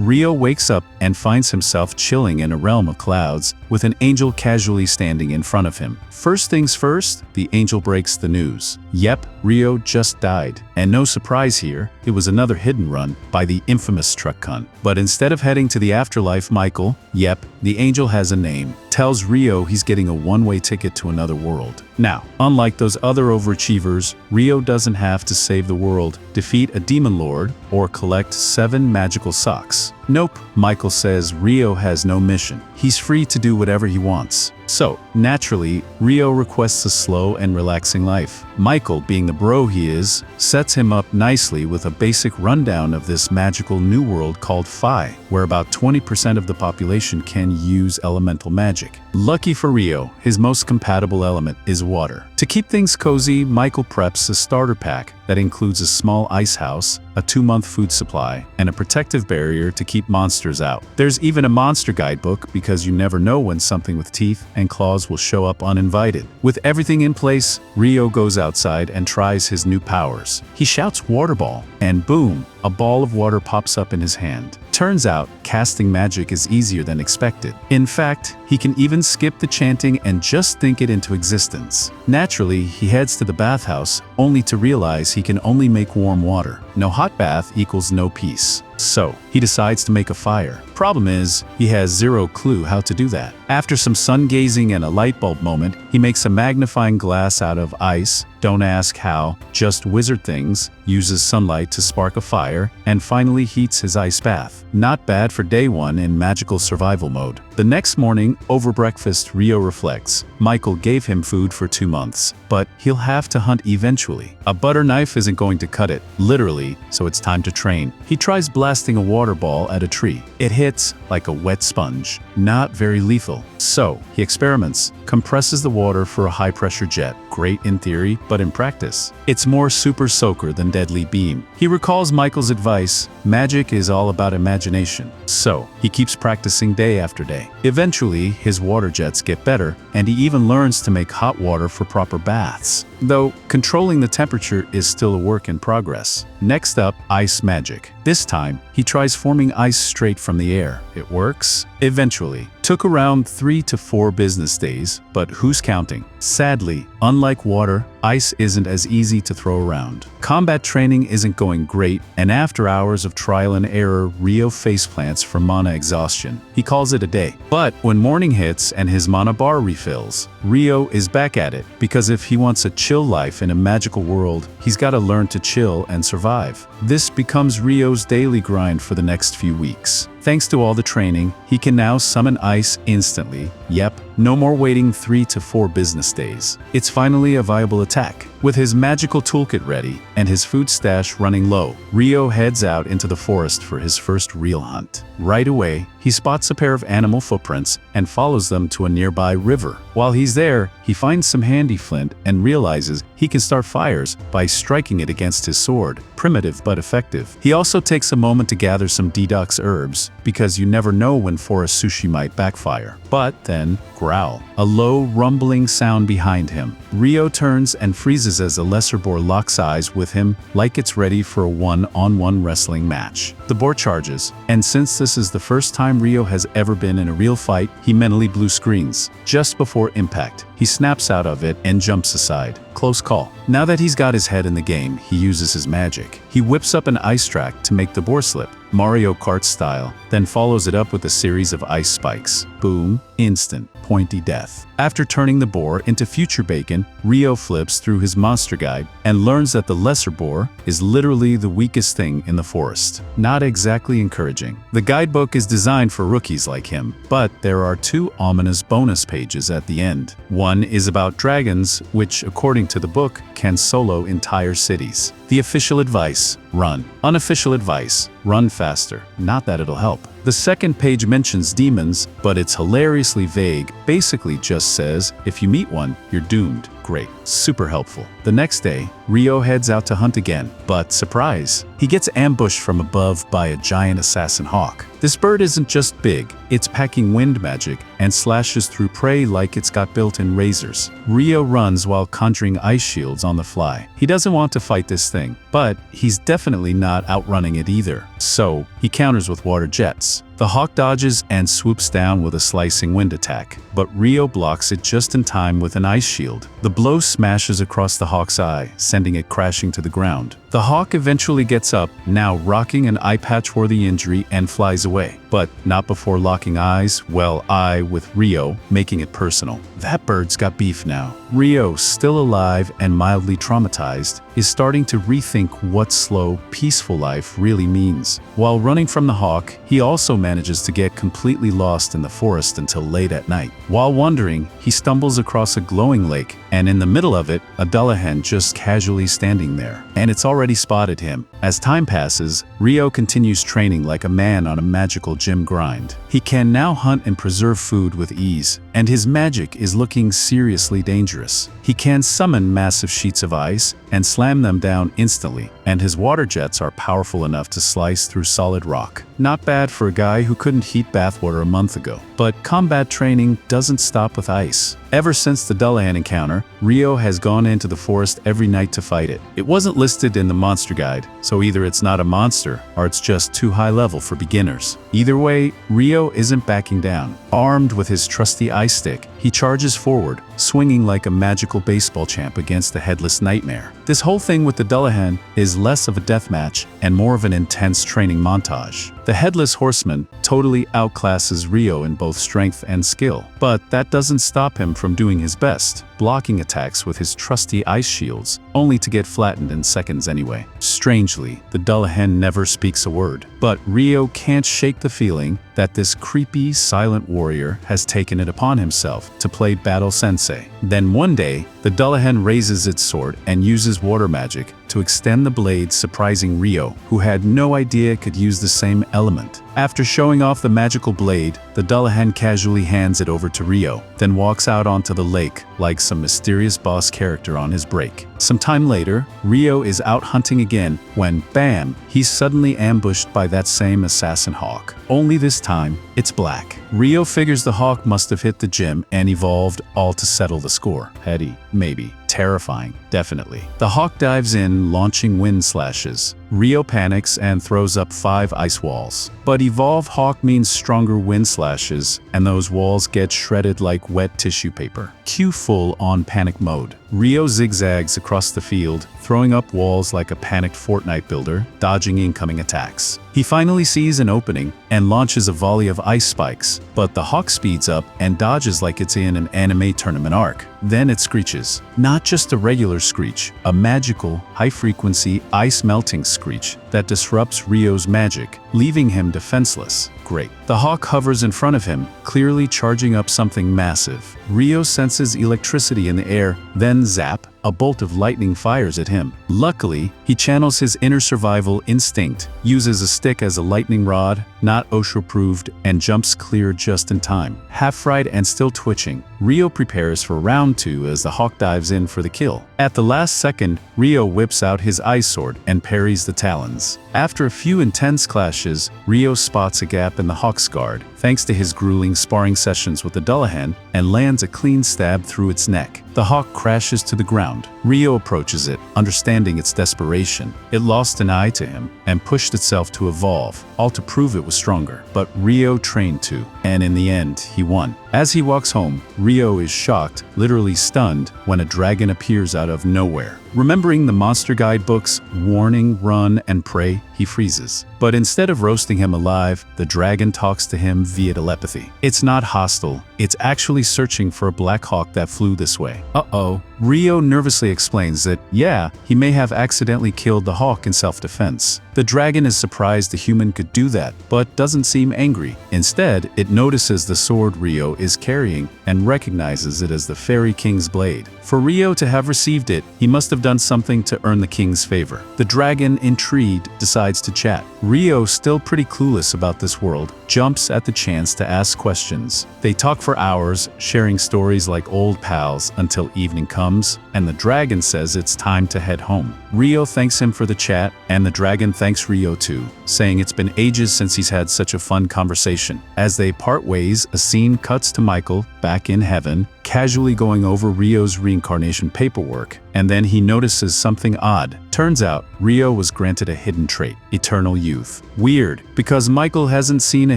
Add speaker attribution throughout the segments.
Speaker 1: Rio wakes up and finds himself chilling in a realm of clouds, with an angel casually standing in front of him. First things first, the angel breaks the news. Yep, Rio just died. And no surprise here, it was another hidden run by the infamous truck cunt. But instead of heading to the afterlife, Michael, yep, the angel has a name, tells Rio he's getting a one-way ticket to another world. Now, unlike those other overachievers, Rio doesn't have to save the world, defeat a demon lord, or collect 7 magical socks. Nope, Michael says Rio has no mission. He's free to do whatever he wants. So, naturally, Rio requests a slow and relaxing life. Michael, being the bro he is, sets him up nicely with a basic rundown of this magical new world called Phi, where about 20% of the population can use elemental magic. Lucky for Rio, his most compatible element is water. To keep things cozy, Michael preps a starter pack that includes a small ice house, a 2-month food supply, and a protective barrier to keep monsters out. There's even a monster guidebook because you never know when something with teeth and claws will show up uninvited. With everything in place, Rio goes outside and tries his new powers. He shouts water ball, and boom, a ball of water pops up in his hand. Turns out, casting magic is easier than expected. In fact, he can even skip the chanting and just think it into existence. Naturally, he heads to the bathhouse, only to realize he can only make warm water. No hot bath equals no peace. So, he decides to make a fire. Problem is, he has zero clue how to do that. After some sun gazing and a light bulb moment, he makes a magnifying glass out of ice, don't ask how, just wizard things, uses sunlight to spark a fire, and finally heats his ice bath. Not bad for day 1 in magical survival mode. The next morning, over breakfast, Rio reflects. Michael gave him food for 2 months, but he'll have to hunt eventually. A butter knife isn't going to cut it, literally, so it's time to train. He tries blasting a water ball at a tree. It hits like a wet sponge, not very lethal. So, he experiments, compresses the water for a high-pressure jet. Great in theory, but in practice, it's more super soaker than deadly beam. He recalls Michael's advice, magic is all about imagination. So, he keeps practicing day after day. Eventually, his water jets get better, and he even learns to make hot water for proper baths. Though, controlling the temperature is still a work in progress. Next up, ice magic. This time, he tries forming ice straight from the air. It works? Eventually. Took around 3 to 4 business days, but who's counting? Sadly, unlike water, ice isn't as easy to throw around. Combat training isn't going great, and after hours of trial and error, Rio faceplants from mana exhaustion. He calls it a day. But when morning hits and his mana bar refills, Rio is back at it, because if he wants a chill life in a magical world, he's got to learn to chill and survive. This becomes Rio's daily grind for the next few weeks. Thanks to all the training, he can now summon ice instantly. Yep, no more waiting 3 to 4 business days. It's finally a viable attack. With his magical toolkit ready and his food stash running low, Rio heads out into the forest for his first real hunt. Right away, he spots a pair of animal footprints and follows them to a nearby river. While he's there, he finds some handy flint and realizes he can start fires by striking it against his sword. Primitive but effective. He also takes a moment to gather some detox herbs, because you never know when forest sushi might backfire. But then, growl. A low, rumbling sound behind him. Rio turns and freezes as a lesser boar locks eyes with him like it's ready for a one-on-one wrestling match. The boar charges, and since this is the first time Rio has ever been in a real fight, he mentally blue screens. Just before impact, he snaps out of it and jumps aside. Close call. Now that he's got his head in the game, he uses his magic. He whips up an ice track to make the boar slip, Mario Kart style, then follows it up with a series of ice spikes. Boom, instant, pointy death. After turning the boar into future bacon, Rio flips through his monster guide and learns that the lesser boar is literally the weakest thing in the forest. Not exactly encouraging. The guidebook is designed for rookies like him, but there are 2 ominous bonus pages at the end. One is about dragons, which, according to the book, can solo entire cities. The official advice: run. Unofficial advice: run faster. Not that it'll help. The second page mentions demons, but it's hilariously vague. Basically just says, if you meet one, you're doomed. Great. Super helpful. The next day, Rio heads out to hunt again, but surprise! He gets ambushed from above by a giant assassin hawk. This bird isn't just big, it's packing wind magic and slashes through prey like it's got built-in razors. Ryo runs while conjuring ice shields on the fly. He doesn't want to fight this thing, but he's definitely not outrunning it either. So, he counters with water jets. The hawk dodges and swoops down with a slicing wind attack, but Ryo blocks it just in time with an ice shield. The blow smashes across the hawk's eye, sending it crashing to the ground. The hawk eventually gets up, now rocking an eye patch-worthy injury, and flies away. But not before locking eyes, with Ryo, making it personal. That bird's got beef now. Ryo, still alive and mildly traumatized, is starting to rethink what slow, peaceful life really means. While running from the hawk, he also manages to get completely lost in the forest until late at night. While wandering, he stumbles across a glowing lake, and in the middle of it, a Dullahan just casually standing there. And it's already spotted him. As time passes, Ryo continues training like a man on a magical gym grind. He can now hunt and preserve food with ease, and his magic is looking seriously dangerous. He can summon massive sheets of ice and slam them down instantly, and his water jets are powerful enough to slice through solid rock. Not bad for a guy who couldn't heat bathwater a month ago. But combat training doesn't stop with ice. Ever since the Dullahan encounter, Ryo has gone into the forest every night to fight it. It wasn't listed in the monster guide, so either it's not a monster or it's just too high level for beginners. Either way, Ryo isn't backing down. Armed with his trusty ice stick, he charges forward, swinging like a magical baseball champ against the headless nightmare. This whole thing with the Dullahan is less of a deathmatch and more of an intense training montage. The Headless Horseman totally outclasses Ryo in both strength and skill, but that doesn't stop him from doing his best, blocking attacks with his trusty ice shields, only to get flattened in seconds anyway. Strangely, the Dullahan never speaks a word, but Ryo can't shake the feeling that this creepy, silent warrior has taken it upon himself to play battle sensei. Then one day, the Dullahan raises its sword and uses water magic to extend the blade, surprising Ryo, who had no idea it could use the same element. After showing off the magical blade, the Dullahan casually hands it over to Ryo, then walks out onto the lake like some mysterious boss character on his break. Some time later, Ryo is out hunting again when, bam, he's suddenly ambushed by that same assassin hawk. Only this time, it's black. Ryo figures the hawk must have hit the gym and evolved, all to settle the score. Heady, maybe. Terrifying, definitely. The hawk dives in, launching wind slashes. Ryo panics and throws up 5 ice walls. But Evolve Hawk means stronger wind slashes, and those walls get shredded like wet tissue paper. Cue full-on panic mode. Ryo zigzags across the field, throwing up walls like a panicked Fortnite builder, dodging incoming attacks. He finally sees an opening and launches a volley of ice spikes, but the hawk speeds up and dodges like it's in an anime tournament arc. Then it screeches. Not just a regular screech, a magical, high-frequency, ice-melting screech that disrupts Ryo's magic, leaving him defenseless. Great. The hawk hovers in front of him, clearly charging up something massive. Ryo senses electricity in the air, then zap, a bolt of lightning fires at him. Luckily, he channels his inner survival instinct, uses a stick as a lightning rod, not OSHA-approved, and jumps clear just in time. Half-fried and still twitching, Ryo prepares for round 2 as the hawk dives in for the kill. At the last second, Ryo whips out his ice sword and parries the talons. After a few intense clashes, Ryo spots a gap in the hawk's guard, thanks to his grueling sparring sessions with the Dullahan, and lands a clean stab through its neck. The hawk crashes to the ground. Ryo approaches it, understanding its desperation. It lost an eye to him and pushed itself to evolve, all to prove it was stronger. But Ryo trained too, and in the end, he won. As he walks home, Ryo is shocked, literally stunned, when a dragon appears out of nowhere. Remembering the monster guidebook's warning, run, and pray, he freezes. But instead of roasting him alive, the dragon talks to him via telepathy. It's not hostile, it's actually searching for a black hawk that flew this way. Uh-oh. Ryo nervously explains that, yeah, he may have accidentally killed the hawk in self-defense. The dragon is surprised a human could do that, but doesn't seem angry. Instead, it notices the sword Ryo is carrying and recognizes it as the Fairy King's blade. For Ryo to have received it, he must have done something to earn the king's favor. The dragon, intrigued, decides to chat. Rio, still pretty clueless about this world, jumps at the chance to ask questions. They talk for hours, sharing stories like old pals until evening comes, and the dragon says it's time to head home. Rio thanks him for the chat, and the dragon thanks Rio too, saying it's been ages since he's had such a fun conversation. As they part ways, a scene cuts to Michael, back in heaven, casually going over Rio's reincarnation paperwork, and then he notices something odd. Turns out, Rio was granted a hidden trait, eternal youth. Weird, because Michael hasn't seen a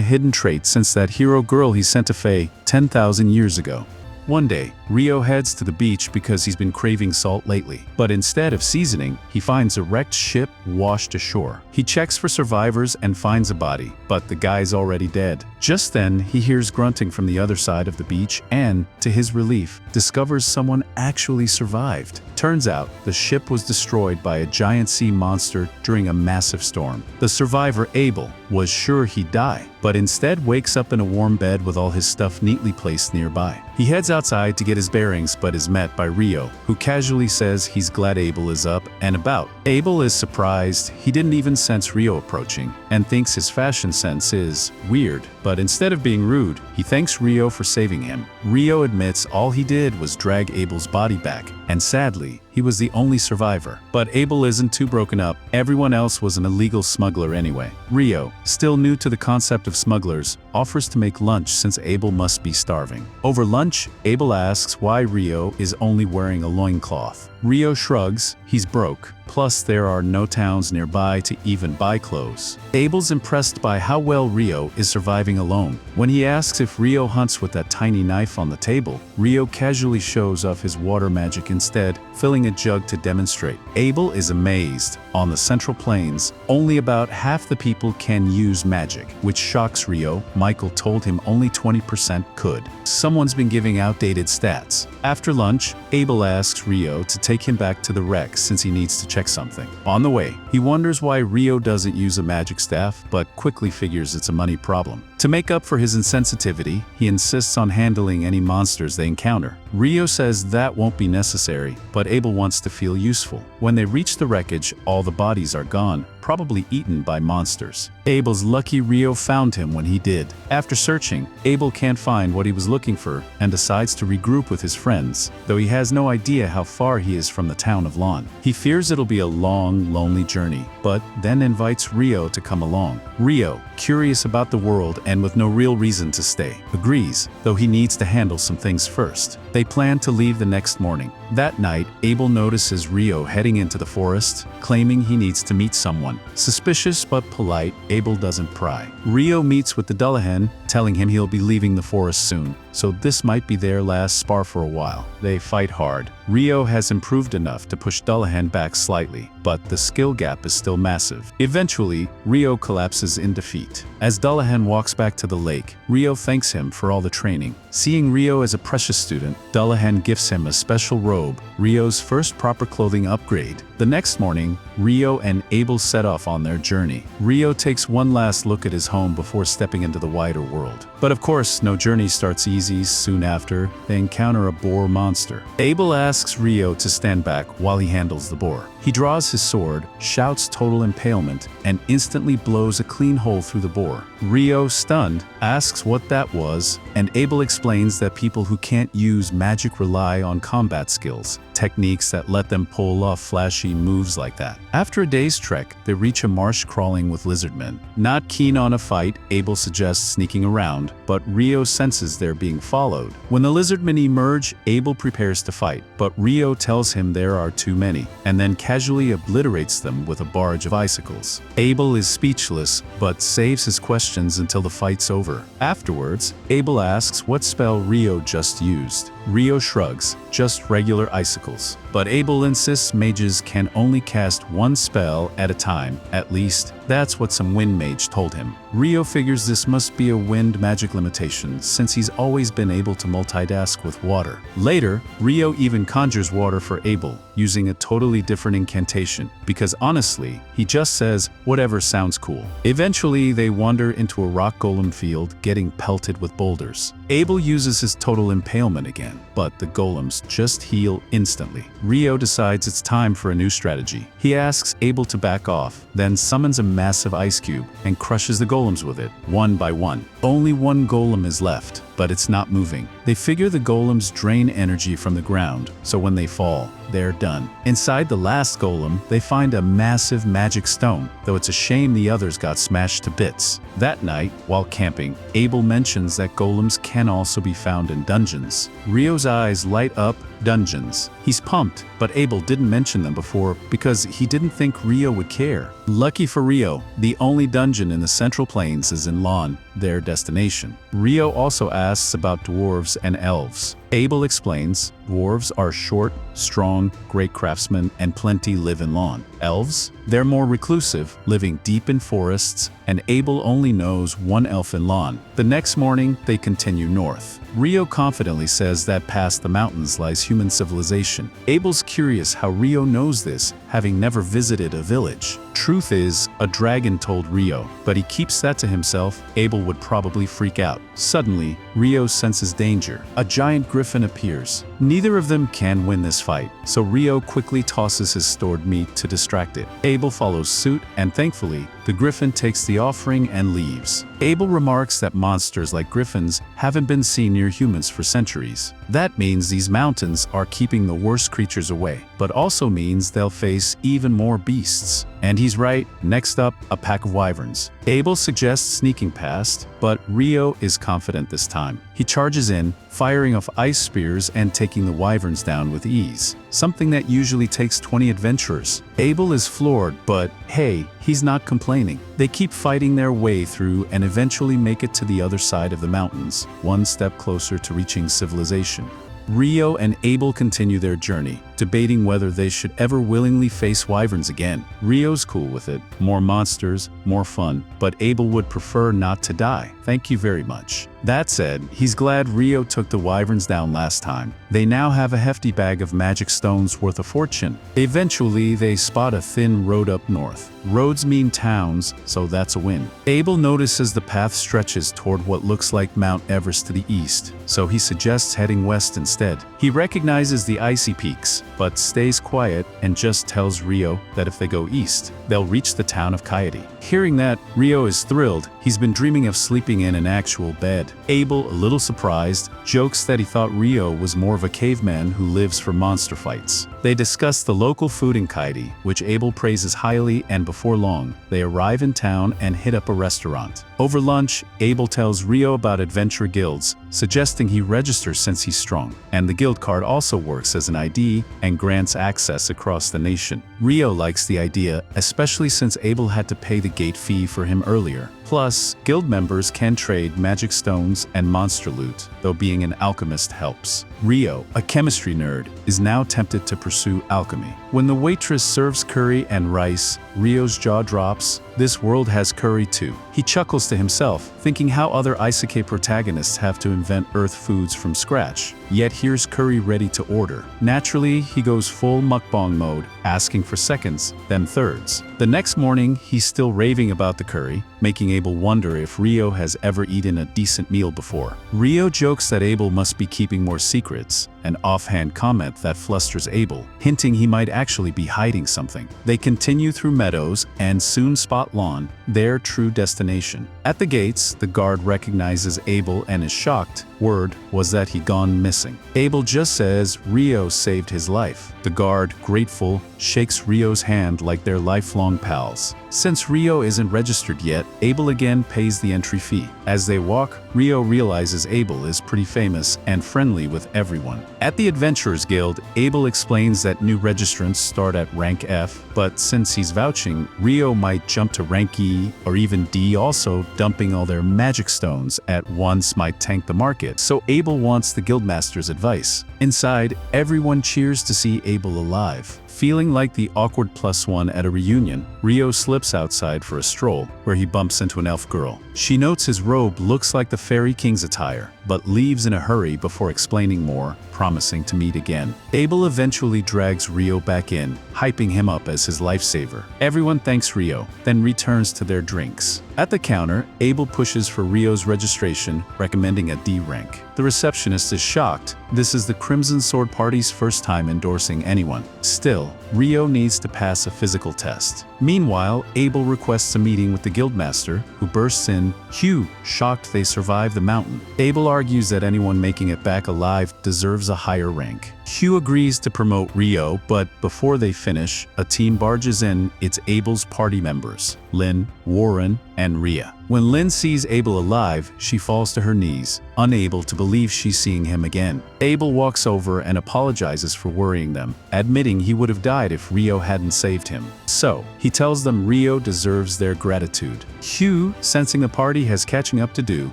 Speaker 1: hidden trait since that hero girl he sent to Faye 10,000 years ago. One day, Rio heads to the beach because he's been craving salt lately. But instead of seasoning, he finds a wrecked ship washed ashore. He checks for survivors and finds a body, but the guy's already dead. Just then, he hears grunting from the other side of the beach and, to his relief, discovers someone actually survived. Turns out, the ship was destroyed by a giant sea monster during a massive storm. The survivor, Abel, was sure he'd die, but instead wakes up in a warm bed with all his stuff neatly placed nearby. He heads outside to get his bearings but is met by Rio, who casually says he's glad Abel is up and about. Abel is surprised he didn't even sense Rio approaching and thinks his fashion sense is weird, but instead of being rude, he thanks Rio for saving him. Rio admits all he did was drag Abel's body back, and sadly, he was the only survivor. But Abel isn't too broken up, everyone else was an illegal smuggler anyway. Rio, still new to the concept of smugglers, offers to make lunch since Abel must be starving. Over lunch, Abel asks why Rio is only wearing a loincloth. Rio shrugs, he's broke, plus there are no towns nearby to even buy clothes. Abel's impressed by how well Rio is surviving alone. When he asks if Rio hunts with that tiny knife on the table, Rio casually shows off his water magic instead, filling a jug to demonstrate. Abel is amazed. On the Central Plains, only about half the people can use magic, which shocks Rio. Michael told him only 20% could. Someone's been giving outdated stats. After lunch, Abel asks Rio to take him back to the wreck since he needs to check something. On the way, he wonders why Rio doesn't use a magic staff, but quickly figures it's a money problem. To make up for his insensitivity, he insists on handling any monsters they encounter. Rio says that won't be necessary, but Abel wants to feel useful. When they reach the wreckage, all the bodies are gone, probably eaten by monsters. Abel's lucky Rio found him when he did. After searching, Abel can't find what he was looking for and decides to regroup with his friends, though he has no idea how far he is from the town of Lon. He fears it'll be a long, lonely journey, but then invites Rio to come along. Rio, curious about the world and with no real reason to stay, agrees, though he needs to handle some things first. They plan to leave the next morning. That night, Abel notices Rio heading into the forest, claiming he needs to meet someone. Suspicious but polite, Abel doesn't pry. Rio meets with the Dullahan, telling him he'll be leaving the forest soon, so this might be their last spar for a while. They fight hard. Rio has improved enough to push Dullahan back slightly, but the skill gap is still massive. Eventually, Rio collapses in defeat. As Dullahan walks back to the lake, Rio thanks him for all the training. Seeing Rio as a precious student, Dullahan gifts him a special robe, Rio's first proper clothing upgrade. The next morning, Rio and Abel set off on their journey. Rio takes one last look at his home before stepping into the wider world. But of course, no journey starts easy. Soon after, they encounter a boar monster. Abel asks Rio to stand back while he handles the boar. He draws his sword, shouts total impalement, and instantly blows a clean hole through the boar. Rio, stunned, asks what that was, and Abel explains that people who can't use magic rely on combat skills, techniques that let them pull off flashy moves like that. After a day's trek, they reach a marsh crawling with lizardmen. Not keen on a fight, Abel suggests sneaking around, but Rio senses they're being followed. When the lizardmen emerge, Abel prepares to fight, but Rio tells him there are too many, and then casually obliterates them with a barrage of icicles. Abel is speechless, but saves his questions until the fight's over. Afterwards, Abel asks what spell Rio just used. Rio shrugs, just regular icicles. But Abel insists mages can only cast one spell at a time, at least that's what some wind mage told him. Rio figures this must be a wind magic limitation since he's always been able to multitask with water. Later, Rio even conjures water for Abel, using a totally different incantation, because honestly, he just says whatever sounds cool. Eventually, they wander into a rock golem field, getting pelted with boulders. Abel uses his total impalement again, but the golems just heal instantly. Rio decides it's time for a new strategy. He asks Abel to back off, then summons a massive ice cube and crushes the golems with it, one by one. Only one golem is left, but it's not moving. They figure the golems drain energy from the ground, so when they fall, they're done. Inside the last golem, they find a massive magic stone, though it's a shame the others got smashed to bits. That night, while camping, Abel mentions that golems can also be found in dungeons. Rio's eyes light up. Dungeons. He's pumped, but Abel didn't mention them before because he didn't think Rio would care. Lucky for Rio, the only dungeon in the Central Plains is in Lon, their destination. Rio also asks about dwarves and elves. Abel explains, dwarves are short, strong, great craftsmen, and plenty live in Lon. Elves? They're more reclusive, living deep in forests, and Abel only knows one elf in Lon. The next morning, they continue north. Rio confidently says that past the mountains lies human civilization. Abel's curious how Rio knows this, having never visited a village. Truth is, a dragon told Rio, but he keeps that to himself. Abel would probably freak out. Suddenly, Rio senses danger. A giant griffin appears. Neither of them can win this fight, so Rio quickly tosses his stored meat to distract it. Abel follows suit, and thankfully, the griffin takes the offering and leaves. Abel remarks that monsters like griffins haven't been seen near humans for centuries. That means these mountains are keeping the worst creatures away, but also means they'll face even more beasts. And he's right. Next up, a pack of wyverns. Abel suggests sneaking past, but Rio is confident this time. He charges in, firing off ice spears and taking the wyverns down with ease, something that usually takes 20 adventurers. Abel is floored, but hey, he's not complaining. They keep fighting their way through and eventually make it to the other side of the mountains, one step closer to reaching civilization. Rio and Abel continue their journey, debating whether they should ever willingly face wyverns again. Rio's cool with it. More monsters, more fun, but Abel would prefer not to die. Thank you very much. That said, he's glad Rio took the wyverns down last time. They now have a hefty bag of magic stones worth a fortune. Eventually, they spot a thin road up north. Roads mean towns, so that's a win. Abel notices the path stretches toward what looks like Mount Everest to the east, so he suggests heading west instead. He recognizes the icy peaks, but stays quiet and just tells Rio that if they go east, they'll reach the town of Coyote. Hearing that, Rio is thrilled. He's been dreaming of sleeping in an actual bed. Abel, a little surprised, jokes that he thought Rio was more of a caveman who lives for monster fights. They discuss the local food in Coyote, which Abel praises highly, and before long, they arrive in town and hit up a restaurant. Over lunch, Abel tells Rio about adventure guilds, suggesting he registers since he's strong, and the guild card also works as an ID and grants access across the nation. Rio likes the idea, especially since Abel had to pay the gate fee for him earlier. Plus, guild members can trade magic stones and monster loot, though being an alchemist helps. Rio, a chemistry nerd, is now tempted to pursue alchemy. When the waitress serves curry and rice, Rio's jaw drops. This world has curry too. He chuckles to himself, thinking how other isekai protagonists have to invent earth foods from scratch. Yet here's curry ready to order. Naturally, he goes full mukbang mode, asking for seconds, then thirds. The next morning, he's still raving about the curry, making Abel wonder if Rio has ever eaten a decent meal before. Rio jokes that Abel must be keeping more secrets, an offhand comment that flusters Abel, hinting he might actually be hiding something. They continue through meadows and soon spot Lon, their true destination. At the gates, the guard recognizes Abel and is shocked. Word was that he'd gone missing. Abel just says Rio saved his life. The guard, grateful, shakes Rio's hand like they're lifelong pals. Since Rio isn't registered yet, Abel again pays the entry fee. As they walk, Rio realizes Abel is pretty famous and friendly with everyone. At the Adventurers Guild, Abel explains that new registrants start at rank F, but since he's vouching, Rio might jump to rank E or even D. Also, dumping all their magic stones at once might tank the market, so Abel wants the guildmaster's advice. Inside, everyone cheers to see Abel alive. Feeling like the awkward +1 at a reunion, Rio slips outside for a stroll, where he bumps into an elf girl. She notes his robe looks like the fairy king's attire, but leaves in a hurry before explaining more, promising to meet again. Abel eventually drags Rio back in, hyping him up as his lifesaver. Everyone thanks Rio, then returns to their drinks. At the counter, Abel pushes for Rio's registration, recommending a D rank. The receptionist is shocked. This is the Crimson Sword Party's first time endorsing anyone. Still, Rio needs to pass a physical test. Meanwhile, Abel requests a meeting with the guildmaster, who bursts in. Hugh, shocked they survived the mountain. Abel argues that anyone making it back alive deserves a higher rank. Hugh agrees to promote Rio, but before they finish, a team barges in. It's Abel's party members, Lynn, Warren, and Rhea. When Lynn sees Abel alive, she falls to her knees, unable to believe she's seeing him again. Abel walks over and apologizes for worrying them, admitting he would have died if Rio hadn't saved him. So, he tells them Rio deserves their gratitude. Hugh, sensing the party has catching up to do,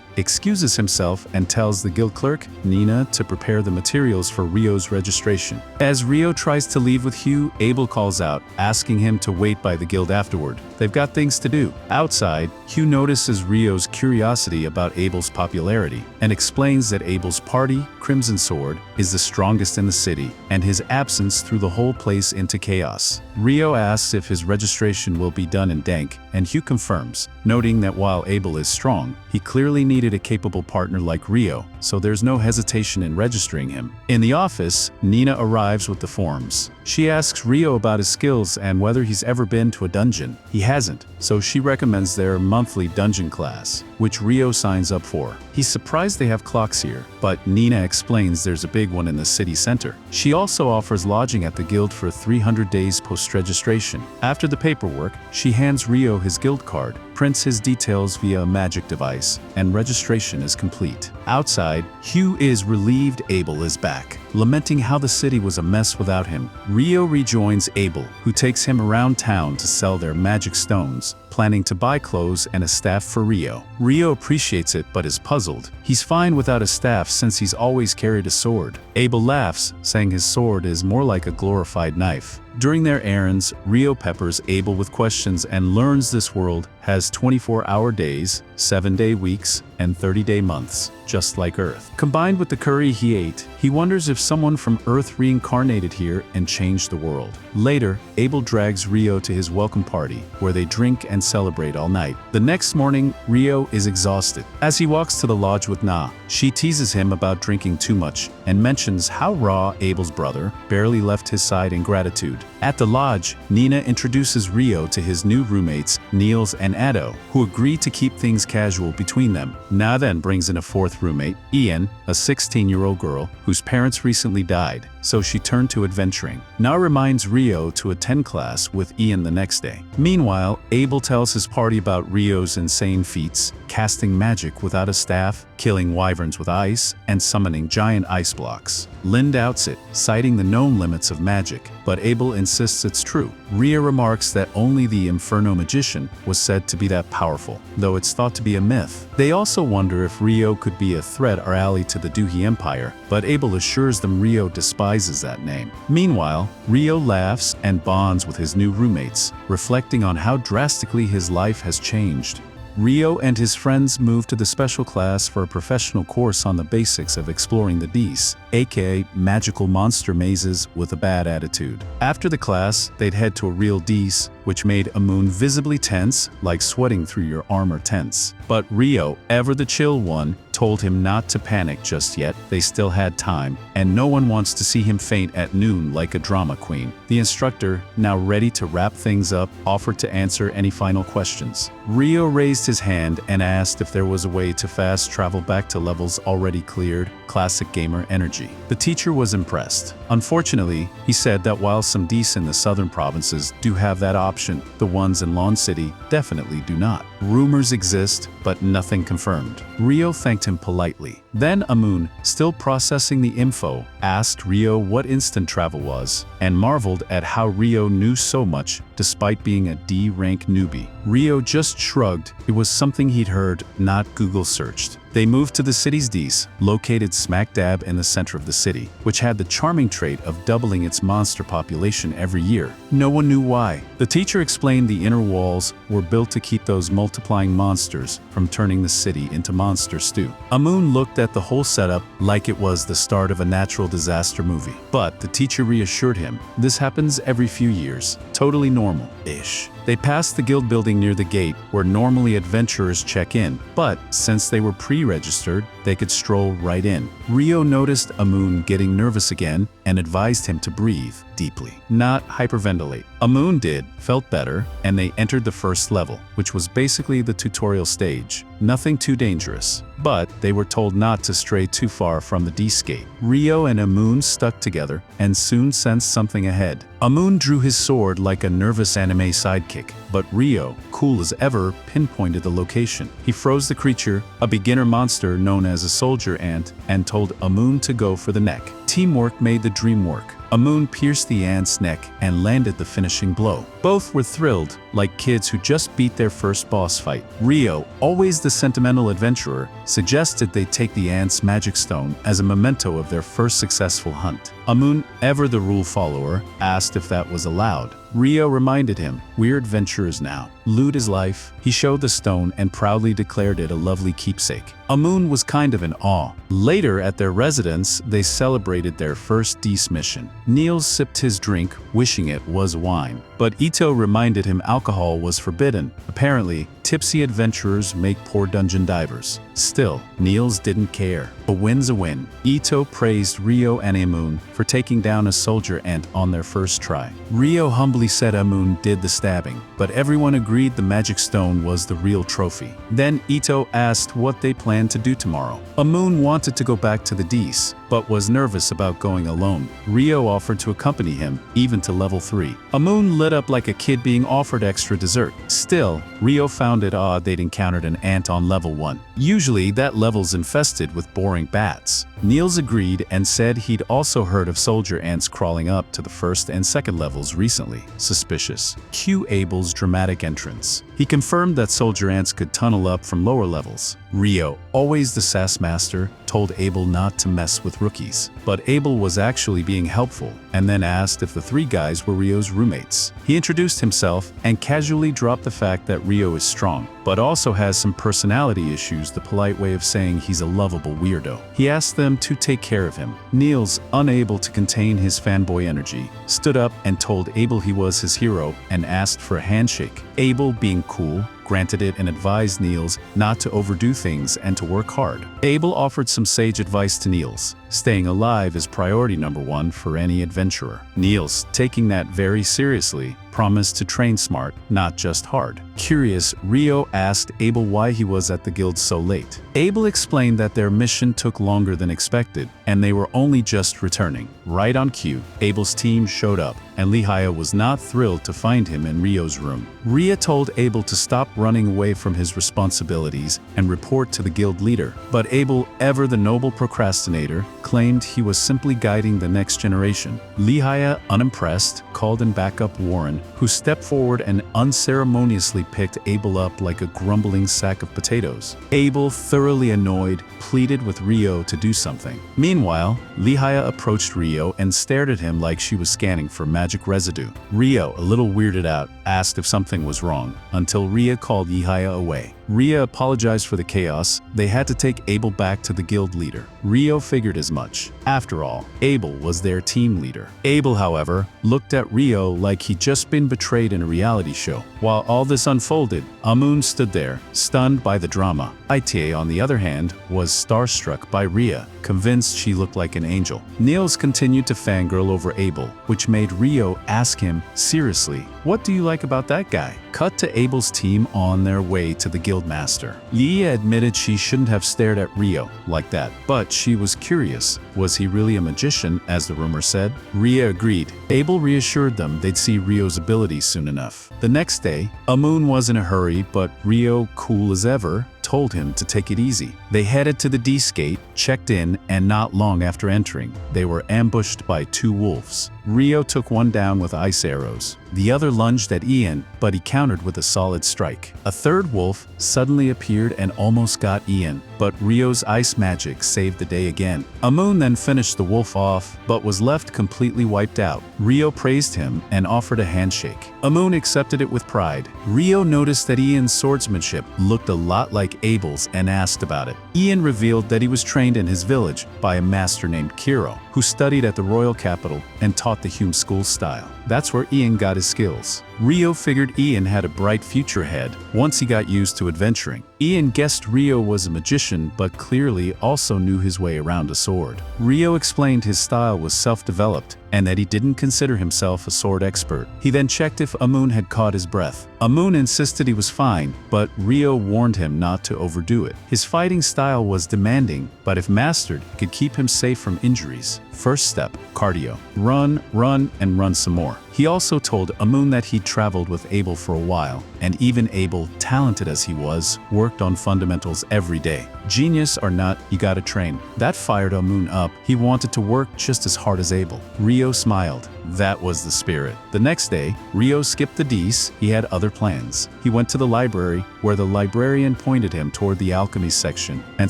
Speaker 1: excuses himself and tells the guild clerk, Nina, to prepare the materials for Rio's registration. As Rio tries to leave with Hugh, Abel calls out, asking him to wait by the guild afterward. They've got things to do. Outside, Hugh notices Rio's curiosity about Abel's popularity and explains that Abel's party, Crimson Sword, is the strongest in the city, and his absence threw the whole place into chaos. Rio asks if his registration will be done in dank, and Hugh confirms, noting that while Abel is strong, he clearly needed a capable partner like Rio, so there's no hesitation in registering him. In the office, Nina arrives with the forms. She asks Rio about his skills and whether he's ever been to a dungeon. He hasn't, so she recommends their monthly dungeon class, which Rio signs up for. He's surprised they have clocks here, but Nina explains there's a big one in the city center. She also offers lodging at the guild for 300 days post-registration. After the paperwork, she hands Rio his guild card, prints his details via a magic device, and registration is complete. Outside, Hugh is relieved Abel is back, lamenting how the city was a mess without him. Rio rejoins Abel, who takes him around town to sell their magic stones, planning to buy clothes and a staff for Rio. Rio appreciates it but is puzzled. He's fine without a staff since he's always carried a sword. Abel laughs, saying his sword is more like a glorified knife. During their errands, Rio peppers Abel with questions and learns this world has 24-hour days, 7-day weeks, and 30-day months, just like Earth. Combined with the curry he ate, he wonders if someone from Earth reincarnated here and changed the world. Later, Abel drags Rio to his welcome party, where they drink and celebrate all night. The next morning, Rio is exhausted. As he walks to the lodge with Na, she teases him about drinking too much and mentions how raw Abel's brother barely left his side in gratitude. At the lodge, Nina introduces Rio to his new roommates, Niels and Addo, who agree to keep things casual between them. Na then brings in a fourth roommate, Ian, a 16-year-old girl whose parents recently died, so she turned to adventuring. Na reminds Rio to attend class with Ian the next day. Meanwhile, Abel tells his party about Rio's insane feats, casting magic without a staff, killing wyverns with ice, and summoning giant ice blocks. Lynn doubts it, citing the known limits of magic, but Abel insists it's true. Rhea remarks that only the Inferno magician was said to be that powerful, though it's thought to be a myth. They also wonder if Rio could be a threat or ally to the Duhi Empire, but Abel assures them Rio despises that name. Meanwhile, Rio laughs and bonds with his new roommates, reflecting on how drastically his life has changed. Rio and his friends move to the special class for a professional course on the basics of exploring the Dees, aka magical monster mazes with a bad attitude. After the class, they'd head to a real Dees, which made Amun visibly tense, like sweating through your armor tense. But Rio, ever the chill one, told him not to panic just yet. They still had time, and no one wants to see him faint at noon like a drama queen. The instructor, now ready to wrap things up, offered to answer any final questions. Rio raised his hand and asked if there was a way to fast travel back to levels already cleared, classic gamer energy. The teacher was impressed. Unfortunately, he said that while some Dees in the southern provinces do have that option, the ones in Lawn City definitely do not. Rumors exist, but nothing confirmed. Rio thanked him politely. Then Amun, still processing the info, asked Rio what instant travel was, and marveled at how Rio knew so much despite being a D-rank newbie. Rio just shrugged. It was something he'd heard, not Google searched. They moved to the city's Dees, located smack dab in the center of the city, which had the charming trait of doubling its monster population every year. No one knew why. The teacher explained the inner walls were built to keep those multiplying monsters from turning the city into monster stew. Amun looked at the whole setup like it was the start of a natural disaster movie. But the teacher reassured him, this happens every few years, totally normal. Ish. They passed the guild building near the gate where normally adventurers check in, but since they were pre-registered, they could stroll right in. Ryo noticed Amun getting nervous again and advised him to breathe deeply, not hyperventilate. Amun did, felt better, and they entered the first level, which was basically the tutorial stage. Nothing too dangerous, but they were told not to stray too far from the D-skate. Ryo and Amun stuck together and soon sensed something ahead. Amun drew his sword like a nervous anime sidekick, but Ryo, cool as ever, pinpointed the location. He froze the creature, a beginner monster known as a soldier ant, and told Amun to go for the neck. Teamwork made the dream work. Amun pierced the ant's neck and landed the finishing blow. Both were thrilled, like kids who just beat their first boss fight. Ryo, always the sentimental adventurer, suggested they take the ant's magic stone as a memento of their first successful hunt. Amun, ever the rule follower, asked if that was allowed. Ryo reminded him, "We're adventurers now. Loot is life." He showed the stone and proudly declared it a lovely keepsake. Amun was kind of in awe. Later at their residence, they celebrated their first Dees mission. Niels sipped his drink, wishing it was wine. But Ito reminded him alcohol was forbidden. Apparently, tipsy adventurers make poor dungeon divers. Still, Niels didn't care. A win's a win. Ito praised Ryo and Amun for taking down a soldier ant on their first try. Ryo humbly said Amun did the stabbing, but everyone agreed the magic stone was the real trophy. Then Ito asked what they planned to do tomorrow. Amun wanted to go back to the Dees, but was nervous about going alone. Ryo offered to accompany him, even to level 3. Amun lit up like a kid being offered extra dessert. Still, Ryo found it odd they'd encountered an ant on level 1. Usually, that level's infested with boring bats. Niels agreed and said he'd also heard of soldier ants crawling up to the first and second levels recently. Suspicious. Cue Abel's dramatic entrance. He confirmed that soldier ants could tunnel up from lower levels. Ryo, always the sass master, told Abel not to mess with rookies. But Abel was actually being helpful, and then asked if the 3 guys were Ryo's roommates. He introduced himself and casually dropped the fact that Ryo is strong, but also has some personality issues, the polite way of saying he's a lovable weirdo. He asked them to take care of him. Niels, unable to contain his fanboy energy, stood up and told Abel he was his hero and asked for a handshake. Abel, being cool, granted it and advised Niels not to overdo things and to work hard. Abel offered some sage advice to Niels. Staying alive is priority number 1 for any adventurer. Niels, taking that very seriously, promised to train smart, not just hard. Curious, Ryo asked Abel why he was at the guild so late. Abel explained that their mission took longer than expected, and they were only just returning. Right on cue, Abel's team showed up, and Lehia was not thrilled to find him in Ryo's room. Rhea told Abel to stop running away from his responsibilities and report to the guild leader. But Abel, ever the noble procrastinator, claimed he was simply guiding the next generation. Lehia, unimpressed, called in backup Warren, who stepped forward and unceremoniously picked Abel up like a grumbling sack of potatoes. Abel, thoroughly annoyed, pleaded with Ryo to do something. Meanwhile, Lehia approached Ryo and stared at him like she was scanning for magic residue. Ryo, a little weirded out, asked if something was wrong, until Rhea called Lehia away. Rhea apologized for the chaos. They had to take Abel back to the guild leader. Ryo figured as much. After all, Abel was their team leader. Abel, however, looked at Ryo like he'd just been betrayed in a reality show. While all this unfolded, Amun stood there, stunned by the drama. Ita, on the other hand, was starstruck by Rhea, convinced she looked like an angel. Niels continued to fangirl over Abel, which made Ryo ask him, seriously, what do you like about that guy? Cut to Abel's team on their way to the guild master. Leah admitted she shouldn't have stared at Ryo like that, but she was curious. Was he really a magician, as the rumor said? Rhea agreed. Abel reassured them they'd see Ryo's abilities soon enough. The next day, Amun was in a hurry, but Ryo, cool as ever, told him to take it easy. They headed to the D-skate, checked in, and not long after entering, they were ambushed by 2 wolves. Ryo took one down with ice arrows. The other lunged at Ian, but he countered with a solid strike. A third wolf suddenly appeared and almost got Ian, but Ryo's ice magic saved the day again. Amun then finished the wolf off, but was left completely wiped out. Ryo praised him and offered a handshake. Amun accepted it with pride. Ryo noticed that Ian's swordsmanship looked a lot like Abel's and asked about it. Ian revealed that he was trained in his village by a master named Kiro, who studied at the royal capital and taught the Hume school style. That's where Ian got his skills. Rio figured Ian had a bright future ahead once he got used to adventuring. Ian guessed Rio was a magician but clearly also knew his way around a sword. Rio explained his style was self-developed and that he didn't consider himself a sword expert. He then checked if Amun had caught his breath. Amun insisted he was fine, but Rio warned him not to overdo it. His fighting style was demanding, but if mastered, could keep him safe from injuries. First step, cardio. Run, and run some more. He also told Amun that he'd traveled with Abel for a while, and even Abel, talented as he was, worked on fundamentals every day. Genius or not, you gotta train. That fired Amun up. He wanted to work just as hard as Abel. Rio smiled. That was the spirit. The next day, Rio skipped the D's. He had other plans. He went to the library, where the librarian pointed him toward the alchemy section and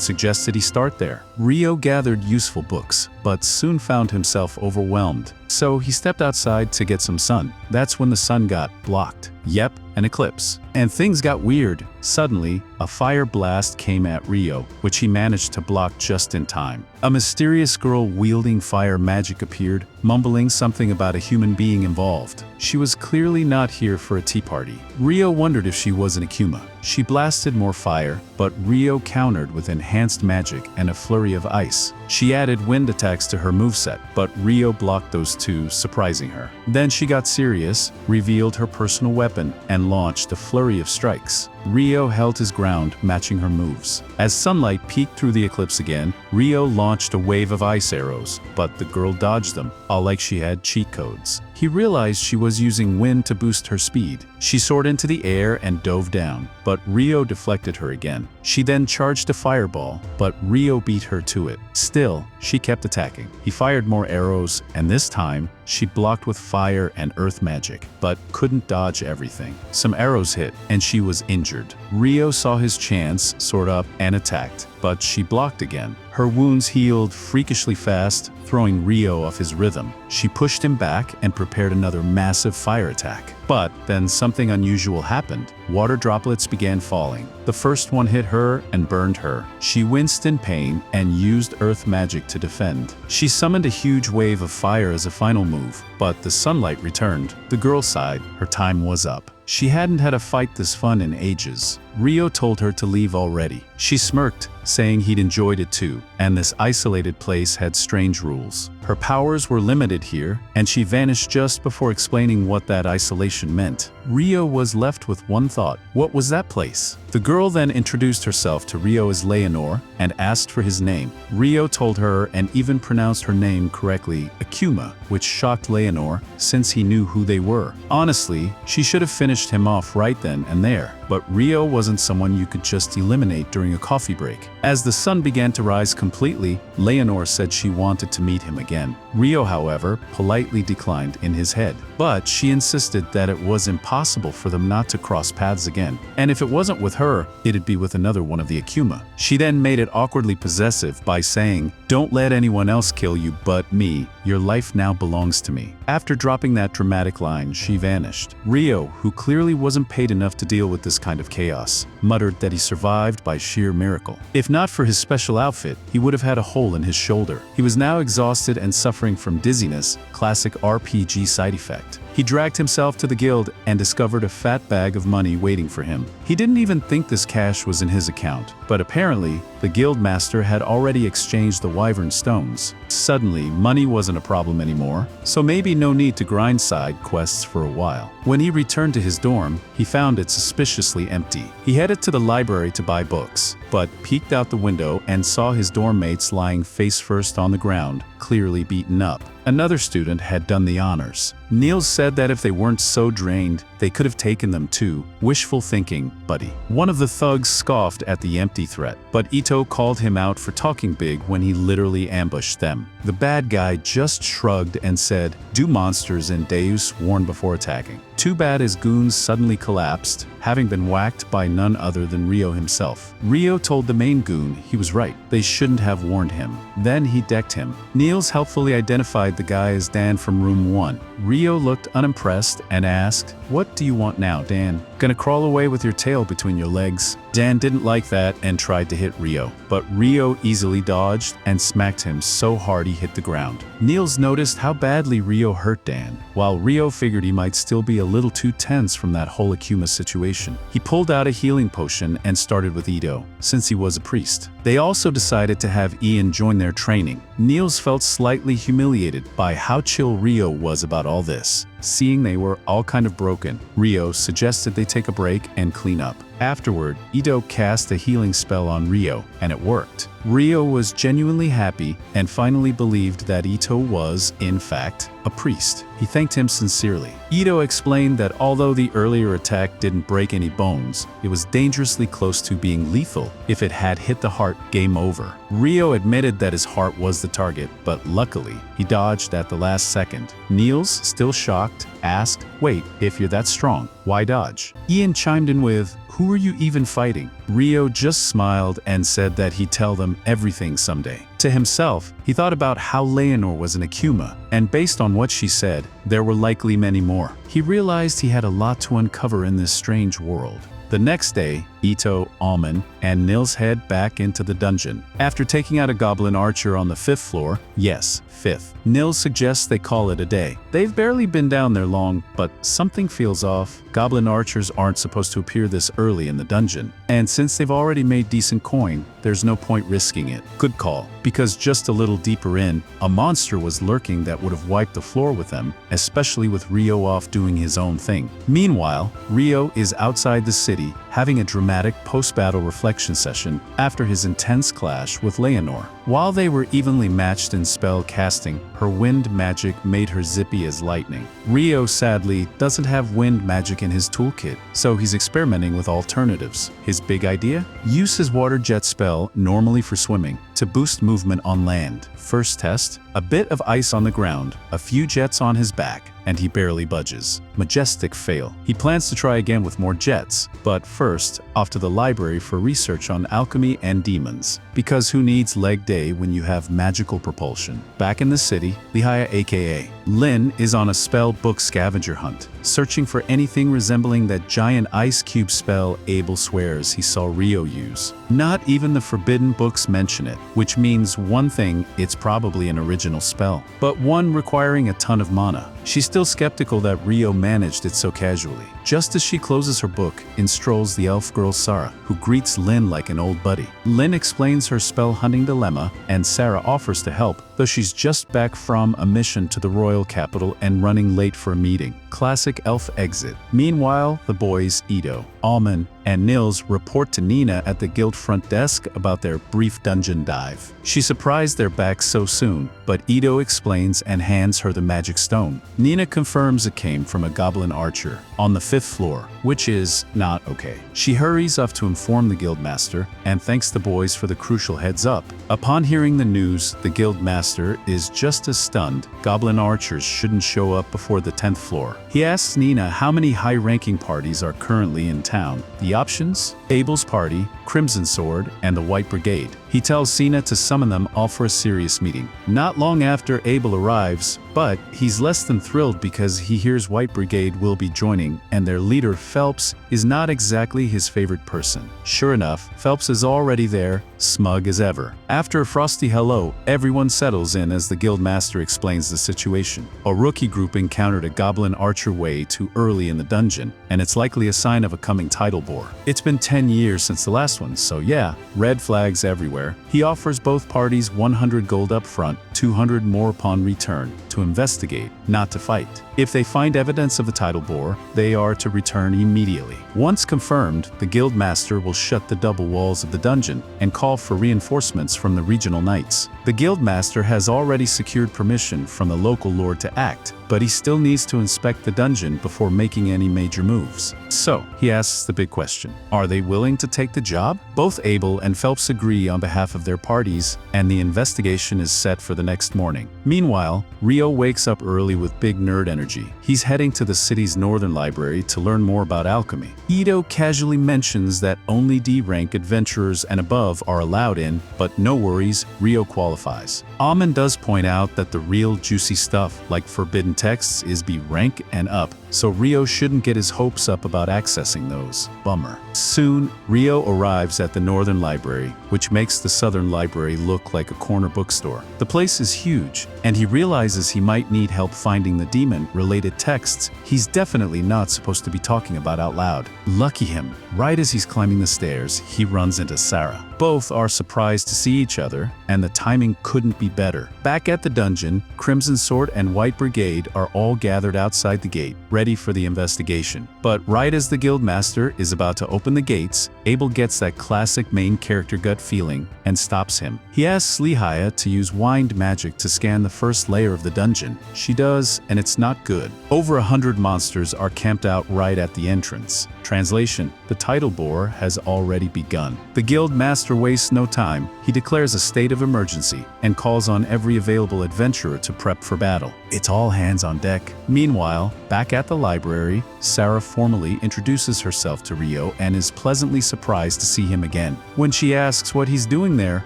Speaker 1: suggested he start there. Rio gathered useful books, but soon found himself overwhelmed. So he stepped outside to get some sun. That's when the sun got blocked. Yep, an eclipse. And things got weird. Suddenly, a fire blast came at Rio, which he managed to block just in time. A mysterious girl wielding fire magic appeared, mumbling something about a human being involved. She was clearly not here for a tea party. Rio wondered if she was an Akuma. She blasted more fire, but Rio countered with enhanced magic and a flurry of ice. She added wind attacks to her moveset, but Rio blocked those two, surprising her. Then she got serious, revealed her personal weapon, and launched a flurry of strikes. Rio held his ground, matching her moves. As sunlight peeked through the eclipse again, Rio launched a wave of ice arrows, but the girl dodged them, all like she had cheat codes. He realized she was using wind to boost her speed. She soared into the air and dove down, but Rio deflected her again. She then charged a fireball, but Rio beat her to it. Still, she kept attacking. He fired more arrows, and this time, she blocked with fire and earth magic, but couldn't dodge everything. Some arrows hit, and she was injured. Rio saw his chance, soared up, and attacked, but she blocked again. Her wounds healed freakishly fast, throwing Rio off his rhythm. She pushed him back and prepared another massive fire attack. But then something unusual happened. Water droplets began falling. The first one hit her and burned her. She winced in pain and used earth magic to defend. She summoned a huge wave of fire as a final move, but the sunlight returned. The girl sighed. Her time was up. She hadn't had a fight this fun in ages. Rio told her to leave already. She smirked, saying he'd enjoyed it too, and this isolated place had strange rules. Her powers were limited here, and she vanished just before explaining what that isolation meant. Rio was left with one thought. What was that place? The girl then introduced herself to Rio as Leonor and asked for his name. Rio told her and even pronounced her name correctly, Akuma, which shocked Leonor since he knew who they were. Honestly, she should have finished him off right then and there, but Rio wasn't someone you could just eliminate during a coffee break. As the sun began to rise completely, Leonor said she wanted to meet him again. Rio, however, politely declined in his head, but she insisted that it was impossible for them not to cross paths again, and if it wasn't with her, it'd be with another one of the Akuma. She then made it awkwardly possessive by saying, "Don't let anyone else kill you but me. Your life now belongs to me." After dropping that dramatic line, she vanished. Rio, who clearly wasn't paid enough to deal with this kind of chaos, muttered that he survived by sheer miracle. If not for his special outfit, he would have had a hole in his shoulder. He was now exhausted and suffering from dizziness, classic RPG side effect. He dragged himself to the guild and discovered a fat bag of money waiting for him. He didn't even think this cash was in his account, but apparently, the guild master had already exchanged the wyvern stones. Suddenly, money wasn't a problem anymore, so maybe no need to grind side quests for a while. When he returned to his dorm, he found it suspiciously empty. He headed to the library to buy books, but peeked out the window and saw his dorm mates lying face first on the ground, clearly beaten up. Another student had done the honors. Niels said that if they weren't so drained, they could have taken them too. Wishful thinking, buddy. One of the thugs scoffed at the empty threat, but Ito called him out for talking big when he literally ambushed them. The bad guy just shrugged and said, "Do monsters and Deus warn before attacking?" Too bad his goons suddenly collapsed, having been whacked by none other than Rio himself. Rio told the main goon he was right. They shouldn't have warned him. Then he decked him. Niels helpfully identified the guy as Dan from room 1. Rio looked unimpressed and asked, "What do you want now, Dan? Gonna crawl away with your tail between your legs?" Dan didn't like that and tried to hit Rio, but Rio easily dodged and smacked him so hard he hit the ground. Niels noticed how badly Rio hurt Dan, while Rio figured he might still be a little too tense from that whole Akuma situation. He pulled out a healing potion and started with Ito, since he was a priest. They also decided to have Ian join their training. Niels felt slightly humiliated by how chill Rio was about all this. Seeing they were all kind of broken, Rio suggested they take a break and clean up. Afterward, Ito cast a healing spell on Rio, and it worked. Rio was genuinely happy and finally believed that Ito was, in fact, a priest. He thanked him sincerely. Ito explained that although the earlier attack didn't break any bones, it was dangerously close to being lethal. If it had hit the heart, game over. Rio admitted that his heart was the target, but luckily, he dodged at the last second. Niels, still shocked, asked, "Wait, if you're that strong, why dodge?" Ian chimed in with, "Who are you even fighting?" Rio just smiled and said that he'd tell them everything someday. To himself, he thought about how Leonor was an Akuma, and based on what she said, there were likely many more. He realized he had a lot to uncover in this strange world. The next day, Ito, Alman, and Nils head back into the dungeon. After taking out a goblin archer on the 5th floor, yes, 5th, Nils suggests they call it a day. They've barely been down there long, but something feels off. Goblin archers aren't supposed to appear this early in the dungeon, and since they've already made decent coin, there's no point risking it. Good call, because just a little deeper in, a monster was lurking that would have wiped the floor with them, especially with Rio off doing his own thing. Meanwhile, Rio is outside the city, having a dramatic post-battle reflection session after his intense clash with Leonor. While they were evenly matched in spell casting, her wind magic made her zippy as lightning. Rio sadly doesn't have wind magic in his toolkit, so he's experimenting with alternatives. His big idea? Use his water jet spell, normally for swimming, to boost movement on land. First test, a bit of ice on the ground, a few jets on his back, and he barely budges. Majestic fail. He plans to try again with more jets, but first, off to the library for research on alchemy and demons. Because who needs leg day when you have magical propulsion? Back in the city, Lihaya aka Lin is on a spell book scavenger hunt, searching for anything resembling that giant ice cube spell Abel swears he saw Rio use. Not even the forbidden books mention it, which means one thing, it's probably an original spell, but one requiring a ton of mana. She's still skeptical that Rio managed it so casually. Just as she closes her book, in strolls the elf girl Sarah, who greets Lin like an old buddy. Lin explains her spell hunting dilemma, and Sarah offers to help, though she's just back from a mission to the royal capital and running late for a meeting. Classic elf exit. Meanwhile, the boys, Ito, Alman, and Nils report to Nina at the guild front desk about their brief dungeon dive. She's surprised they're back so soon, but Ito explains and hands her the magic stone. Nina confirms it came from a goblin archer on the 5th floor, which is not okay. She hurries up to inform the guildmaster and thanks the boys for the crucial heads up. Upon hearing the news, the guildmaster is just as stunned. Goblin archers shouldn't show up before the 10th floor. He asks Nina how many high-ranking parties are currently in town. The options? Abel's party, Crimson Sword, and the White Brigade. He tells Cena to summon them all for a serious meeting. Not long after Abel arrives, but he's less than thrilled because he hears White Brigade will be joining, and their leader Phelps is not exactly his favorite person. Sure enough, Phelps is already there, smug as ever. After a frosty hello, everyone settles in as the guildmaster explains the situation. A rookie group encountered a goblin archer way too early in the dungeon, and it's likely a sign of a coming Tidal Bore. It's been 10 years since the last one, so yeah, red flags everywhere. He offers both parties 100 gold up front, 200 more upon return, to investigate, not to fight. If they find evidence of the Tidal Bore, they are to return immediately. Once confirmed, the guildmaster will shut the double walls of the dungeon and call for reinforcements from the regional knights. The guildmaster has already secured permission from the local lord to act, but he still needs to inspect the dungeon before making any major moves. So, he asks the big question, are they willing to take the job? Both Abel and Phelps agree on behalf of their parties, and the investigation is set for the next morning. Meanwhile, Rio wakes up early with big nerd energy. He's heading to the city's northern library to learn more about alchemy. Ito casually mentions that only D-rank adventurers and above are allowed in, but no worries, Rio qualifies. Alman does point out that the real juicy stuff, like forbidden texts, is B rank and up, so Rio shouldn't get his hopes up about accessing those. Bummer. Soon, Soon, Rio arrives at the Northern Library, which makes the Southern Library look like a corner bookstore. The place is huge, and he realizes he might need help finding the demon-related texts he's definitely not supposed to be talking about out loud. Lucky him, right as he's climbing the stairs, he runs into Sarah. Both are surprised to see each other, and the timing couldn't be better. Back at the dungeon, Crimson Sword and White Brigade are all gathered outside the gate, ready for the investigation. But right as the guildmaster is about to open the gates, Abel gets that classic main character gut feeling and stops him. He asks Lehia to use wind magic to scan the first layer of the dungeon. She does, and it's not good. Over 100 monsters are camped out right at the entrance. Translation: the Tidal Bore has already begun. The guild master wastes no time. He declares a state of emergency and calls on every available adventurer to prep for battle. It's all hands on deck. Meanwhile, back at the library, Sarah formally introduces herself to Rio and is pleasantly surprised to see him again. When she asks what he's doing there,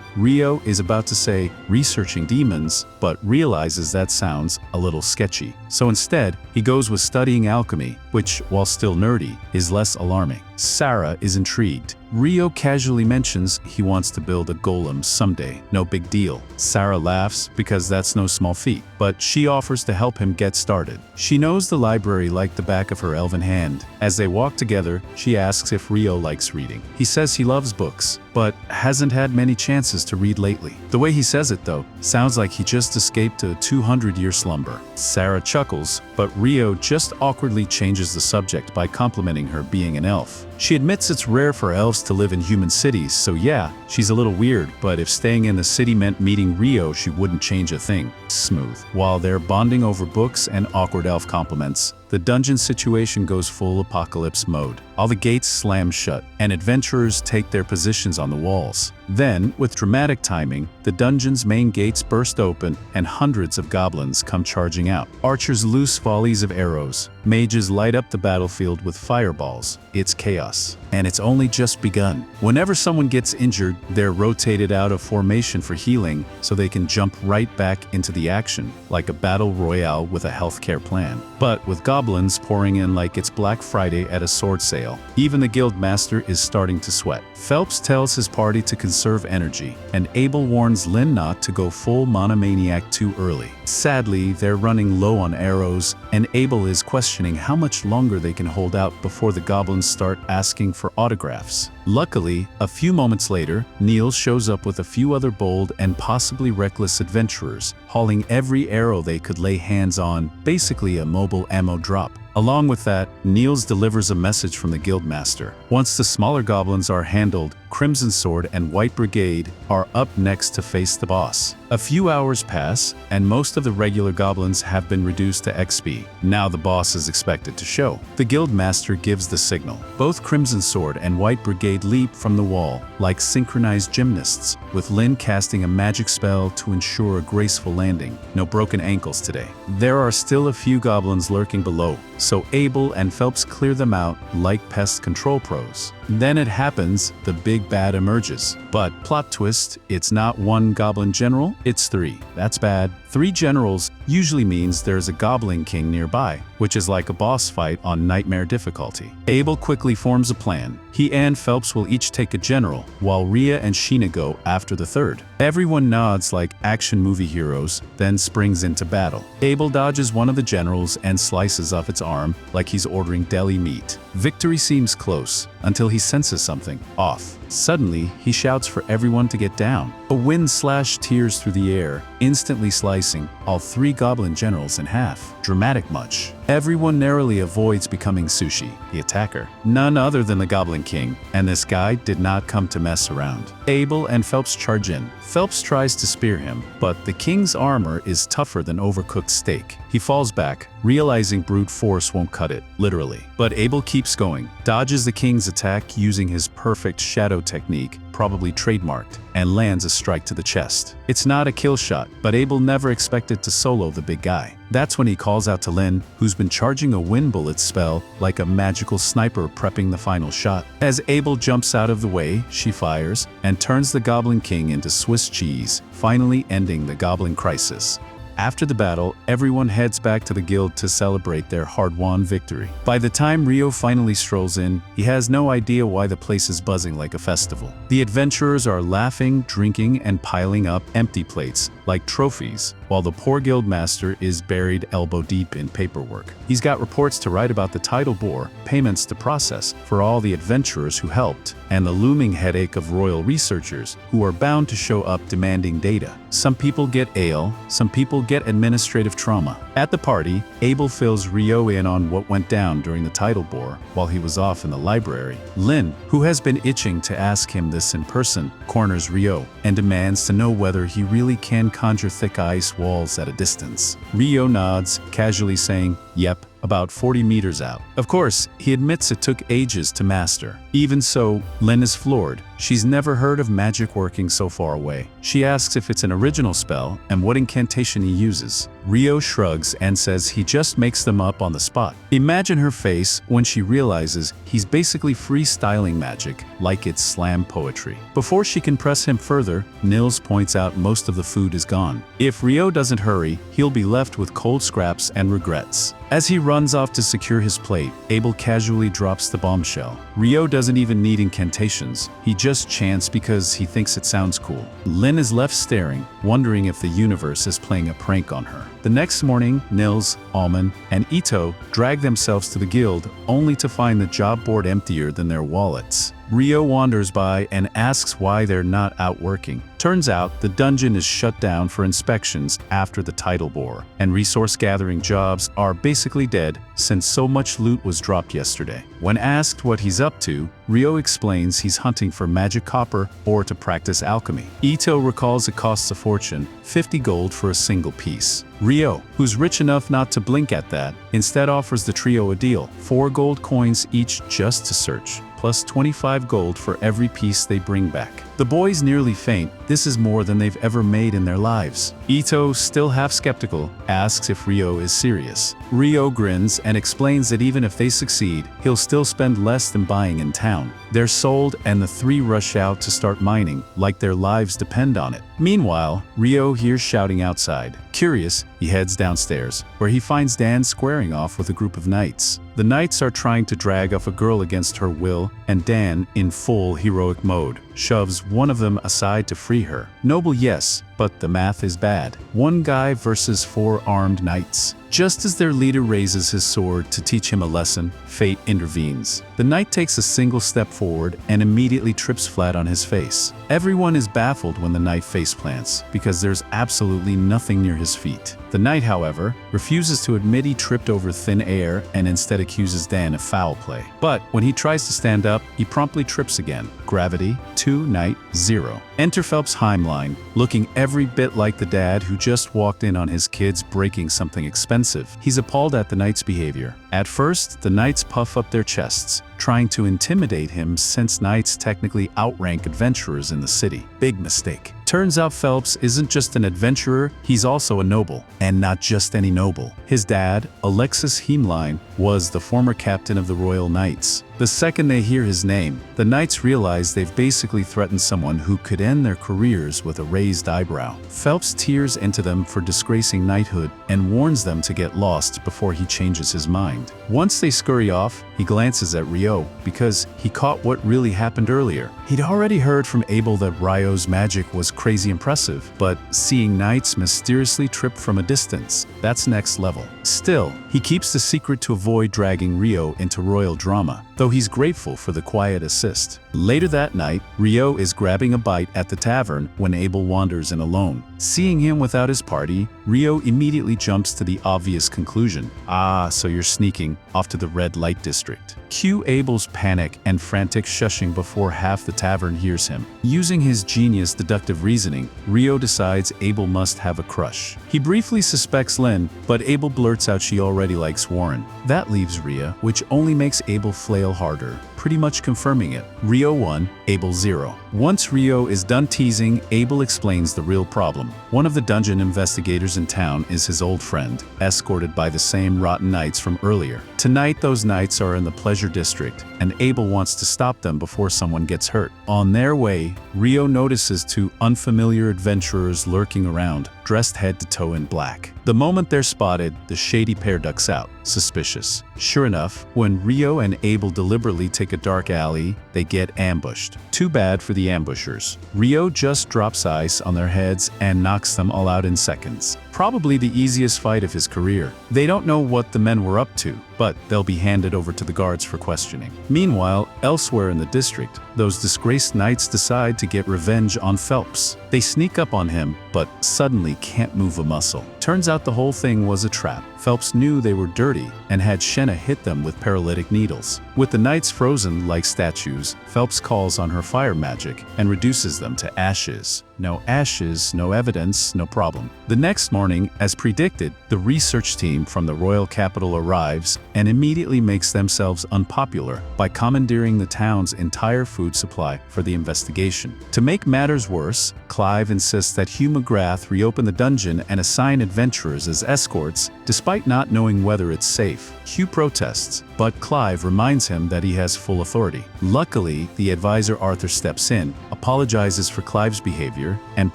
Speaker 1: Rio is about to say researching demons, but realizes that sounds a little sketchy. So instead, he goes with studying alchemy, which, while still nerdy, is less alarming. Sarah is intrigued. Rio casually mentions he wants to build a golem someday. No big deal. Sarah laughs because that's no small feat, but she offers to help him get started. She knows the library like the back of her elven hand. As they walk together, she asks if Rio likes reading. He says he loves books, but hasn't had many chances to read lately. The way he says it, though, sounds like he just escaped a 200-year slumber. Sarah chuckles, but Rio just awkwardly changes the subject by complimenting her being an elf. She admits it's rare for elves to live in human cities, so yeah, she's a little weird, but if staying in the city meant meeting Rio, she wouldn't change a thing. Smooth. While they're bonding over books and awkward elf compliments, the dungeon situation goes full apocalypse mode. All the gates slam shut, and adventurers take their positions on the walls. Then, with dramatic timing, the dungeon's main gates burst open and hundreds of goblins come charging out. Archers loose volleys of arrows. Mages light up the battlefield with fireballs. It's chaos. And it's only just begun. Whenever someone gets injured, they're rotated out of formation for healing so they can jump right back into the action, like a battle royale with a healthcare plan. But with goblins pouring in like it's Black Friday at a sword sale, even the guild master is starting to sweat. Phelps tells his party to conserve energy, and Abel warns Lynn not to go full monomaniac too early. Sadly, they're running low on arrows, and Abel is questioning how much longer they can hold out before the goblins start asking for autographs. Luckily, a few moments later, Niels shows up with a few other bold and possibly reckless adventurers, hauling every arrow they could lay hands on, basically a mobile ammo drop. Along with that, Niels delivers a message from the guildmaster. Once the smaller goblins are handled, Crimson Sword and White Brigade are up next to face the boss. A few hours pass, and most of the regular goblins have been reduced to XP. Now the boss is expected to show. The guildmaster gives the signal. Both Crimson Sword and White Brigade leap from the wall, like synchronized gymnasts, with Lynn casting a magic spell to ensure a graceful landing. No broken ankles today. There are still a few goblins lurking below, so Abel and Phelps clear them out like pest control pros. Then it happens, the big bad emerges. But plot twist, it's not one goblin general, it's 3. That's bad. 3 generals usually means there's a goblin king nearby, which is like a boss fight on nightmare difficulty. Abel quickly forms a plan. He and Phelps will each take a general, while Rhea and Sheena go after the 3rd. Everyone nods like action movie heroes, then springs into battle. Abel dodges one of the generals and slices off its arm like he's ordering deli meat. Victory seems close, until he senses something off. Suddenly, he shouts for everyone to get down. A wind slash tears through the air, instantly slicing all 3 goblin generals in half. Dramatic much. Everyone narrowly avoids becoming Sushi, the attacker. None other than the Goblin King, and this guy did not come to mess around. Abel and Phelps charge in. Phelps tries to spear him, but the king's armor is tougher than overcooked steak. He falls back, realizing brute force won't cut it, literally. But Abel keeps going, dodges the king's attack using his perfect shadow technique, probably trademarked, and lands a strike to the chest. It's not a kill shot, but Abel never expected to solo the big guy. That's when he calls out to Lynn, who's been charging a wind bullet spell like a magical sniper prepping the final shot. As Abel jumps out of the way, she fires and turns the Goblin King into Swiss cheese, finally ending the Goblin Crisis. After the battle, everyone heads back to the guild to celebrate their hard-won victory. By the time Ryo finally strolls in, he has no idea why the place is buzzing like a festival. The adventurers are laughing, drinking, and piling up empty plates, like trophies, while the poor guild master is buried elbow-deep in paperwork. He's got reports to write about the Tidal Bore, payments to process for all the adventurers who helped, and the looming headache of royal researchers who are bound to show up demanding data. Some people get ale, some people get administrative trauma. At the party, Abel fills Ryo in on what went down during the Tidal Bore while he was off in the library. Lin, who has been itching to ask him this in person, corners Ryo and demands to know whether he really can conjure thick ice walls at a distance. Ryo nods, casually saying, "Yep, about 40 meters out." Of course, he admits it took ages to master. Even so, Lin is floored. She's never heard of magic working so far away. She asks if it's an original spell and what incantation he uses. Ryo shrugs and says he just makes them up on the spot. Imagine her face when she realizes he's basically freestyling magic like it's slam poetry. Before she can press him further, Nils points out most of the food is gone. If Ryo doesn't hurry, he'll be left with cold scraps and regrets. As he runs off to secure his plate, Abel casually drops the bombshell. Ryo doesn't even need incantations. He just chants because he thinks it sounds cool. Lin is left staring, wondering if the universe is playing a prank on her. The next morning, Nils, Alman, and Ito drag themselves to the guild, only to find the job board emptier than their wallets. Ryo wanders by and asks why they're not out working. Turns out the dungeon is shut down for inspections after the Tidal Bore, and resource-gathering jobs are basically dead since so much loot was dropped yesterday. When asked what he's up to, Ryo explains he's hunting for magic copper or to practice alchemy. Ito recalls it costs a fortune, 50 gold for a single piece. Ryo, who's rich enough not to blink at that, instead offers the trio a deal, 4 gold coins each just to search, plus 25 gold for every piece they bring back. The boys nearly faint. This is more than they've ever made in their lives. Ito, still half skeptical, asks if Ryo is serious. Ryo grins and explains that even if they succeed, he'll still spend less than buying in town. They're sold and the three rush out to start mining, like their lives depend on it. Meanwhile, Ryo hears shouting outside. Curious, he heads downstairs, where he finds Dan squaring off with a group of knights. The knights are trying to drag off a girl against her will, and Dan, in full heroic mode, shoves one of them aside to free her. Noble, yes, but the math is bad. 1 guy versus 4 armed knights. Just as their leader raises his sword to teach him a lesson, fate intervenes. The knight takes a single step forward and immediately trips flat on his face. Everyone is baffled when the knight faceplants, because there's absolutely nothing near his feet. The knight, however, refuses to admit he tripped over thin air and instead accuses Dan of foul play. But when he tries to stand up, he promptly trips again. Gravity, 2, knight, 0. Enter Phelps Heimline, looking every bit like the dad who just walked in on his kids breaking something expensive. He's appalled at the knight's behavior. At first, the knights puff up their chests, trying to intimidate him since knights technically outrank adventurers in the city. Big mistake. Turns out Phelps isn't just an adventurer, he's also a noble. And not just any noble. His dad, Alexis Heimline, was the former captain of the Royal Knights. The second they hear his name, the knights realize they've basically threatened someone who could end their careers with a raised eyebrow. Phelps tears into them for disgracing knighthood and warns them to get lost before he changes his mind. Once they scurry off, he glances at Ryo because he caught what really happened earlier. He'd already heard from Abel that Ryo's magic was crazy impressive, but seeing knights mysteriously trip from a distance, that's next level. Still, he keeps the secret to avoid dragging Ryo into royal drama, though he's grateful for the quiet assist. Later that night, Ryo is grabbing a bite at the tavern when Abel wanders in alone. Seeing him without his party, Ryo immediately jumps to the obvious conclusion. Ah, so you're sneaking off to the red light district. Cue Abel's panic and frantic shushing before half the tavern hears him. Using his genius deductive reasoning, Ryo decides Abel must have a crush. He briefly suspects Lin, but Abel blurts out she already likes Warren. That leaves Rhea, which only makes Abel flail harder, pretty much confirming it. Ryo won, Abel 0. Once Rio is done teasing, Abel explains the real problem. One of the dungeon investigators in town is his old friend, escorted by the same rotten knights from earlier. Tonight those knights are in the pleasure district, and Abel wants to stop them before someone gets hurt. On their way, Rio notices two unfamiliar adventurers lurking around, dressed head to toe in black. The moment they're spotted, the shady pair ducks out, suspicious. Sure enough, when Rio and Abel deliberately take a dark alley, they get ambushed. Too bad for the ambushers. Rio just drops ice on their heads and knocks them all out in seconds. Probably the easiest fight of his career. They don't know what the men were up to, but they'll be handed over to the guards for questioning. Meanwhile, elsewhere in the district, those disgraced knights decide to get revenge on Phelps. They sneak up on him, but suddenly can't move a muscle. Turns out the whole thing was a trap. Phelps knew they were dirty and had Shenna hit them with paralytic needles. With the knights frozen like statues, Phelps calls on her fire magic and reduces them to ashes. No ashes, no evidence, no problem. The next morning, as predicted, the research team from the royal capital arrives and immediately makes themselves unpopular by commandeering the town's entire food supply for the investigation. To make matters worse, Clive insists that Hugh McGrath reopen the dungeon and assign adventurers as escorts, despite not knowing whether it's safe. Hugh protests, but Clive reminds him that he has full authority. Luckily, the advisor Arthur steps in, apologizes for Clive's behavior, and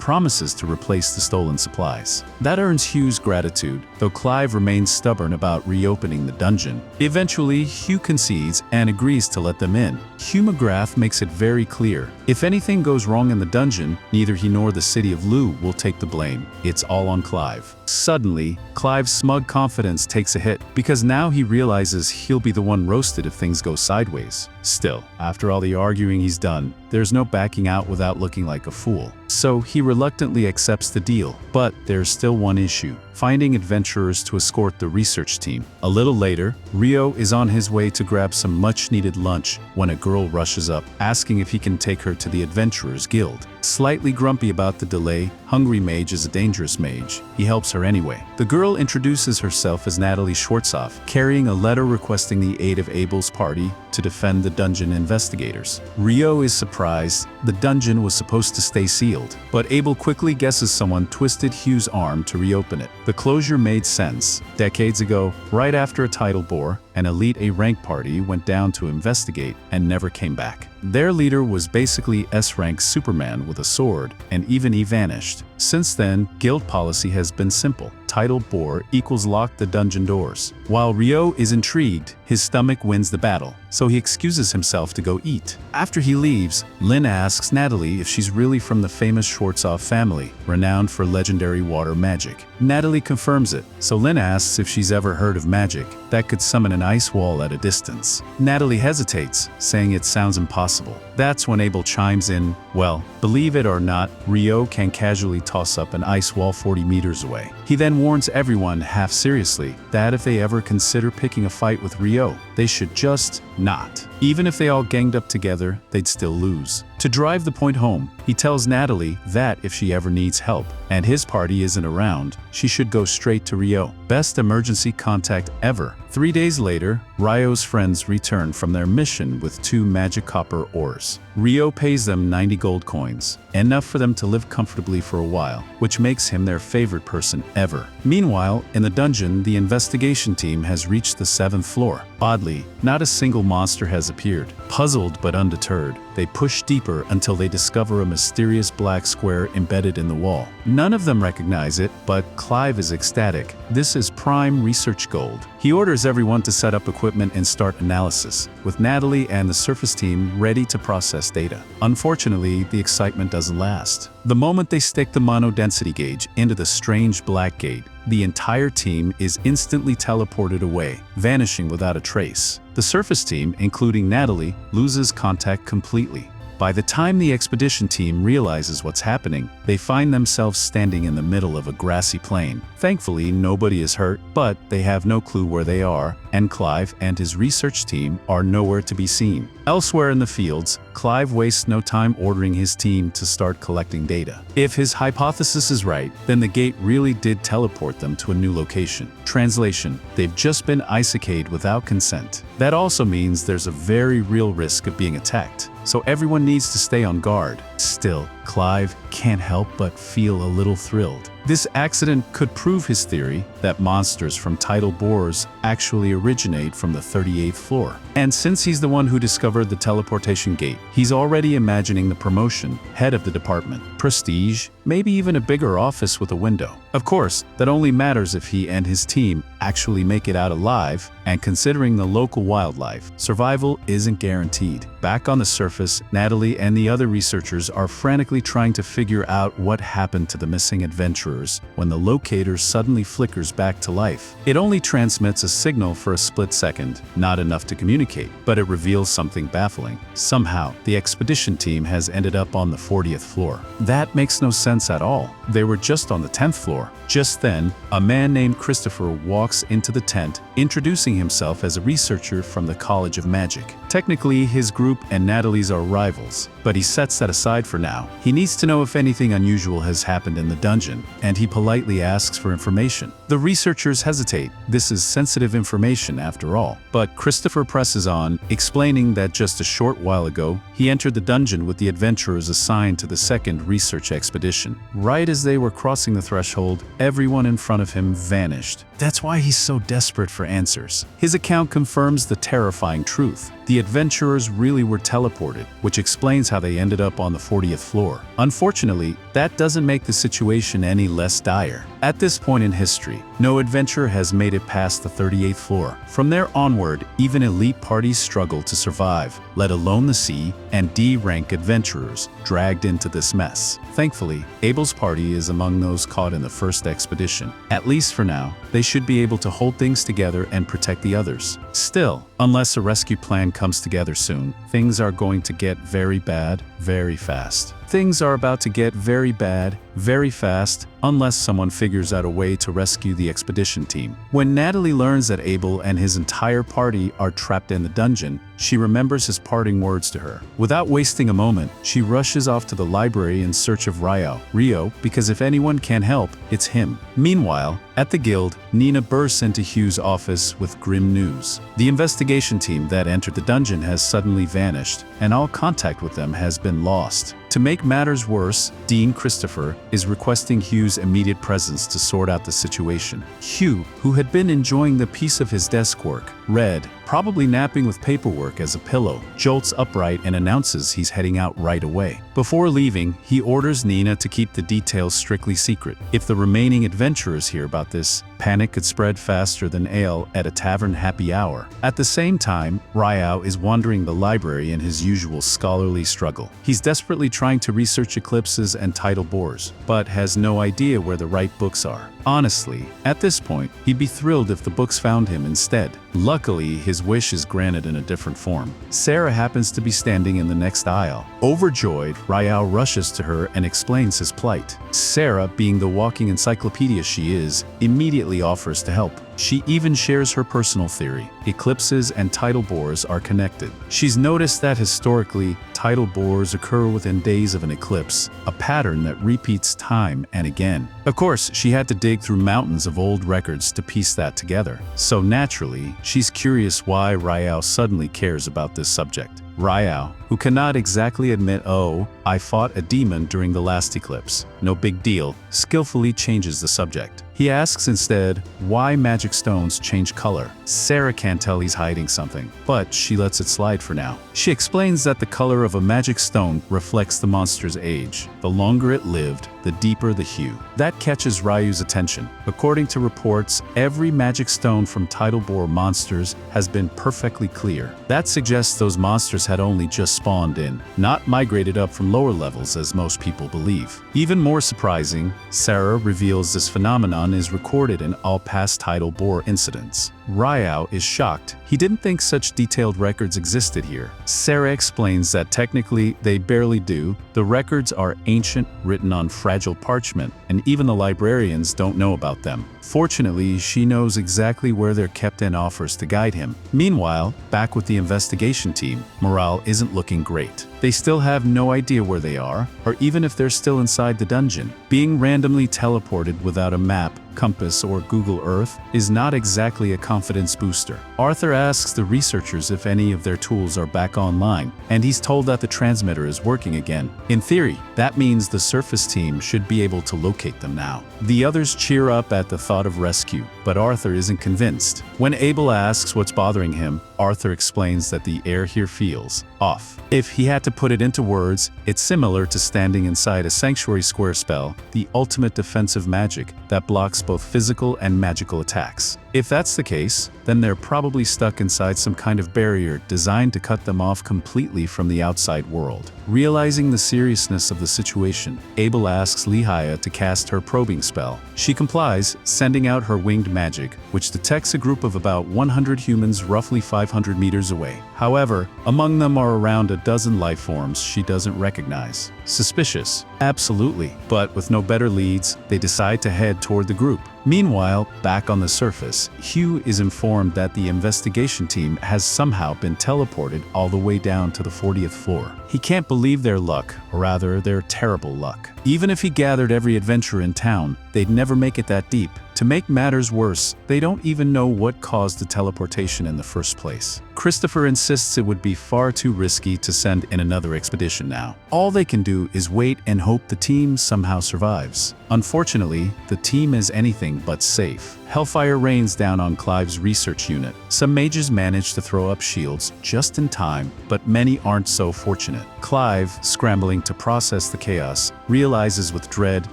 Speaker 1: promises to replace the stolen supplies. That earns Hugh's gratitude, though Clive remains stubborn about reopening the dungeon. Eventually, Hugh concedes and agrees to let them in. Hugh McGrath makes it very clear, if anything goes wrong in the dungeon, neither he nor the city of Lou will take the blame. It's all on Clive. Suddenly, Clive's smug confidence takes a hit, because now he realizes he'll be the one roasted if things go sideways. Still, after all the arguing he's done, there's no backing out without looking like a fool. So he reluctantly accepts the deal. But there's still one issue: finding adventurers to escort the research team. A little later, Rio is on his way to grab some much-needed lunch when a girl rushes up, asking if he can take her to the Adventurers Guild. Slightly grumpy about the delay, Hungry Mage is a dangerous mage. He helps her anyway. The girl introduces herself as Natalie Schwarzhoff, carrying a letter requesting the aid of Abel's party to defend the dungeon investigators. Rio is surprised. The dungeon was supposed to stay sealed, but Abel quickly guesses someone twisted Hugh's arm to reopen it. The closure made sense. Decades ago, right after a Tidal Bore, an elite A-rank party went down to investigate and never came back. Their leader was basically S-rank Superman with a sword, and even he vanished. Since then, guild policy has been simple. Tidal Bore equals lock the dungeon doors. While Rio is intrigued, his stomach wins the battle, so he excuses himself to go eat. After he leaves, Lynn asks Natalie if she's really from the famous Schwarzhoff family, renowned for legendary water magic. Natalie confirms it, so Lynn asks if she's ever heard of magic that could summon an ice wall at a distance. Natalie hesitates, saying it sounds impossible. That's when Abel chimes in, well, believe it or not, Rio can casually toss up an ice wall 40 meters away. He then warns everyone, half seriously, that if they ever consider picking a fight with Rio, they should just not. Even if they all ganged up together, they'd still lose. To drive the point home, he tells Natalie that if she ever needs help, and his party isn't around, she should go straight to Rio. Best emergency contact ever. 3 days later, Rio's friends return from their mission with 2 magic copper ores. Rio pays them 90 gold coins, enough for them to live comfortably for a while, which makes him their favorite person ever. Meanwhile, in the dungeon, the investigation team has reached the 7th floor. Oddly, not a single monster has appeared. Puzzled but undeterred, they push deeper until they discover a mysterious black square embedded in the wall. None of them recognize it, but Clive is ecstatic. This is prime research gold. He orders everyone to set up equipment and start analysis, with Natalie and the surface team ready to process data. Unfortunately, the excitement doesn't last. The moment they stick the monodensity gauge into the strange black gate, the entire team is instantly teleported away, vanishing without a trace. The surface team, including Natalie, loses contact completely. By the time the expedition team realizes what's happening, they find themselves standing in the middle of a grassy plain. Thankfully, nobody is hurt, but they have no clue where they are, and Clive and his research team are nowhere to be seen. Elsewhere in the fields, Clive wastes no time ordering his team to start collecting data. If his hypothesis is right, then the gate really did teleport them to a new location. Translation: they've just been isekai'd without consent. That also means there's a very real risk of being attacked. so everyone needs to stay on guard. Still, Clive can't help but feel a little thrilled. This accident could prove his theory that monsters from Tidal Bores actually originate from the 38th floor. And since he's the one who discovered the teleportation gate, he's already imagining the promotion, head of the department, prestige, maybe even a bigger office with a window. Of course, that only matters if he and his team actually make it out alive, and considering the local wildlife, survival isn't guaranteed. Back on the surface, Natalie and the other researchers are frantically trying to figure out what happened to the missing adventurers when the locator suddenly flickers back to life. It only transmits a signal for a split second, not enough to communicate, but it reveals something baffling. Somehow, the expedition team has ended up on the 40th floor. That makes no sense at all. They were just on the 10th floor. Just then, a man named Christopher walks into the tent, introducing himself as a researcher from the College of Magic. Technically, his group and Natalie's are rivals, but he sets that aside for now. He needs to know if anything unusual has happened in the dungeon, and he politely asks for information. The researchers hesitate. This is sensitive information after all. But Christopher presses on, explaining that just a short while ago, he entered the dungeon with the adventurers assigned to the second research expedition. Right as they were crossing the threshold, everyone in front of him vanished. That's why he's so desperate for answers. His account confirms the terrifying truth. The adventurers really were teleported, which explains how they ended up on the 40th floor. Unfortunately, that doesn't make the situation any less dire. At this point in history, no adventurer has made it past the 38th floor. From there onward, even elite parties struggle to survive, let alone the C and D rank adventurers dragged into this mess. Thankfully, Abel's party is among those caught in the first expedition. At least for now, they should be able to hold things together and protect the others. Still, unless a rescue plan comes together soon, things are going to get very bad, very fast. Things are about to get very bad, very fast, unless someone figures out a way to rescue the expedition team. When Natalie learns that Abel and his entire party are trapped in the dungeon, she remembers his parting words to her. Without wasting a moment, she rushes off to the library in search of Rio, because if anyone can help, it's him. Meanwhile, at the guild, Nina bursts into Hugh's office with grim news. The investigation team that entered the dungeon has suddenly vanished, and all contact with them has been lost. To make matters worse, Dean Christopher is requesting Hugh's immediate presence to sort out the situation. Hugh, who had been enjoying the peace of his desk work, read, probably napping with paperwork as a pillow, jolts upright and announces he's heading out right away. Before leaving, he orders Nina to keep the details strictly secret. If the remaining adventurers hear about this, panic could spread faster than ale at a tavern happy hour. At the same time, Ryo is wandering the library in his usual scholarly struggle. He's desperately trying to research eclipses and tidal bores, but has no idea where the right books are. Honestly, at this point, he'd be thrilled if the books found him instead. Luckily, his wish is granted in a different form. Sarah happens to be standing in the next aisle. Overjoyed, Ryo rushes to her and explains his plight. Sarah, being the walking encyclopedia she is, immediately offers to help. She even shares her personal theory. Eclipses and tidal bores are connected. She's noticed that historically, tidal bores occur within days of an eclipse, a pattern that repeats time and again. Of course, she had to dig through mountains of old records to piece that together. So naturally, she's curious why Ryo suddenly cares about this subject. Ryo, who cannot exactly admit, "Oh, I fought a demon during the last eclipse. No big deal," skillfully changes the subject. He asks instead why magic stones change color. Sarah can't tell he's hiding something, but she lets it slide for now. She explains that the color of a magic stone reflects the monster's age. The longer it lived, the deeper the hue. That catches Ryu's attention. According to reports, every magic stone from Tidal Bore monsters has been perfectly clear. That suggests those monsters had only just spawned in, not migrated up from lower levels as most people believe. Even more surprising, Sarah reveals this phenomenon is recorded in all past Tidal Bore incidents. Ryo is shocked. He didn't think such detailed records existed here. Sarah explains that technically they barely do. The records are ancient, written on fragile parchment, and even the librarians don't know about them. Fortunately, she knows exactly where they're kept and offers to guide him. Meanwhile, back with the investigation team, morale isn't looking great. They still have no idea where they are, or even if they're still inside the dungeon. Being randomly teleported without a map compass, or Google Earth is not exactly a confidence booster. Arthur asks the researchers if any of their tools are back online, and he's told that the transmitter is working again. In theory, that means the surface team should be able to locate them now. The others cheer up at the thought of rescue, but Arthur isn't convinced. When Abel asks what's bothering him, Arthur explains that the air here feels off. If he had to put it into words, it's similar to standing inside a sanctuary square spell, the ultimate defensive magic that blocks both physical and magical attacks. If that's the case, then they're probably stuck inside some kind of barrier designed to cut them off completely from the outside world. Realizing the seriousness of the situation, Abel asks Lehia to cast her probing spell. She complies, sending out her winged magic, which detects a group of about 100 humans roughly 500 meters away. However, among them are around a dozen life forms she doesn't recognize. Suspicious? Absolutely. But with no better leads, they decide to head toward the group. Meanwhile, back on the surface, Hugh is informed that the investigation team has somehow been teleported all the way down to the 40th floor. He can't believe their luck, or rather, their terrible luck. Even if he gathered every adventurer in town, they'd never make it that deep. To make matters worse, they don't even know what caused the teleportation in the first place. Christopher insists it would be far too risky to send in another expedition now. All they can do is wait and hope the team somehow survives. Unfortunately, the team is anything but safe. Hellfire rains down on Clive's research unit. Some mages manage to throw up shields just in time, but many aren't so fortunate. Clive, scrambling to process the chaos, realizes with dread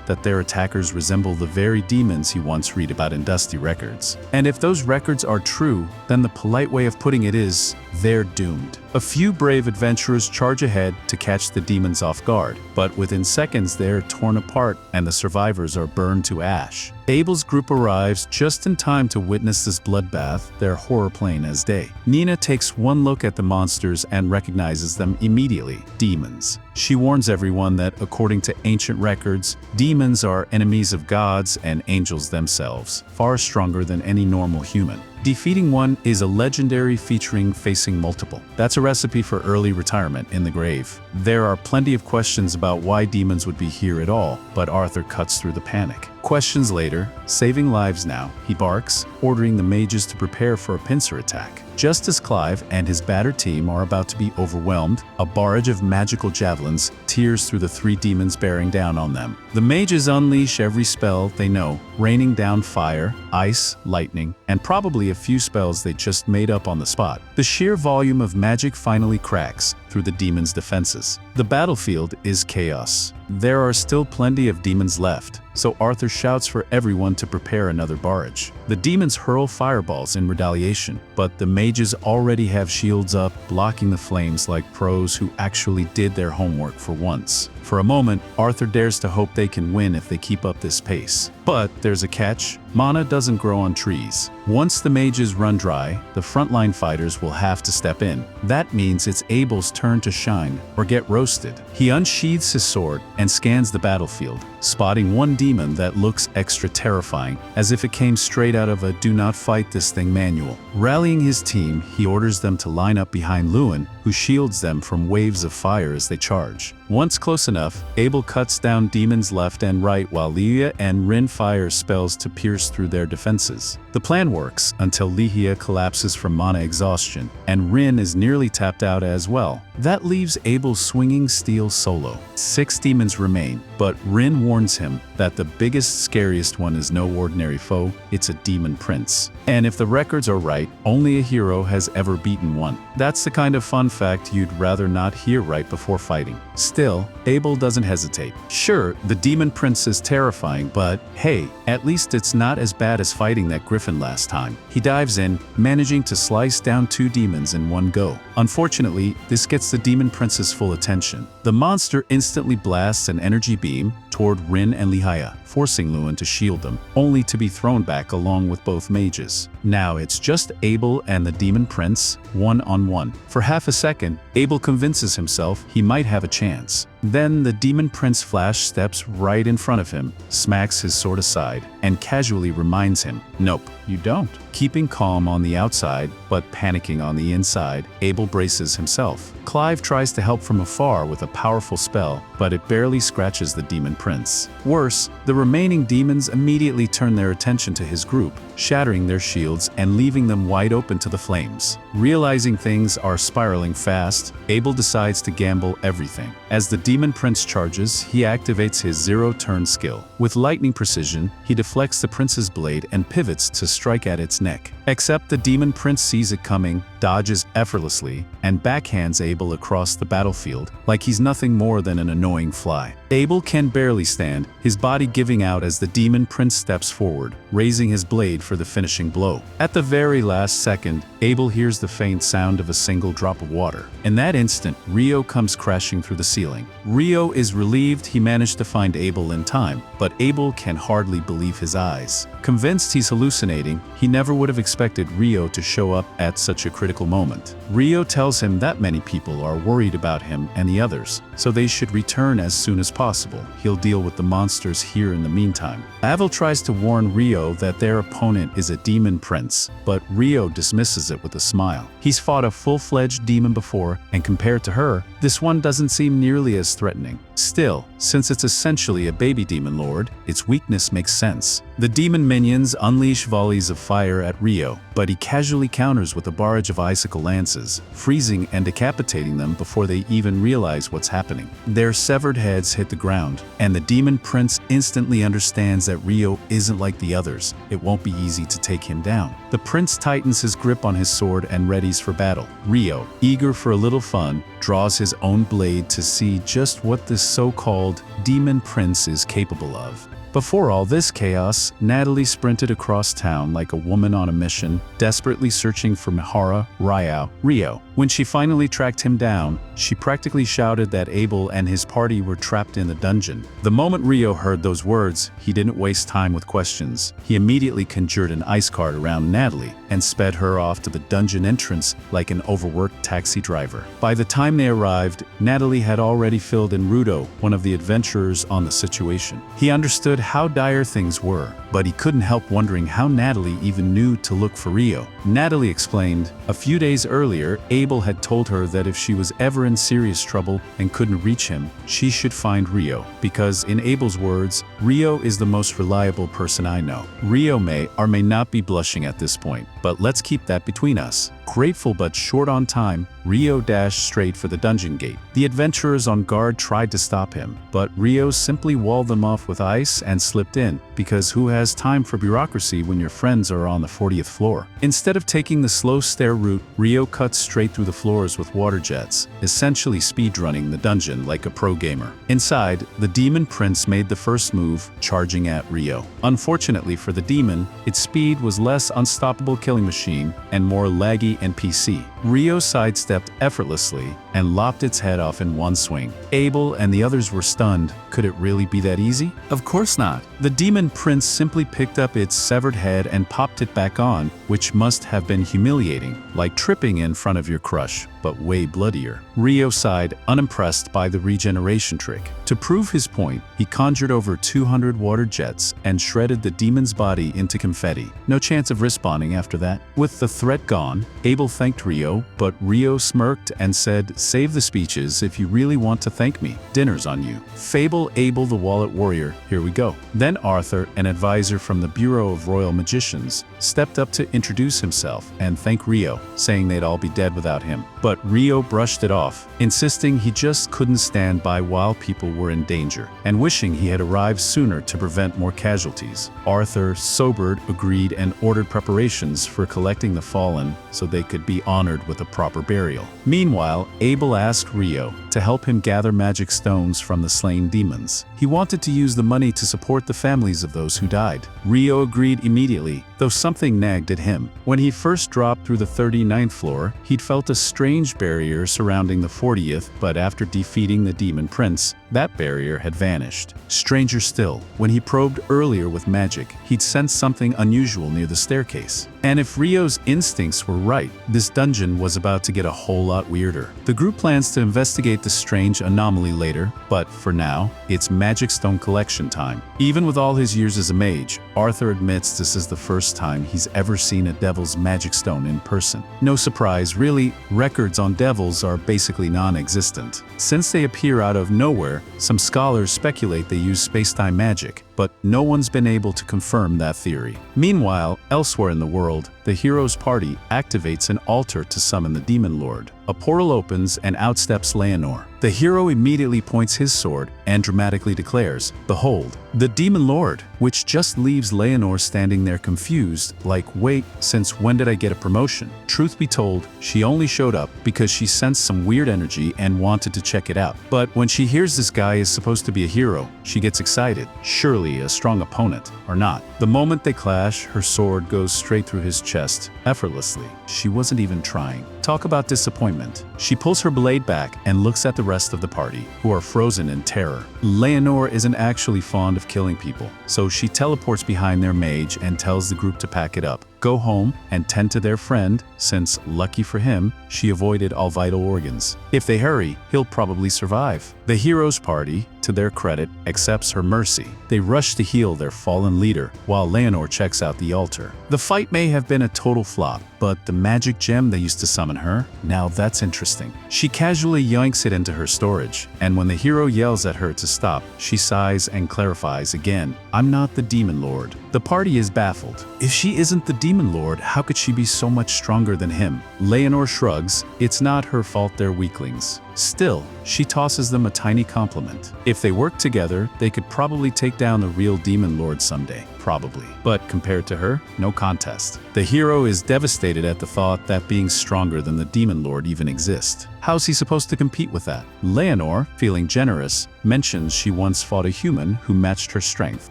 Speaker 1: that their attackers resemble the very demons he once read about in dusty records. And if those records are true, then the polite way of putting it is, they're doomed. A few brave adventurers charge ahead to catch the demons off guard, but within seconds they're torn apart and the survivors are burned to ash. Abel's group arrives just in time to witness this bloodbath, their horror plain as day. Nina takes one look at the monsters and recognizes them immediately: demons. She warns everyone that, according to ancient records, demons are enemies of gods and angels themselves, far stronger than any normal human. Defeating one is a legendary featuring facing multiple. That's a recipe for early retirement in the grave. There are plenty of questions about why demons would be here at all, but Arthur cuts through the panic. Questions later, saving lives now, he barks, ordering the mages to prepare for a pincer attack. Just as Clive and his battered team are about to be overwhelmed, a barrage of magical javelins tears through the three demons bearing down on them. The mages unleash every spell they know, raining down fire, ice, lightning, and probably a few spells they just made up on the spot. The sheer volume of magic finally cracks through the demons' defenses. The battlefield is chaos. There are still plenty of demons left, so Arthur shouts for everyone to prepare another barrage. The demons hurl fireballs in retaliation, but the mages already have shields up, blocking the flames like pros who actually did their homework for once. For a moment, Arthur dares to hope they can win if they keep up this pace. But there's a catch. Mana doesn't grow on trees. Once the mages run dry, the frontline fighters will have to step in. That means it's Abel's turn to shine or get roasted. He unsheathes his sword and scans the battlefield, spotting one demon that looks extra terrifying, as if it came straight out of a "do not fight this thing" manual. Rallying his team, he orders them to line up behind Lewin, who shields them from waves of fire as they charge. Once close enough, Abel cuts down demons left and right while Lehia and Rin fire spells to pierce through their defenses. The plan works until Lehia collapses from mana exhaustion, and Rin is nearly tapped out as well. That leaves Abel swinging steel solo. 6 demons remain, but Rin warns him that the biggest, scariest one is no ordinary foe, it's a demon prince. And if the records are right, only a hero has ever beaten one. That's the kind of fun fact you'd rather not hear right before fighting. Still, Abel doesn't hesitate. Sure, the demon prince is terrifying, but hey, at least it's not as bad as fighting that griffin last time. He dives in, managing to slice down 2 demons in one go. Unfortunately, this gets the demon prince's full attention. The monster instantly blasts an energy beam toward Rin and Lehia, forcing Lewin to shield them, only to be thrown back along with both mages. Now it's just Abel and the demon prince, one-on-one. For half a second, Abel convinces himself he might have a chance. Then the demon prince flash steps right in front of him, smacks his sword aside, and casually reminds him, "Nope, you don't." Keeping calm on the outside, but panicking on the inside, Abel braces himself. Clive tries to help from afar with a powerful spell, but it barely scratches the demon prince. Worse, the remaining demons immediately turn their attention to his group, shattering their shields and leaving them wide open to the flames. Realizing things are spiraling fast, Abel decides to gamble everything. As the demon prince charges, he activates his zero-turn skill. With lightning precision, he deflects the prince's blade and pivots to strike at its neck. Except the demon prince sees it coming, dodges effortlessly, and backhands Abel across the battlefield like he's nothing more than an annoying fly. Abel can barely stand, his body giving out as the demon prince steps forward, raising his blade for the finishing blow. At the very last second, Abel hears the faint sound of a single drop of water. In that instant, Rio comes crashing through the ceiling. Rio is relieved he managed to find Abel in time, but Abel can hardly believe his eyes. Convinced he's hallucinating, he never would have expected Rio to show up at such a critical moment. Rio tells him that many people are worried about him and the others, so they should return as soon as possible. He'll deal with the monsters here in the meantime. Abel tries to warn Rio that their opponent is a demon prince, but Rio dismisses it with a smile. He's fought a full-fledged demon before, and compared to her, this one doesn't seem nearly as threatening. Still, since it's essentially a baby demon lord, its weakness makes sense. The demon minions unleash volleys of fire at Rio, but he casually counters with a barrage of icicle lances, freezing and decapitating them before they even realize what's happening. Their severed heads hit the ground, and the demon prince instantly understands that Rio isn't like the others. It won't be easy to take him down. The prince tightens his grip on his sword and readies for battle. Rio, eager for a little fun, draws his own blade to see just what this so-called demon prince is capable of. Before all this chaos, Natalie sprinted across town like a woman on a mission, desperately searching for Mihara, Rio. When she finally tracked him down, she practically shouted that Abel and his party were trapped in the dungeon. The moment Rio heard those words, he didn't waste time with questions. He immediately conjured an ice cart around Natalie and sped her off to the dungeon entrance like an overworked taxi driver. By the time they arrived, Natalie had already filled in Rudo, one of the adventurers, on the situation. He understood how dire things were, but he couldn't help wondering how Natalie even knew to look for Rio. Natalie explained, a few days earlier, Abel had told her that if she was ever in serious trouble and couldn't reach him, she should find Rio, because in Abel's words, Rio is the most reliable person I know. Rio may or may not be blushing at this point, but let's keep that between us. Grateful but short on time, Rio dashed straight for the dungeon gate. The adventurers on guard tried to stop him, but Rio simply walled them off with ice and slipped in, because who has time for bureaucracy when your friends are on the 40th floor? Instead of taking the slow stair route, Rio cut straight through the floors with water jets, essentially speedrunning the dungeon like a pro gamer. Inside, the demon prince made the first move, charging at Rio. Unfortunately for the demon, its speed was less unstoppable killing machine and more laggy NPC. Rio sidestepped effortlessly and lopped its head off in one swing. Abel and the others were stunned. Could it really be that easy? Of course not. The demon prince simply picked up its severed head and popped it back on, which must have been humiliating, like tripping in front of your crush, but way bloodier. Rio sighed, unimpressed by the regeneration trick. To prove his point, he conjured over 200 water jets and shredded the demon's body into confetti. No chance of respawning after that. With the threat gone, Abel thanked Rio, but Rio smirked and said, "Save the speeches if you really want to thank me. Dinner's on you." Fable Abel the Wallet Warrior, here we go. Then Arthur, an advisor from the Bureau of Royal Magicians, stepped up to introduce himself and thank Rio, saying they'd all be dead without him. But Rio brushed it off, insisting he just couldn't stand by while people were in danger, and wishing he had arrived sooner to prevent more casualties. Arthur, sobered, agreed and ordered preparations for collecting the fallen so they could be honored with a proper burial. Meanwhile, Abel asked Rio to help him gather magic stones from the slain demons. He wanted to use the money to support the families of those who died. Rio agreed immediately, though something nagged at him. When he first dropped through the 39th floor, he'd felt a strange barrier surrounding the 40th, but after defeating the demon prince, That barrier had vanished. Stranger still, when he probed earlier with magic, he'd sensed something unusual near the staircase. And if Ryo's instincts were right, this dungeon was about to get a whole lot weirder. The group plans to investigate the strange anomaly later, but for now, it's Magic Stone collection time. Even with all his years as a mage, Arthur admits this is the first time he's ever seen a devil's magic stone in person. No surprise, really, records on devils are basically non-existent. Since they appear out of nowhere, some scholars speculate they use space-time magic, but no one's been able to confirm that theory. Meanwhile, elsewhere in the world, the hero's party activates an altar to summon the Demon Lord. A portal opens and out steps Leonor. The hero immediately points his sword and dramatically declares, "Behold, the Demon Lord," which just leaves Leonor standing there confused, like, wait, since when did I get a promotion? Truth be told, she only showed up because she sensed some weird energy and wanted to check it out. But when she hears this guy is supposed to be a hero, she gets excited. Surely a strong opponent, or not. The moment they clash, her sword goes straight through his chest, effortlessly. She wasn't even trying. Talk about disappointment. She pulls her blade back and looks at the rest of the party, who are frozen in terror. Leonor isn't actually fond of killing people, so she teleports behind their mage and tells the group to pack it up, go home, and tend to their friend, since, lucky for him, she avoided all vital organs. If they hurry, he'll probably survive. The hero's party, to their credit, accepts her mercy. They rush to heal their fallen leader, while Leonor checks out the altar. The fight may have been a total flop, but the magic gem they used to summon her, now that's interesting. She casually yoinks it into her storage, and when the hero yells at her to stop, she sighs and clarifies again, "I'm not the Demon Lord." The party is baffled. If she isn't the Demon Lord, how could she be so much stronger than him? Leonor shrugs, it's not her fault they're weaklings. Still, she tosses them a tiny compliment. If they work together, they could probably take down the real Demon Lord someday. Probably. But compared to her, no contest. The hero is devastated at the thought that being stronger than the Demon Lord even exists. How's he supposed to compete with that? Leonor, feeling generous, mentions she once fought a human who matched her strength,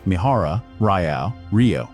Speaker 1: Mihara, Ryo.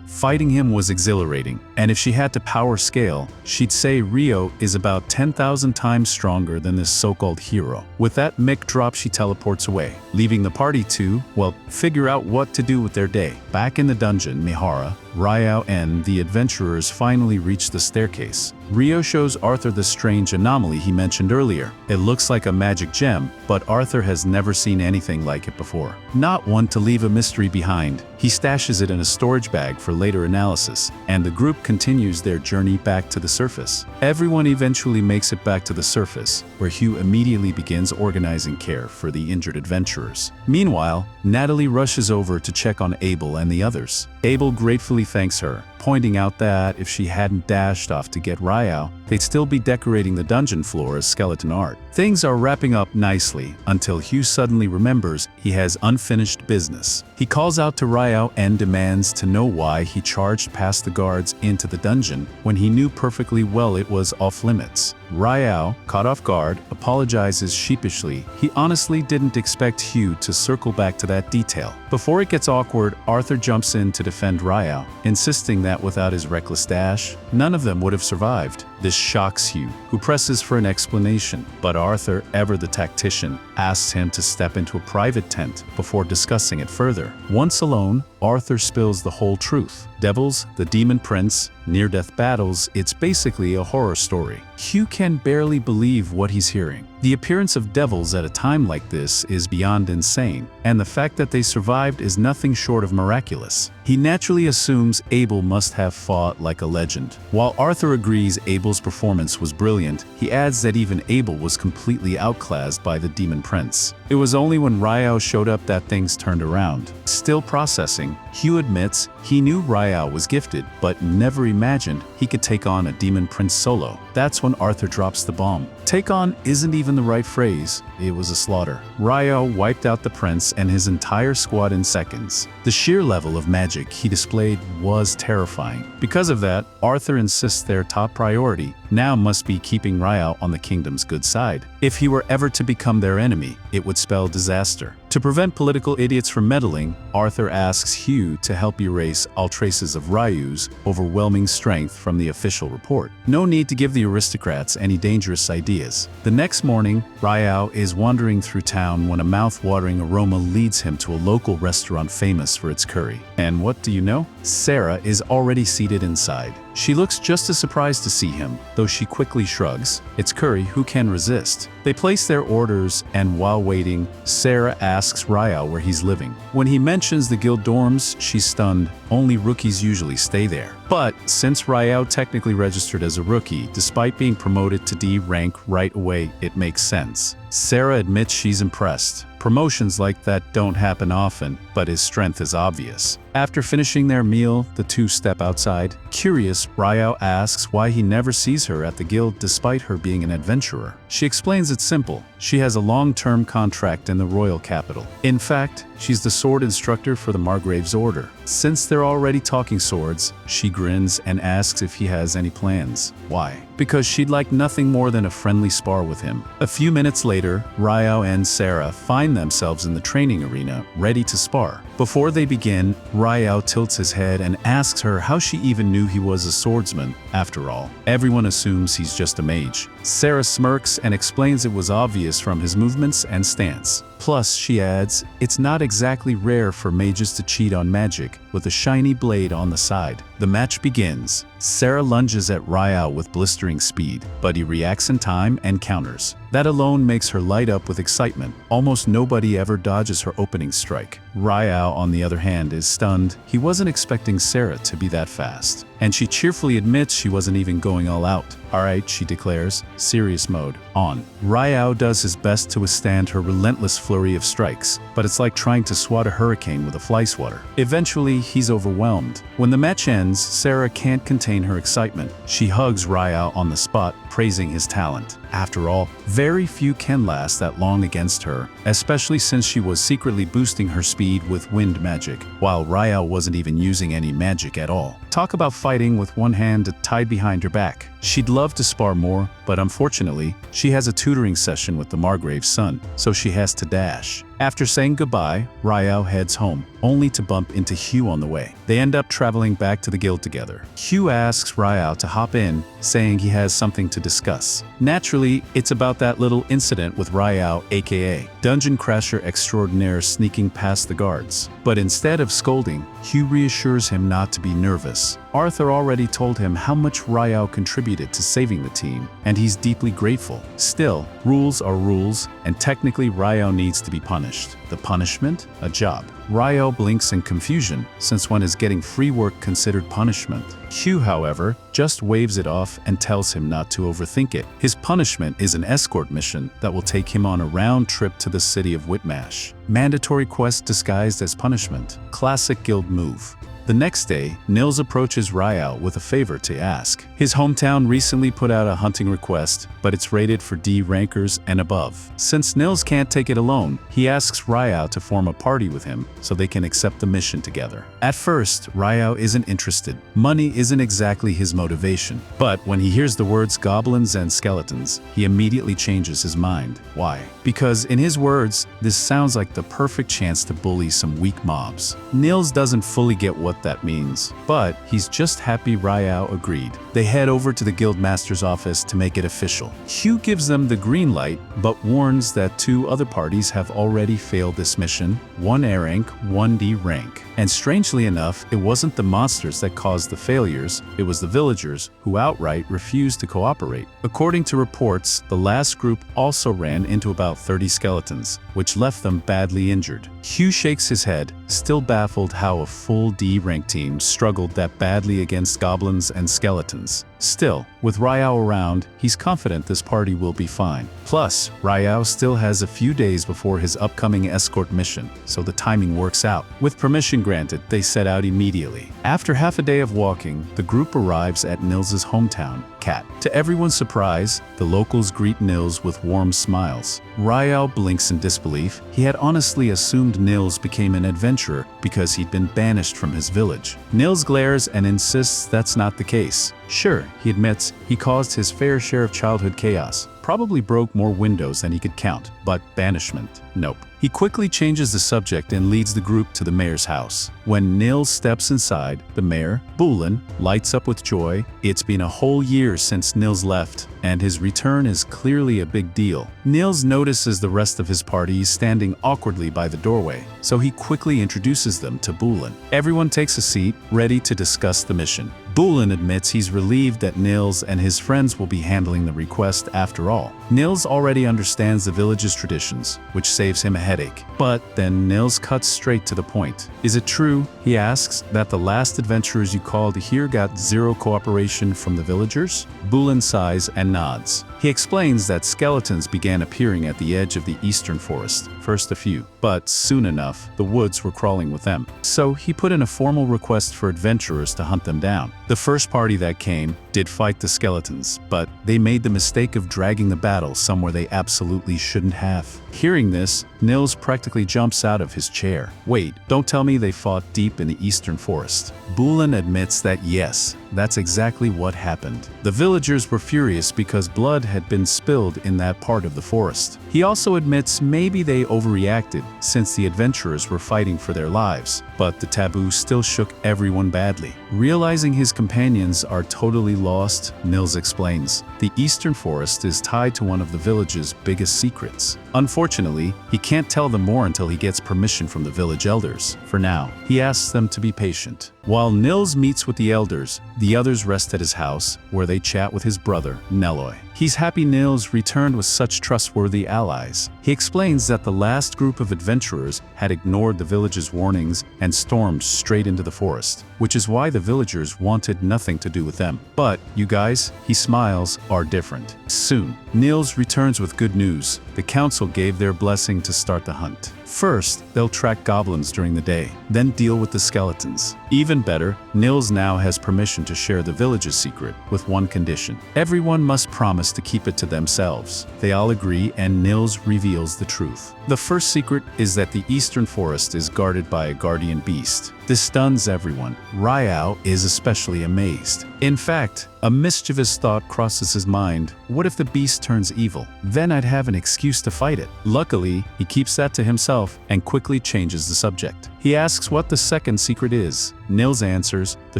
Speaker 1: Fighting him was exhilarating, and if she had to power scale, she'd say Ryo is about 10,000 times stronger than this so-called hero. With that mic drop, she teleports away, leaving the party to, well, figure out what to do with their day. Back in the dungeon, Mihara, Ryo and the adventurers finally reach the staircase. Ryo shows Arthur the strange anomaly he mentioned earlier. It looks like a magic gem, but Arthur has never seen anything like it before. Not one to leave a mystery behind, he stashes it in a storage bag for later analysis, and the group continues their journey back to the surface. Everyone eventually makes it back to the surface, where Hugh immediately begins organizing care for the injured adventurers. Meanwhile, Natalie rushes over to check on Abel and the others. Abel gratefully thanks her, pointing out that if she hadn't dashed off to get Ryo, they'd still be decorating the dungeon floor as skeleton art. Things are wrapping up nicely until Hugh suddenly remembers he has unfinished business. He calls out to Ryo and demands to know why he charged past the guards into the dungeon when he knew perfectly well it was off limits. Ryo, caught off guard, apologizes sheepishly. He honestly didn't expect Hugh to circle back to that detail. Before it gets awkward, Arthur jumps in to defend Ryo, insisting that without his reckless dash, none of them would have survived. This shocks Hugh, who presses for an explanation, but Arthur, ever the tactician, asks him to step into a private tent before discussing it further. Once alone, Arthur spills the whole truth. Devils, the Demon Prince, near-death battles, it's basically a horror story. Hugh can barely believe what he's hearing. The appearance of devils at a time like this is beyond insane, and the fact that they survived is nothing short of miraculous. He naturally assumes Abel must have fought like a legend. While Arthur agrees Abel's performance was brilliant, he adds that even Abel was completely outclassed by the Demon Prince. It was only when Ryo showed up that things turned around. Still processing, Hugh admits he knew Ryo was gifted, but never imagined he could take on a Demon Prince solo. That's when Arthur drops the bomb. Take on isn't even the right phrase, it was a slaughter. Ryo wiped out the prince and his entire squad in seconds. The sheer level of magic he displayed was terrifying. Because of that, Arthur insists their top priority now must be keeping Ryo on the kingdom's good side. If he were ever to become their enemy, it would spell disaster. To prevent political idiots from meddling, Arthur asks Hugh to help erase all traces of Ryu's overwhelming strength from the official report. No need to give the aristocrats any dangerous ideas. The next morning, Ryo is wandering through town when a mouth-watering aroma leads him to a local restaurant famous for its curry. And what do you know? Sarah is already seated inside. She looks just as surprised to see him, though she quickly shrugs. It's curry, who can resist? They place their orders, and while waiting, Sarah asks Ryo where he's living. When he mentions the guild dorms, she's stunned. Only rookies usually stay there. But since Ryo technically registered as a rookie, despite being promoted to D rank right away, it makes sense. Sarah admits she's impressed. Promotions like that don't happen often, but his strength is obvious. After finishing their meal, the two step outside. Curious, Ryo asks why he never sees her at the guild despite her being an adventurer. She explains it's simple. She has a long-term contract in the royal capital. In fact, she's the sword instructor for the Margrave's order. Since they're already talking swords, she grins and asks if he has any plans. Why? Because she'd like nothing more than a friendly spar with him. A few minutes later, Ryo and Sarah find themselves in the training arena, ready to spar. Before they begin, Ryo tilts his head and asks her how she even knew he was a swordsman. After all, everyone assumes he's just a mage. Sarah smirks and explains it was obvious from his movements and stance. Plus, she adds, it's not exactly rare for mages to cheat on magic with a shiny blade on the side. The match begins. Sarah lunges at Ryo with blistering speed, but he reacts in time and counters. That alone makes her light up with excitement. Almost nobody ever dodges her opening strike. Ryo, on the other hand, is stunned. He wasn't expecting Sarah to be that fast. And she cheerfully admits she wasn't even going all out. Alright, she declares, serious mode on. Ryo does his best to withstand her relentless flurry of strikes, but it's like trying to swat a hurricane with a fly swatter. Eventually, he's overwhelmed. When the match ends, Sarah can't contain her excitement. She hugs Ryo on the spot, praising his talent. After all, very few can last that long against her, especially since she was secretly boosting her speed with wind magic, while Ryo wasn't even using any magic at all. Talk about fighting with one hand tied behind her back. She'd love to spar more, but unfortunately, she has a tutoring session with the Margrave's son, so she has to dash. After saying goodbye, Ryo heads home, only to bump into Hugh on the way. They end up traveling back to the guild together. Hugh asks Ryo to hop in, saying he has something to discuss. Naturally, it's about that little incident with Ryo, aka Dungeon Crasher Extraordinaire, sneaking past the guards. But instead of scolding, Hugh reassures him not to be nervous. Arthur already told him how much Ryo contributed to saving the team, and he's deeply grateful. Still, rules are rules, and technically Ryo needs to be punished. The punishment? A job. Ryo blinks in confusion, since when is getting free work considered punishment? Hugh, however, just waves it off and tells him not to overthink it. His punishment is an escort mission that will take him on a round trip to the city of Whitnash. Mandatory quest disguised as punishment. Classic guild move. The next day, Nils approaches Ryo with a favor to ask. His hometown recently put out a hunting request, but it's rated for D rankers and above. Since Nils can't take it alone, he asks Ryo to form a party with him so they can accept the mission together. At first, Ryo isn't interested. Money isn't exactly his motivation. But when he hears the words goblins and skeletons, he immediately changes his mind. Why? Because in his words, this sounds like the perfect chance to bully some weak mobs. Nils doesn't fully get what that means, but he's just happy Ryo agreed. They head over to the guildmaster's office to make it official. Hugh gives them the green light, but warns that 2 other parties have already failed this mission, 1 A rank, 1 D rank. And strangely enough, it wasn't the monsters that caused the failures, it was the villagers who outright refused to cooperate. According to reports, the last group also ran into about 30 skeletons, which left them badly injured. Hugh shakes his head, still baffled how a full D rank team struggled that badly against goblins and skeletons. Still, with Ryo around, he's confident this party will be fine. Plus, Ryo still has a few days before his upcoming escort mission, so the timing works out. With permission granted, they set out immediately. After half a day of walking, the group arrives at Nils's hometown, Cat. To everyone's surprise, the locals greet Nils with warm smiles. Ryo blinks in disbelief. He had honestly assumed Nils became an adventurer because he'd been banished from his village. Nils glares and insists that's not the case. Sure, he admits he caused his fair share of childhood chaos, probably broke more windows than he could count, but banishment? Nope. He quickly changes the subject and leads the group to the mayor's house. When Nils steps inside, the mayor, Dullahan, lights up with joy. It's been a whole year since Nils left, and his return is clearly a big deal. Nils notices the rest of his party standing awkwardly by the doorway, so he quickly introduces them to Dullahan. Everyone takes a seat, ready to discuss the mission. Dullahan admits he's relieved that Nils and his friends will be handling the request after all. Nils already understands the village's traditions, which saves him a headache. But then Nils cuts straight to the point. Is it true, he asks, that the last adventurers you called here got zero cooperation from the villagers? Dullahan sighs and nods. He explains that skeletons began appearing at the edge of the eastern forest, first a few, but soon enough, the woods were crawling with them. So he put in a formal request for adventurers to hunt them down. The first party that came did fight the skeletons, but they made the mistake of dragging the battle somewhere they absolutely shouldn't have. Hearing this, Nils practically jumps out of his chair. Wait, don't tell me they fought deep in the eastern forest. Dullahan admits that yes, that's exactly what happened. The villagers were furious because blood had been spilled in that part of the forest. He also admits maybe they overreacted since the adventurers were fighting for their lives, but the taboo still shook everyone badly. Realizing his companions are totally lost, Nils explains, the eastern forest is tied to one of the village's biggest secrets. Unfortunately, he can't tell them more until he gets permission from the village elders. For now, he asks them to be patient. While Nils meets with the elders, the others rest at his house, where they chat with his brother, Nelloy. He's happy Nils returned with such trustworthy allies. He explains that the last group of adventurers had ignored the village's warnings and stormed straight into the forest, which is why the villagers wanted nothing to do with them. But you guys, he smiles, are different. Soon, Nils returns with good news. The council gave their blessing to start the hunt. First, they'll track goblins during the day, then deal with the skeletons. Even better, Nils now has permission to share the village's secret, with one condition. Everyone must promise to keep it to themselves. They all agree, and Nils reveals the truth. The first secret is that the eastern forest is guarded by a guardian beast. This stuns everyone. Ryao is especially amazed. In fact, a mischievous thought crosses his mind. What if the beast turns evil? Then I'd have an excuse to fight it. Luckily, he keeps that to himself and quickly changes the subject. He asks what the second secret is. Nils answers, the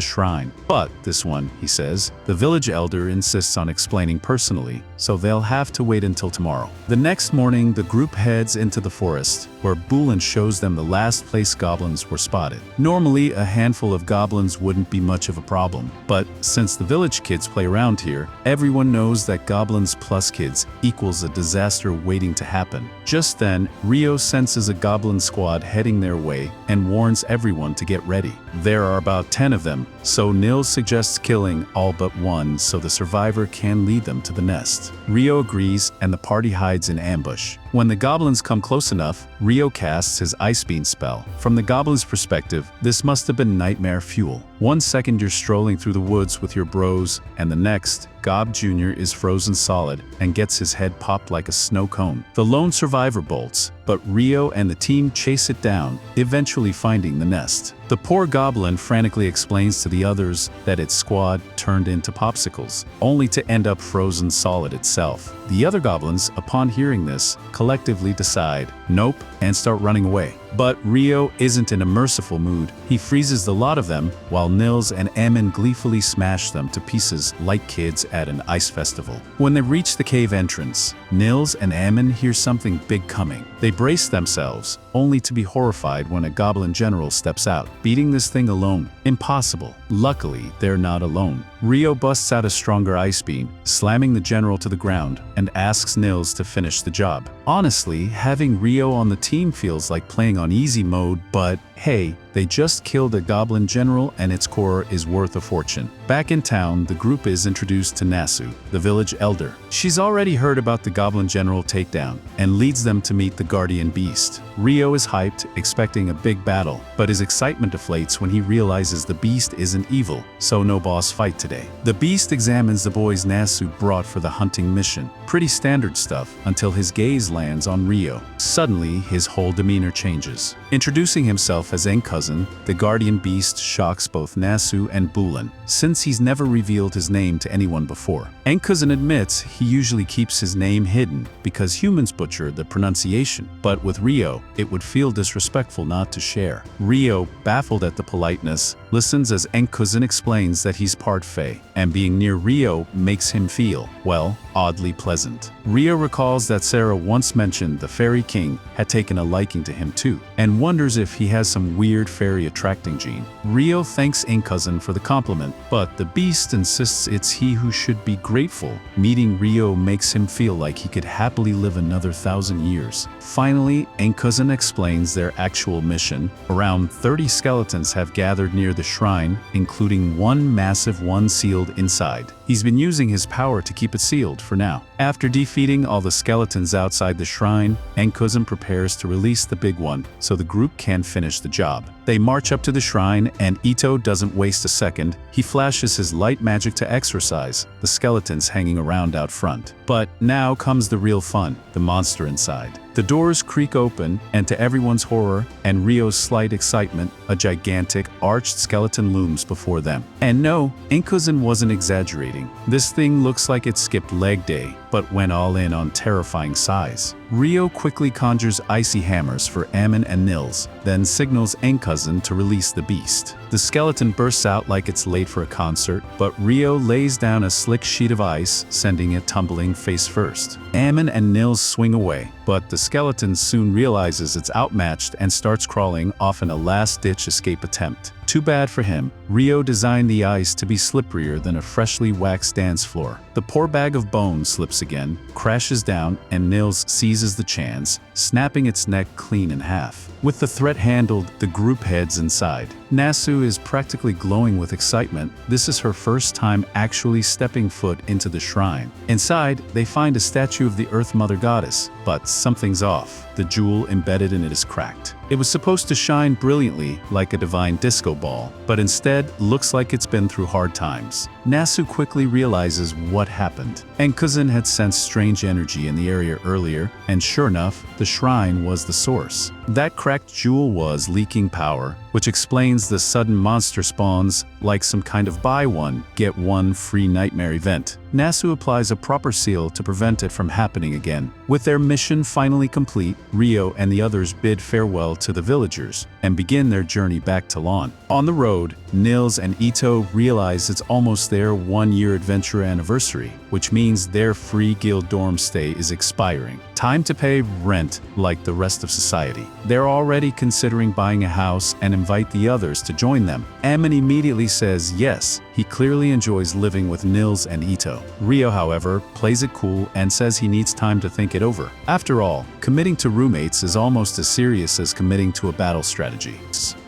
Speaker 1: shrine. But this one, he says, the village elder insists on explaining personally, so they'll have to wait until tomorrow. The next morning, the group heads into the forest, where Dullahan shows them the last place goblins were spotted. Normally, a handful of goblins wouldn't be much of a problem, but since the village kids play around here, everyone knows that goblins plus kids equals a disaster waiting to happen. Just then, Rio senses a goblin squad heading their way and warns everyone to get ready. There are about 10 of them, so Nils suggests killing all but one so the survivor can lead them to the nest. Rio agrees and the party hides in ambush. When the goblins come close enough, Rio casts his Ice Beam spell. From the goblin's perspective, this must have been nightmare fuel. One second you're strolling through the woods with your bros, and the next, Gob Jr. is frozen solid and gets his head popped like a snow cone. The lone survivor bolts, but Rio and the team chase it down, eventually finding the nest. The poor goblin frantically explains to the others that its squad turned into popsicles, only to end up frozen solid itself. The other goblins, upon hearing this, collectively decide, nope, and start running away. But Rio isn't in a merciful mood. He freezes the lot of them, while Nils and Ammon gleefully smash them to pieces like kids at an ice festival. When they reach the cave entrance, Nils and Ammon hear something big coming. They brace themselves, only to be horrified when a goblin general steps out. Beating this thing alone? Impossible. Luckily, they're not alone. Rio busts out a stronger ice beam, slamming the general to the ground, and asks Nils to finish the job. Honestly, having Rio on the team feels like playing on easy mode, but hey, they just killed a goblin general and its core is worth a fortune. Back in town, the group is introduced to Nasu, the village elder. She's already heard about the goblin general takedown and leads them to meet the guardian beast. Rio is hyped, expecting a big battle, but his excitement deflates when he realizes the beast isn't evil, so no boss fight today. The beast examines the boys Nasu brought for the hunting mission. Pretty standard stuff until his gaze lands on Rio. Suddenly, his whole demeanor changes. Introducing himself as Enka Enkousin, the guardian beast shocks both Nasu and Bulan, since he's never revealed his name to anyone before. Enkousin admits he usually keeps his name hidden because humans butcher the pronunciation, but with Rio, it would feel disrespectful not to share. Rio, baffled at the politeness, listens as Enkousin explains that he's part Fae, and being near Rio makes him feel, well, oddly pleasant. Rio recalls that Sarah once mentioned the Fairy King had taken a liking to him too, and wonders if he has some weird fairy attracting gene. Rio thanks Enkousin for the compliment, but the beast insists it's he who should be grateful. Meeting Rio makes him feel like he could happily live another 1,000 years. Finally, Enkousin explains their actual mission. Around 30 skeletons have gathered near the shrine, including one massive one sealed inside. He's been using his power to keep it sealed for now. After defeating all the skeletons outside the shrine, Enkousin prepares to release the big one so the group can finish the job. They march up to the shrine, and Ito doesn't waste a second. He flashes his light magic to exorcise the skeletons hanging around out front. But now comes the real fun, the monster inside. The doors creak open, and to everyone's horror and Rio's slight excitement, a gigantic, arched skeleton looms before them. And no, Enkousin wasn't exaggerating. This thing looks like it skipped leg day, but went all in on terrifying size. Rio quickly conjures icy hammers for Ammon and Nils, then signals Enkousin to release the beast. The skeleton bursts out like it's late for a concert, but Rio lays down a slick sheet of ice, sending it tumbling face first. Ammon and Nils swing away, but the skeleton soon realizes it's outmatched and starts crawling off in a last-ditch escape attempt. Too bad for him, Rio designed the ice to be slipperier than a freshly waxed dance floor. The poor bag of bones slips again, crashes down, and Nils seizes the chance, snapping its neck clean in half. With the threat handled, the group heads inside. Nasu is practically glowing with excitement. This is her first time actually stepping foot into the shrine. Inside, they find a statue of the Earth Mother Goddess, but something's off. The jewel embedded in it is cracked. It was supposed to shine brilliantly like a divine disco ball, but instead looks like it's been through hard times. Nasu quickly realizes what happened. Enkousin had sensed strange energy in the area earlier, and sure enough, the shrine was the source. That cracked jewel was leaking power, which explains the sudden monster spawns like some kind of buy one, get one free nightmare event. Nasu applies a proper seal to prevent it from happening again. With their mission finally complete, Rio and the others bid farewell to the villagers and begin their journey back to Lawn. On the road, Nils and Ito realize it's almost their one-year adventure anniversary, which means their free guild dorm stay is expiring. Time to pay rent like the rest of society. They're already considering buying a house and invite the others to join them. Ammon immediately says yes. He clearly enjoys living with Nils and Ito. Rio, however, plays it cool and says he needs time to think it over. After all, committing to roommates is almost as serious as committing to a battle strategy.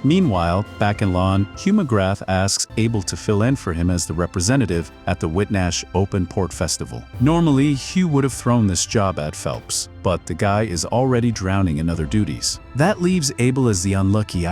Speaker 1: Meanwhile, back in Lawn, Hugh McGrath asks Abel to fill in for him as the representative at the Whitnash Open Port Festival. Normally, Hugh would have thrown this job at Phelps, but the guy is already drowning in other duties. That leaves Abel as the unlucky,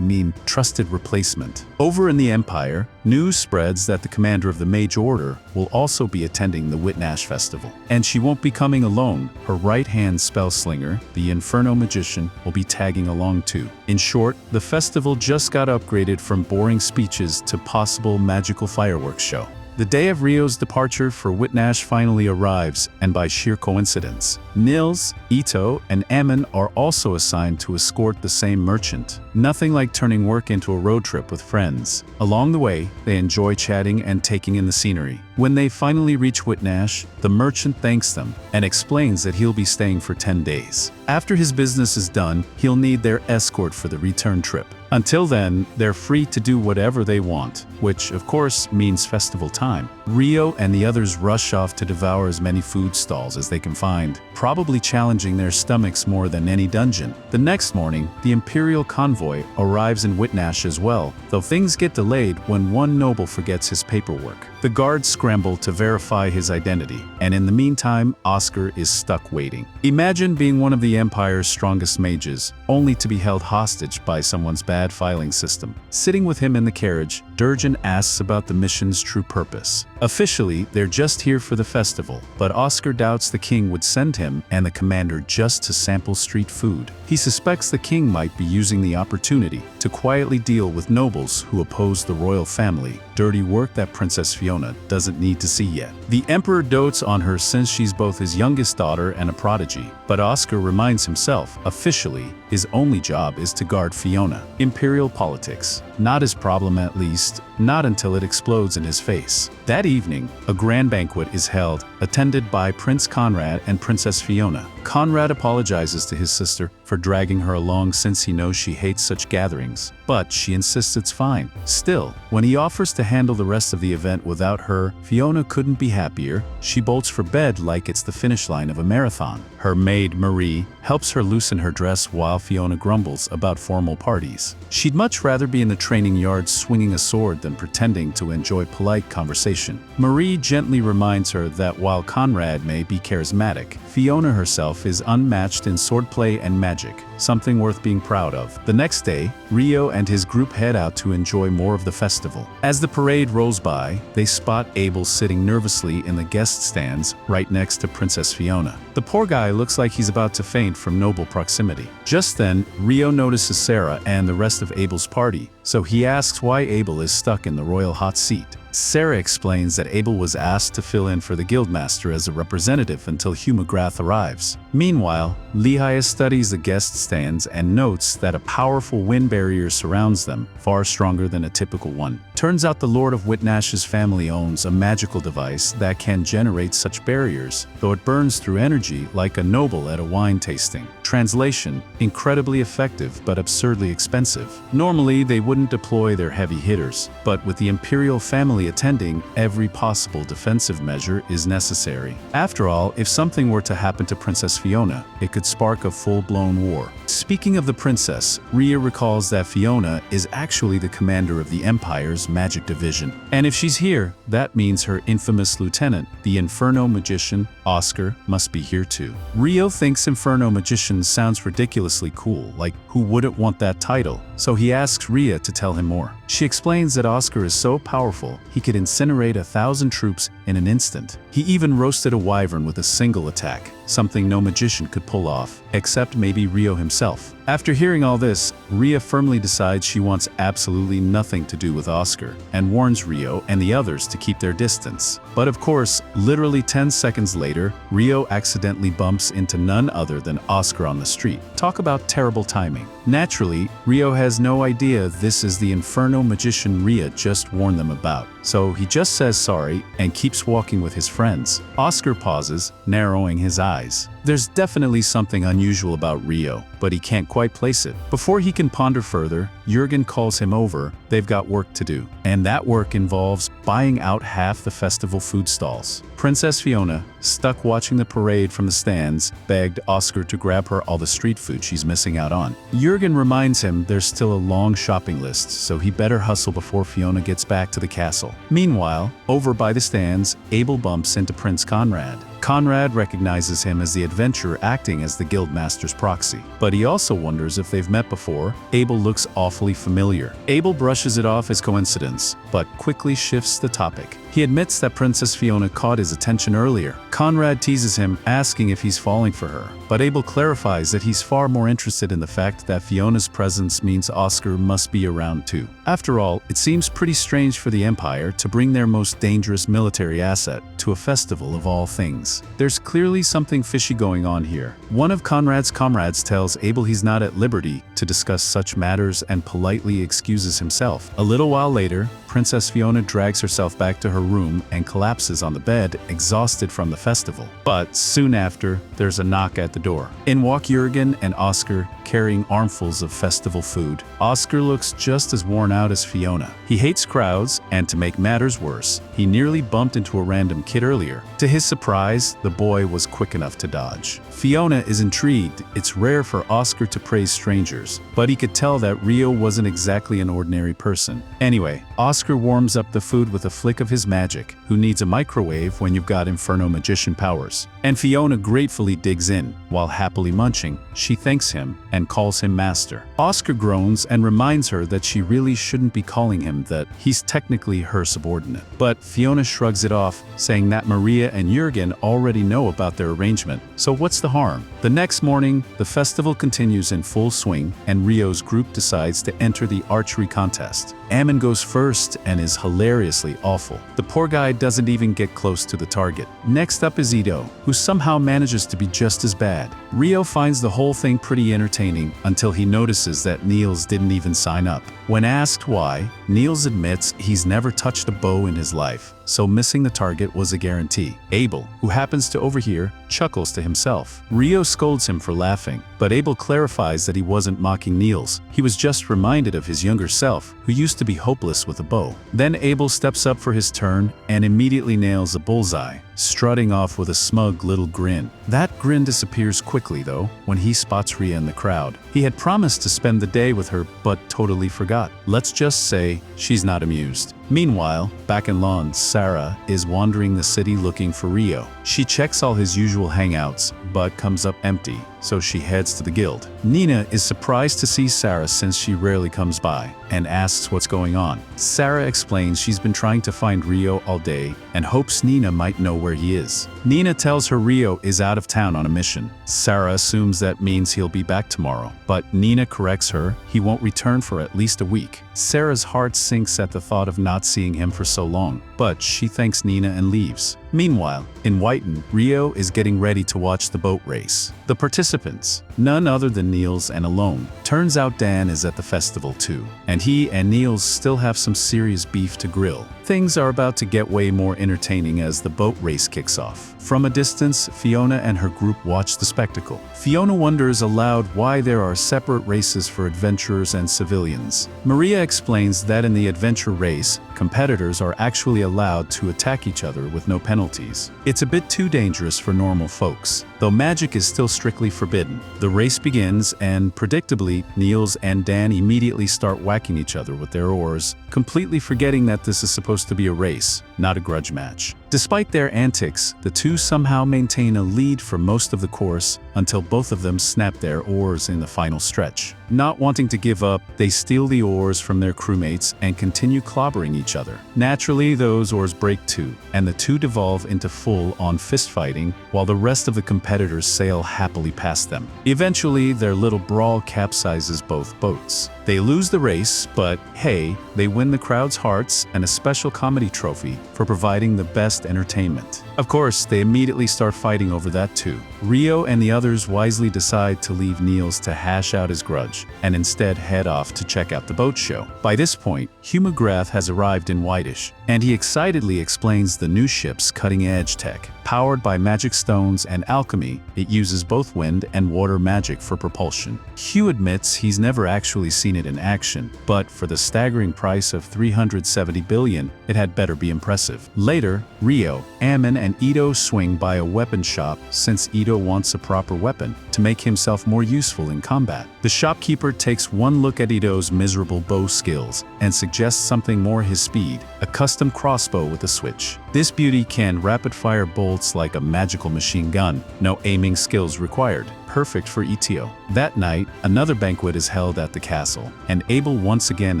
Speaker 1: trusted replacement. Over in the Empire, news spreads that the commander of the Mage Order will also be attending the Whitnash Festival. And she won't be coming alone. Her right-hand spellslinger, the Inferno Magician, will be tagging along too. In short, the festival just got upgraded from boring speeches to possible magical fireworks show. The day of Rio's departure for Whitnash finally arrives, and by sheer coincidence, Nils, Ito, and Ammon are also assigned to escort the same merchant. Nothing like turning work into a road trip with friends. Along the way, they enjoy chatting and taking in the scenery. When they finally reach Whitnash, the merchant thanks them and explains that he'll be staying for 10 days. After his business is done, he'll need their escort for the return trip. Until then, they're free to do whatever they want, which of course means festival time. Rio and the others rush off to devour as many food stalls as they can find, probably challenging their stomachs more than any dungeon. The next morning, the Imperial convoy arrives in Whitnash as well, though things get delayed when one noble forgets his paperwork. The guards scramble to verify his identity, and in the meantime, Oscar is stuck waiting. Imagine being one of the Empire's strongest mages, only to be held hostage by someone's bad filing system. Sitting with him in the carriage, Durgan asks about the mission's true purpose. Officially, they're just here for the festival, but Oscar doubts the king would send him and the commander just to sample street food. He suspects the king might be using the opportunity to quietly deal with nobles who oppose the royal family, dirty work that Princess Fiona doesn't need to see yet. The emperor dotes on her since she's both his youngest daughter and a prodigy, but Oscar reminds himself, officially, his only job is to guard Fiona. Imperial politics. Not his problem, at least, not until it explodes in his face. That evening, a grand banquet is held, attended by Prince Conrad and Princess Fiona. Conrad apologizes to his sister for dragging her along since he knows she hates such gatherings, but she insists it's fine. Still, when he offers to handle the rest of the event without her, Fiona couldn't be happier. She bolts for bed like it's the finish line of a marathon. Her maid, Marie, helps her loosen her dress while Fiona grumbles about formal parties. She'd much rather be in the training yard swinging a sword than pretending to enjoy polite conversation. Marie gently reminds her that while Conrad may be charismatic, Fiona herself is unmatched in swordplay and magic, something worth being proud of. The next day, Rio and his group head out to enjoy more of the festival. As the parade rolls by, they spot Abel sitting nervously in the guest stands right next to Princess Fiona. The poor guy looks like he's about to faint from noble proximity. Just then, Rio notices Sarah and the rest of Abel's party, so he asks why Abel is stuck in the royal hot seat. Sarah explains that Abel was asked to fill in for the guildmaster as a representative until Hugh McGrath arrives. Meanwhile, Lehigh studies the guest stands and notes that a powerful wind barrier surrounds them, far stronger than a typical one. Turns out the Lord of Whitnash's family owns a magical device that can generate such barriers, though it burns through energy like a noble at a wine tasting. Translation: incredibly effective but absurdly expensive. Normally, they wouldn't deploy their heavy hitters, but with the imperial family attending, every possible defensive measure is necessary. After all, if something were to happen to Princess Fiona, it could spark a full-blown war. Speaking of the princess, Rhea recalls that Fiona is actually the commander of the Empire's magic division. And if she's here, that means her infamous lieutenant, the Inferno Magician, Oscar, must be here too. Rio thinks Inferno Magician sounds ridiculously cool, like who wouldn't want that title? So he asks Rhea to tell him more. She explains that Oscar is so powerful, he could incinerate 1,000 troops in an instant. He even roasted a wyvern with a single attack, something no magician could pull off, except maybe Rio himself. After hearing all this, Rhea firmly decides she wants absolutely nothing to do with Oscar, and warns Rio and the others to keep their distance. But of course, literally 10 seconds later, Rio accidentally bumps into none other than Oscar on the street. Talk about terrible timing. Naturally, Rio has no idea this is the Inferno Magician Rhea just warned them about, so he just says sorry and keeps walking with his friends. Oscar pauses, narrowing his eyes. There's definitely something unusual about Rio, but he can't quite place it. Before he can ponder further, Jurgen calls him over. They've got work to do, and that work involves buying out half the festival food stalls. Princess Fiona, stuck watching the parade from the stands, begged Oscar to grab her all the street food she's missing out on. Jurgen reminds him there's still a long shopping list, so he better hustle before Fiona gets back to the castle. Meanwhile, over by the stands, Abel bumps into Prince Conrad. Conrad recognizes him as the adventurer acting as the guildmaster's proxy, but he also wonders if they've met before. Abel looks awfully familiar. Abel brushes it off as coincidence, but quickly shifts the topic. He admits that Princess Fiona caught his attention earlier. Conrad teases him, asking if he's falling for her, but Abel clarifies that he's far more interested in the fact that Fiona's presence means Oscar must be around too. After all, it seems pretty strange for the Empire to bring their most dangerous military asset to a festival of all things. There's clearly something fishy going on here. One of Conrad's comrades tells Abel he's not at liberty to discuss such matters and politely excuses himself. A little while later, Princess Fiona drags herself back to her room and collapses on the bed, exhausted from the festival. But soon after, there's a knock at the door. In walk Jurgen and Oscar, carrying armfuls of festival food. Oscar looks just as worn out as Fiona. He hates crowds, and to make matters worse, he nearly bumped into a random kid earlier. To his surprise, the boy was quick enough to dodge. Fiona is intrigued. It's rare for Oscar to praise strangers, but he could tell that Rio wasn't exactly an ordinary person. Anyway, Oscar warms up the food with a flick of his magic. Who needs a microwave when you've got Inferno magician powers? And Fiona gratefully digs in. While happily munching, she thanks him and calls him master. Oscar groans and reminds her that she really shouldn't be calling him that. He's technically her subordinate. But Fiona shrugs it off, saying that Maria and Jürgen already know about their arrangement, so what's the harm? The next morning, the festival continues in full swing, and Rio's group decides to enter the archery contest. Ammon goes first and is hilariously awful. The poor guy doesn't even get close to the target. Next up is Ito, who somehow manages to be just as bad. Rio finds the whole thing pretty entertaining until he notices that Niels didn't even sign up. When asked why, Niels admits he's never touched a bow in his life, so missing the target was a guarantee. Abel, who happens to overhear, chuckles to himself. Rio scolds him for laughing, but Abel clarifies that he wasn't mocking Niels. He was just reminded of his younger self, who used to be hopeless with a bow. Then Abel steps up for his turn and immediately nails a bullseye, strutting off with a smug little grin. That grin disappears quickly, though, when he spots Ria in the crowd. He had promised to spend the day with her, but totally forgot. Let's just say she's not amused. Meanwhile, back in London, Sarah is wandering the city looking for Rio. She checks all his usual hangouts, but comes up empty, so she heads to the guild. Nina is surprised to see Sarah since she rarely comes by, and asks what's going on. Sarah explains she's been trying to find Rio all day and hopes Nina might know where he is. Nina tells her Rio is out of town on a mission. Sarah assumes that means he'll be back tomorrow, but Nina corrects her he won't return for at least a week. Sarah's heart sinks at the thought of not seeing him for so long, but she thanks Nina and leaves. Meanwhile, in Whiten, Rio is getting ready to watch the boat race. The participants, none other than Niels and Alone. Turns out Dan is at the festival too, and he and Niels still have some serious beef to grill. Things are about to get way more entertaining as the boat race kicks off. From a distance, Fiona and her group watch the spectacle. Fiona wonders aloud why there are separate races for adventurers and civilians. Maria explains that in the adventure race, competitors are actually allowed to attack each other with no penalties. It's a bit too dangerous for normal folks, though magic is still strictly forbidden. The race begins and, predictably, Niels and Dan immediately start whacking each other with their oars, completely forgetting that this is supposed to be a race, not a grudge match. Despite their antics, the two somehow maintain a lead for most of the course until both of them snap their oars in the final stretch. Not wanting to give up, they steal the oars from their crewmates and continue clobbering each other. Naturally, those oars break too, and the two devolve into full-on fistfighting while the rest of the competitors sail happily past them. Eventually, their little brawl capsizes both boats. They lose the race, but hey, they win the crowd's hearts and a special comedy trophy for providing the best entertainment. Of course, they immediately start fighting over that too. Rio and the others wisely decide to leave Niels to hash out his grudge, and instead head off to check out the boat show. By this point, Hugh McGrath has arrived in Whitish, and he excitedly explains the new ship's cutting-edge tech. Powered by magic stones and alchemy, it uses both wind and water magic for propulsion. Hugh admits he's never actually seen it in action, but for the staggering price of 370 billion, it had better be impressive. Later, Rio, Ammon, and Ito swing by a weapon shop since Ito wants a proper weapon to make himself more useful in combat. The shopkeeper takes one look at Ito's miserable bow skills and suggests something more his speed, a custom crossbow with a switch. This beauty can rapid-fire bolts like a magical machine gun, no aiming skills required. Perfect for ETO. That night, another banquet is held at the castle, and Abel once again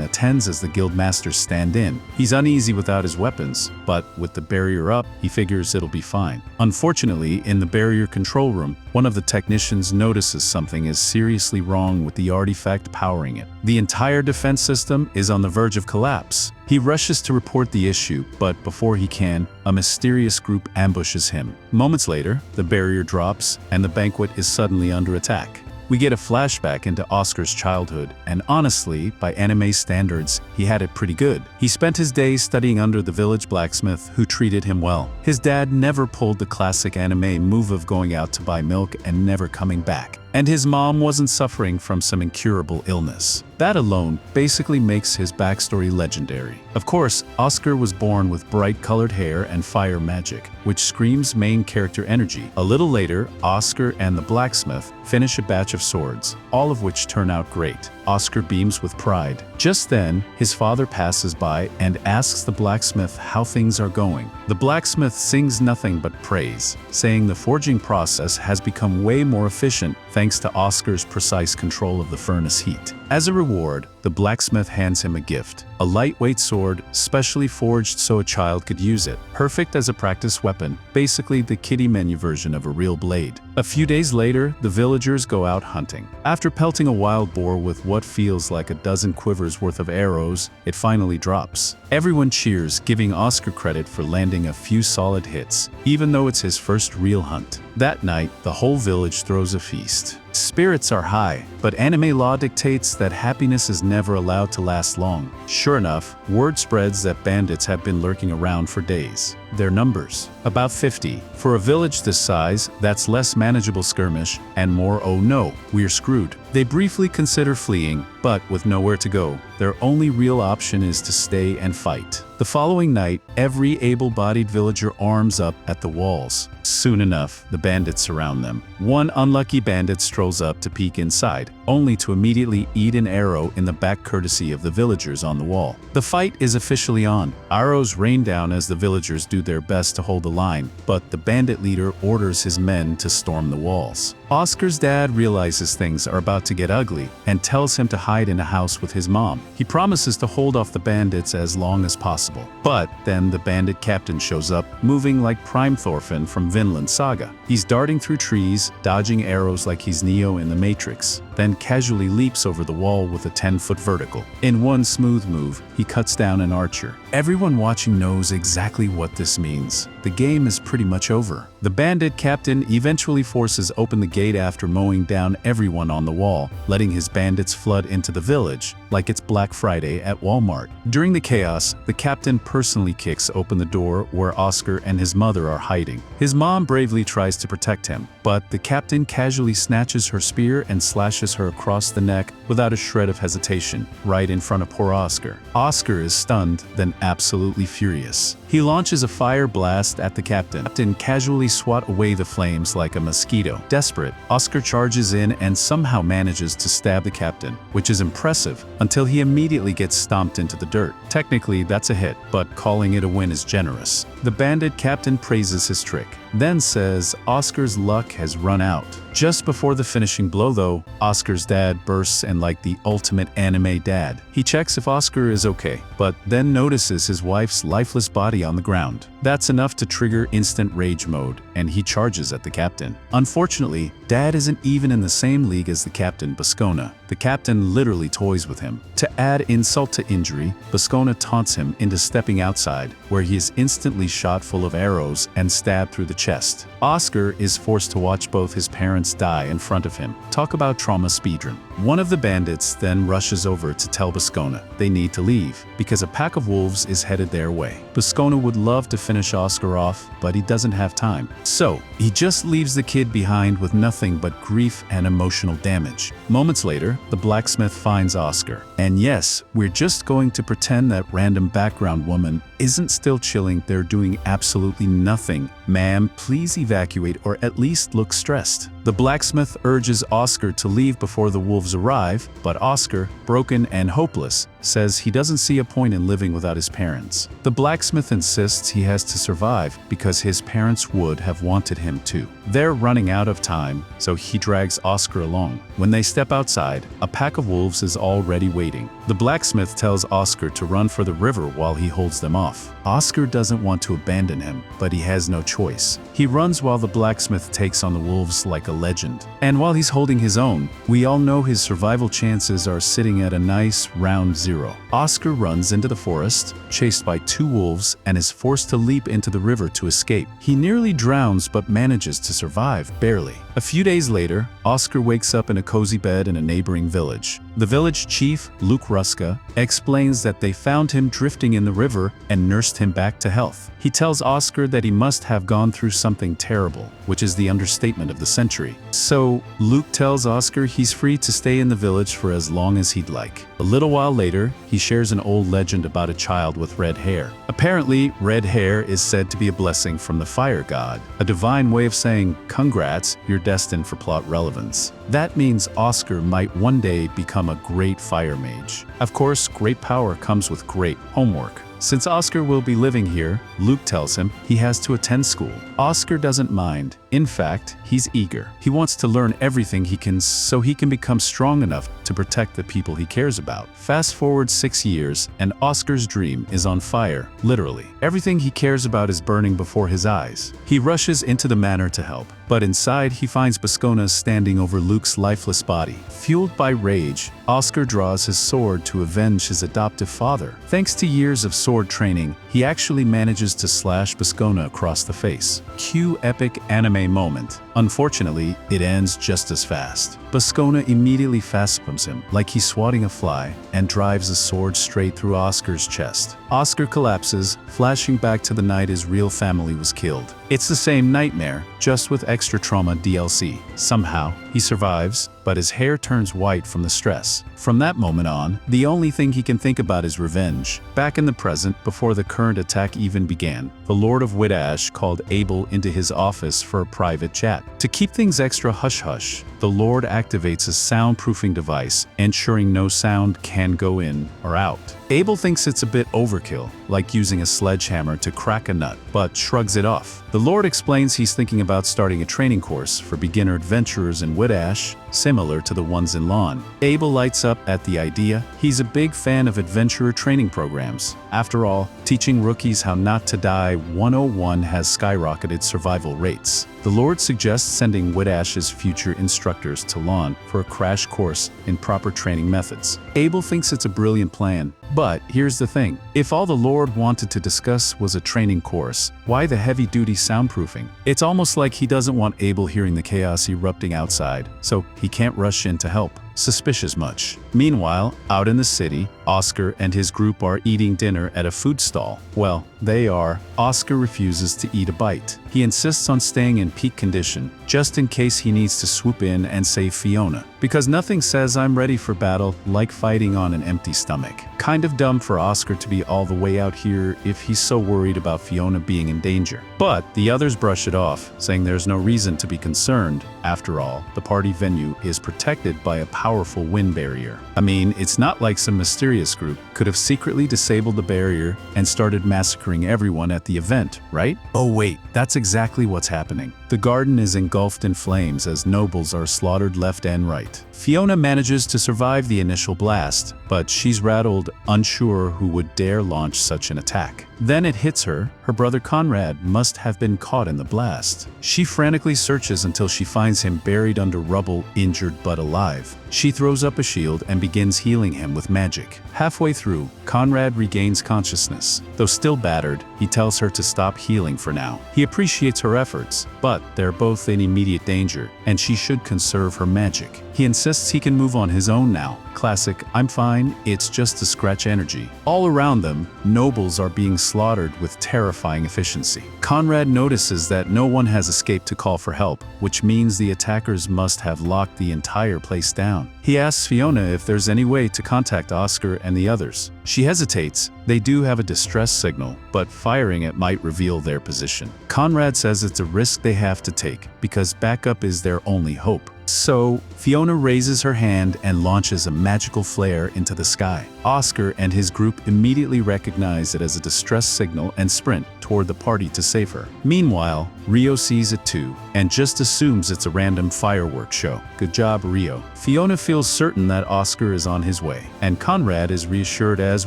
Speaker 1: attends as the guildmasters stand in. He's uneasy without his weapons, but with the barrier up, he figures it'll be fine. Unfortunately, in the barrier control room, one of the technicians notices something is seriously wrong with the artifact powering it. The entire defense system is on the verge of collapse. He rushes to report the issue, but before he can, a mysterious group ambushes him. Moments later, the barrier drops, and the banquet is suddenly under attack. We get a flashback into Oscar's childhood, and honestly, by anime standards, he had it pretty good. He spent his days studying under the village blacksmith who treated him well. His dad never pulled the classic anime move of going out to buy milk and never coming back. and his mom wasn't suffering from some incurable illness. That alone basically makes his backstory legendary. Of course, Oscar was born with bright-colored hair and fire magic, which screams main character energy. A little later, Oscar and the blacksmith finish a batch of swords, all of which turn out great. Oscar beams with pride. Just then, his father passes by and asks the blacksmith how things are going. The blacksmith sings nothing but praise, saying the forging process has become way more efficient thanks to Oscar's precise control of the furnace heat. As a reward, the blacksmith hands him a gift, a lightweight sword, specially forged so a child could use it, perfect as a practice weapon, basically the kiddie menu version of a real blade. A few days later, the villagers go out hunting. After pelting a wild boar with what feels like a dozen quivers worth of arrows, it finally drops. Everyone cheers, giving Oscar credit for landing a few solid hits, even though it's his first real hunt. That night, the whole village throws a feast. Spirits are high, but anime law dictates that happiness is never allowed to last long. Sure enough, word spreads that bandits have been lurking around for days. Their numbers? About 50. For a village this size, that's less manageable skirmish, and more oh no, we're screwed. They briefly consider fleeing, but with nowhere to go, their only real option is to stay and fight. The following night, every able-bodied villager arms up at the walls. Soon enough, the bandits surround them. One unlucky bandit strolls up to peek inside, only to immediately eat an arrow in the back courtesy of the villagers on the wall. The fight is officially on. Arrows rain down as the villagers do their best to hold the line, but the bandit leader orders his men to storm the walls. Oscar's dad realizes things are about to get ugly and tells him to hide in a house with his mom. He promises to hold off the bandits as long as possible. But then the bandit captain shows up, moving like Prime Thorfinn from Vinland Saga. He's darting through trees, dodging arrows like he's Neo in the Matrix, then casually leaps over the wall with a 10-foot vertical. In one smooth move, he cuts down an archer. Everyone watching knows exactly what this means. The game is pretty much over. The bandit captain eventually forces open the gate after mowing down everyone on the wall, letting his bandits flood into the village, like it's Black Friday at Walmart. During the chaos, the captain personally kicks open the door where Oscar and his mother are hiding. His mom bravely tries to protect him, but the captain casually snatches her spear and slashes her across the neck without a shred of hesitation, right in front of poor Oscar. Oscar is stunned, then absolutely furious. He launches a fire blast at the captain. The captain casually swats away the flames like a mosquito. Desperate, Oscar charges in and somehow manages to stab the captain, which is impressive, until he immediately gets stomped into the dirt. Technically, that's a hit, but calling it a win is generous. The bandit captain praises his trick, then says Oscar's luck has run out. Just before the finishing blow though, Oscar's dad bursts in like the ultimate anime dad. He checks if Oscar is okay, but then notices his wife's lifeless body on the ground. That's enough to trigger instant rage mode, and he charges at the captain. Unfortunately, Dad isn't even in the same league as the captain, Boscona. The captain literally toys with him. To add insult to injury, Boscona taunts him into stepping outside, where he is instantly shot full of arrows and stabbed through the chest. Oscar is forced to watch both his parents die in front of him. Talk about trauma speedrun. One of the bandits then rushes over to tell Boscona they need to leave, because a pack of wolves is headed their way. Boscona would love to finish Oscar off, but he doesn't have time. So, he just leaves the kid behind with nothing but grief and emotional damage. Moments later, the blacksmith finds Oscar. And yes, we're just going to pretend that random background woman isn't still chilling there doing absolutely nothing. Ma'am, please evacuate or at least look stressed. The blacksmith urges Oscar to leave before the wolves arrive, but Oscar, broken and hopeless, says he doesn't see a point in living without his parents. The blacksmith insists he has to survive because his parents would have wanted him to. They're running out of time, so he drags Oscar along. When they step outside, a pack of wolves is already waiting. The blacksmith tells Oscar to run for the river while he holds them off. Oscar doesn't want to abandon him, but he has no choice. He runs while the blacksmith takes on the wolves like a legend. And while he's holding his own, we all know his survival chances are sitting at a nice round zero. Oscar runs into the forest, chased by two wolves, and is forced to leap into the river to escape. He nearly drowns but manages to survive, barely. A few days later, Oscar wakes up in a cozy bed in a neighboring village. The village chief, Luke Ruska, explains that they found him drifting in the river and nursed him back to health. He tells Oscar that he must have gone through something terrible, which is the understatement of the century. So, Luke tells Oscar he's free to stay in the village for as long as he'd like. A little while later, he shares an old legend about a child with red hair. Apparently, red hair is said to be a blessing from the fire god, a divine way of saying, "Congrats, you're destined for plot relevance." That means Oscar might one day become a great fire mage. Of course, great power comes with great homework. Since Oscar will be living here, Luke tells him he has to attend school. Oscar doesn't mind. In fact, he's eager. He wants to learn everything he can so he can become strong enough to protect the people he cares about. Fast forward 6 years, and Oscar's dream is on fire, literally. Everything he cares about is burning before his eyes. He rushes into the manor to help, but inside he finds Bascona standing over Luke's lifeless body. Fueled by rage, Oscar draws his sword to avenge his adoptive father. Thanks to years of sword training, he actually manages to slash Bascona across the face. Cue epic anime moment. Unfortunately, it ends just as fast. Bascona immediately fast-pumps him like he's swatting a fly and drives a sword straight through Oscar's chest. Oscar collapses, flashing back to the night his real family was killed. It's the same nightmare, just with extra trauma DLC. Somehow, he survives, but his hair turns white from the stress. From that moment on, the only thing he can think about is revenge. Back in the present, before the current attack even began, the Lord of Whitnash called Abel into his office for a private chat. To keep things extra hush-hush, the Lord activates a soundproofing device, ensuring no sound can go in or out. Abel thinks it's a bit overkill, like using a sledgehammer to crack a nut, but shrugs it off. The Lord explains he's thinking about starting a training course for beginner adventurers in Whitnash, similar to the ones in Lawn. Abel lights up at the idea. He's a big fan of adventurer training programs. After all, teaching rookies how not to die 101 has skyrocketed survival rates. The Lord suggests sending Whitnash's future instructors to Lawn for a crash course in proper training methods. Abel thinks it's a brilliant plan, but here's the thing. If all the Lord wanted to discuss was a training course, why the heavy-duty soundproofing? It's almost like he doesn't want Abel hearing the chaos erupting outside, so he can't rush in to help. Suspicious much. Meanwhile, out in the city, Oscar and his group are eating dinner at a food stall. Well, they are. Oscar refuses to eat a bite. He insists on staying in peak condition, just in case he needs to swoop in and save Fiona. Because nothing says I'm ready for battle like fighting on an empty stomach. Kind of dumb for Oscar to be all the way out here if he's so worried about Fiona being in danger. But the others brush it off, saying there's no reason to be concerned. After all, the party venue is protected by a powerful wind barrier. I mean, it's not like some mysterious group could have secretly disabled the barrier and started massacring everyone at the event, right? Oh wait, that's exactly what's happening. The garden is engulfed in flames as nobles are slaughtered left and right. Fiona manages to survive the initial blast, but she's rattled, unsure who would dare launch such an attack. Then it hits her. Her brother Conrad must have been caught in the blast. She frantically searches until she finds him buried under rubble, injured but alive. She throws up a shield and begins healing him with magic. Halfway through, Conrad regains consciousness. Though still battered, he tells her to stop healing for now. He appreciates her efforts, but they're both in immediate danger, and she should conserve her magic. He insists he can move on his own now. Classic, I'm fine, it's just a scratch energy. All around them, nobles are being slaughtered with terrifying efficiency. Conrad notices that no one has escaped to call for help, which means the attackers must have locked the entire place down. He asks Fiona if there's any way to contact Oscar and the others. She hesitates. They do have a distress signal, but firing it might reveal their position. Conrad says it's a risk they have to take because backup is their only hope. So, Fiona raises her hand and launches a magical flare into the sky. Oscar and his group immediately recognize it as a distress signal and sprint toward the party to save her. Meanwhile, Rio sees it too, and just assumes it's a random fireworks show. Good job, Rio. Fiona feels certain that Oscar is on his way, and Conrad is reassured as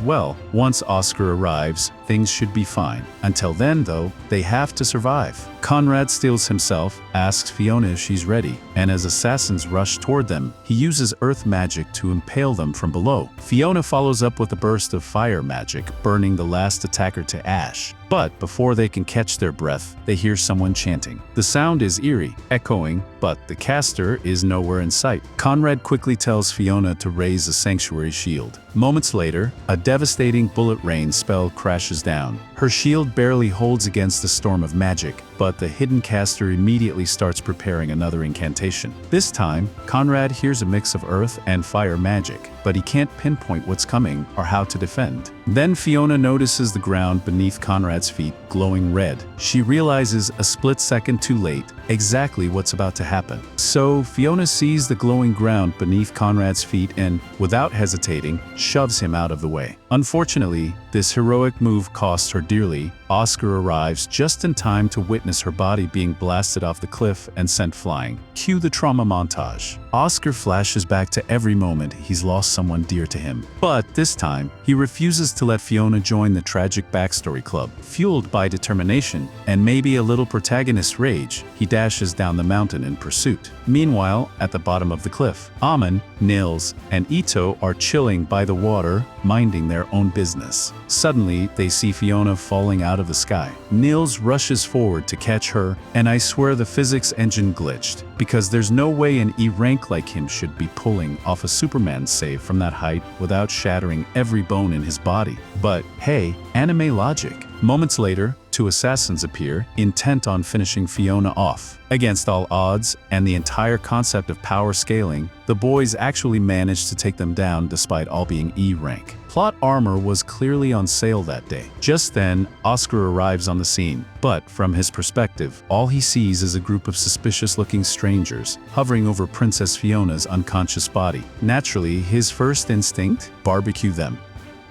Speaker 1: well. Once Oscar arrives, things should be fine. Until then, though, they have to survive. Conrad steels himself, asks Fiona if she's ready, and as assassins rush toward them, he uses earth magic to impale them from below. Fiona follows up with a burst of fire magic, burning the last attacker to ash. But before they can catch their breath, they hear someone chanting. The sound is eerie, echoing, but the caster is nowhere in sight. Conrad quickly tells Fiona to raise a sanctuary shield. Moments later, a devastating bullet rain spell crashes down. Her shield barely holds against the storm of magic, but the hidden caster immediately starts preparing another incantation. This time, Conrad hears a mix of earth and fire magic, but he can't pinpoint what's coming or how to defend. Then Fiona notices the ground beneath Conrad's feet glowing red. She realizes a split second too late exactly what's about to happen. So Fiona sees the glowing ground beneath Conrad's feet and, without hesitating, shoves him out of the way. Unfortunately, this heroic move costs her dearly. Oscar arrives just in time to witness her body being blasted off the cliff and sent flying. Cue the trauma montage. Oscar flashes back to every moment he's lost someone dear to him. But this time, he refuses to let Fiona join the tragic backstory club. Fueled by determination and maybe a little protagonist rage, he dashes down the mountain in pursuit. Meanwhile, at the bottom of the cliff, Amon, Nils, and Ito are chilling by the water, minding their own business. Suddenly, they see Fiona falling out of the sky. Nils rushes forward to catch her, and I swear the physics engine glitched, because there's no way an E rank like him should be pulling off a Superman save from that height without shattering every bone in his body. But hey, anime logic. Moments later, two assassins appear, intent on finishing Fiona off. Against all odds and the entire concept of power scaling, the boys actually managed to take them down despite all being E rank. Plot armor was clearly on sale that day. Just then, Oscar arrives on the scene, but from his perspective, all he sees is a group of suspicious-looking strangers hovering over Princess Fiona's unconscious body. Naturally, his first instinct? Barbecue them.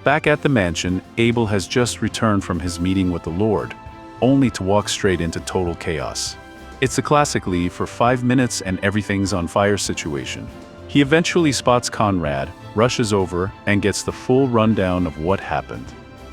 Speaker 1: Back at the mansion, Abel has just returned from his meeting with the Lord, only to walk straight into total chaos. It's a classic leave for 5 minutes and everything's on fire situation. He eventually spots Conrad, rushes over, and gets the full rundown of what happened.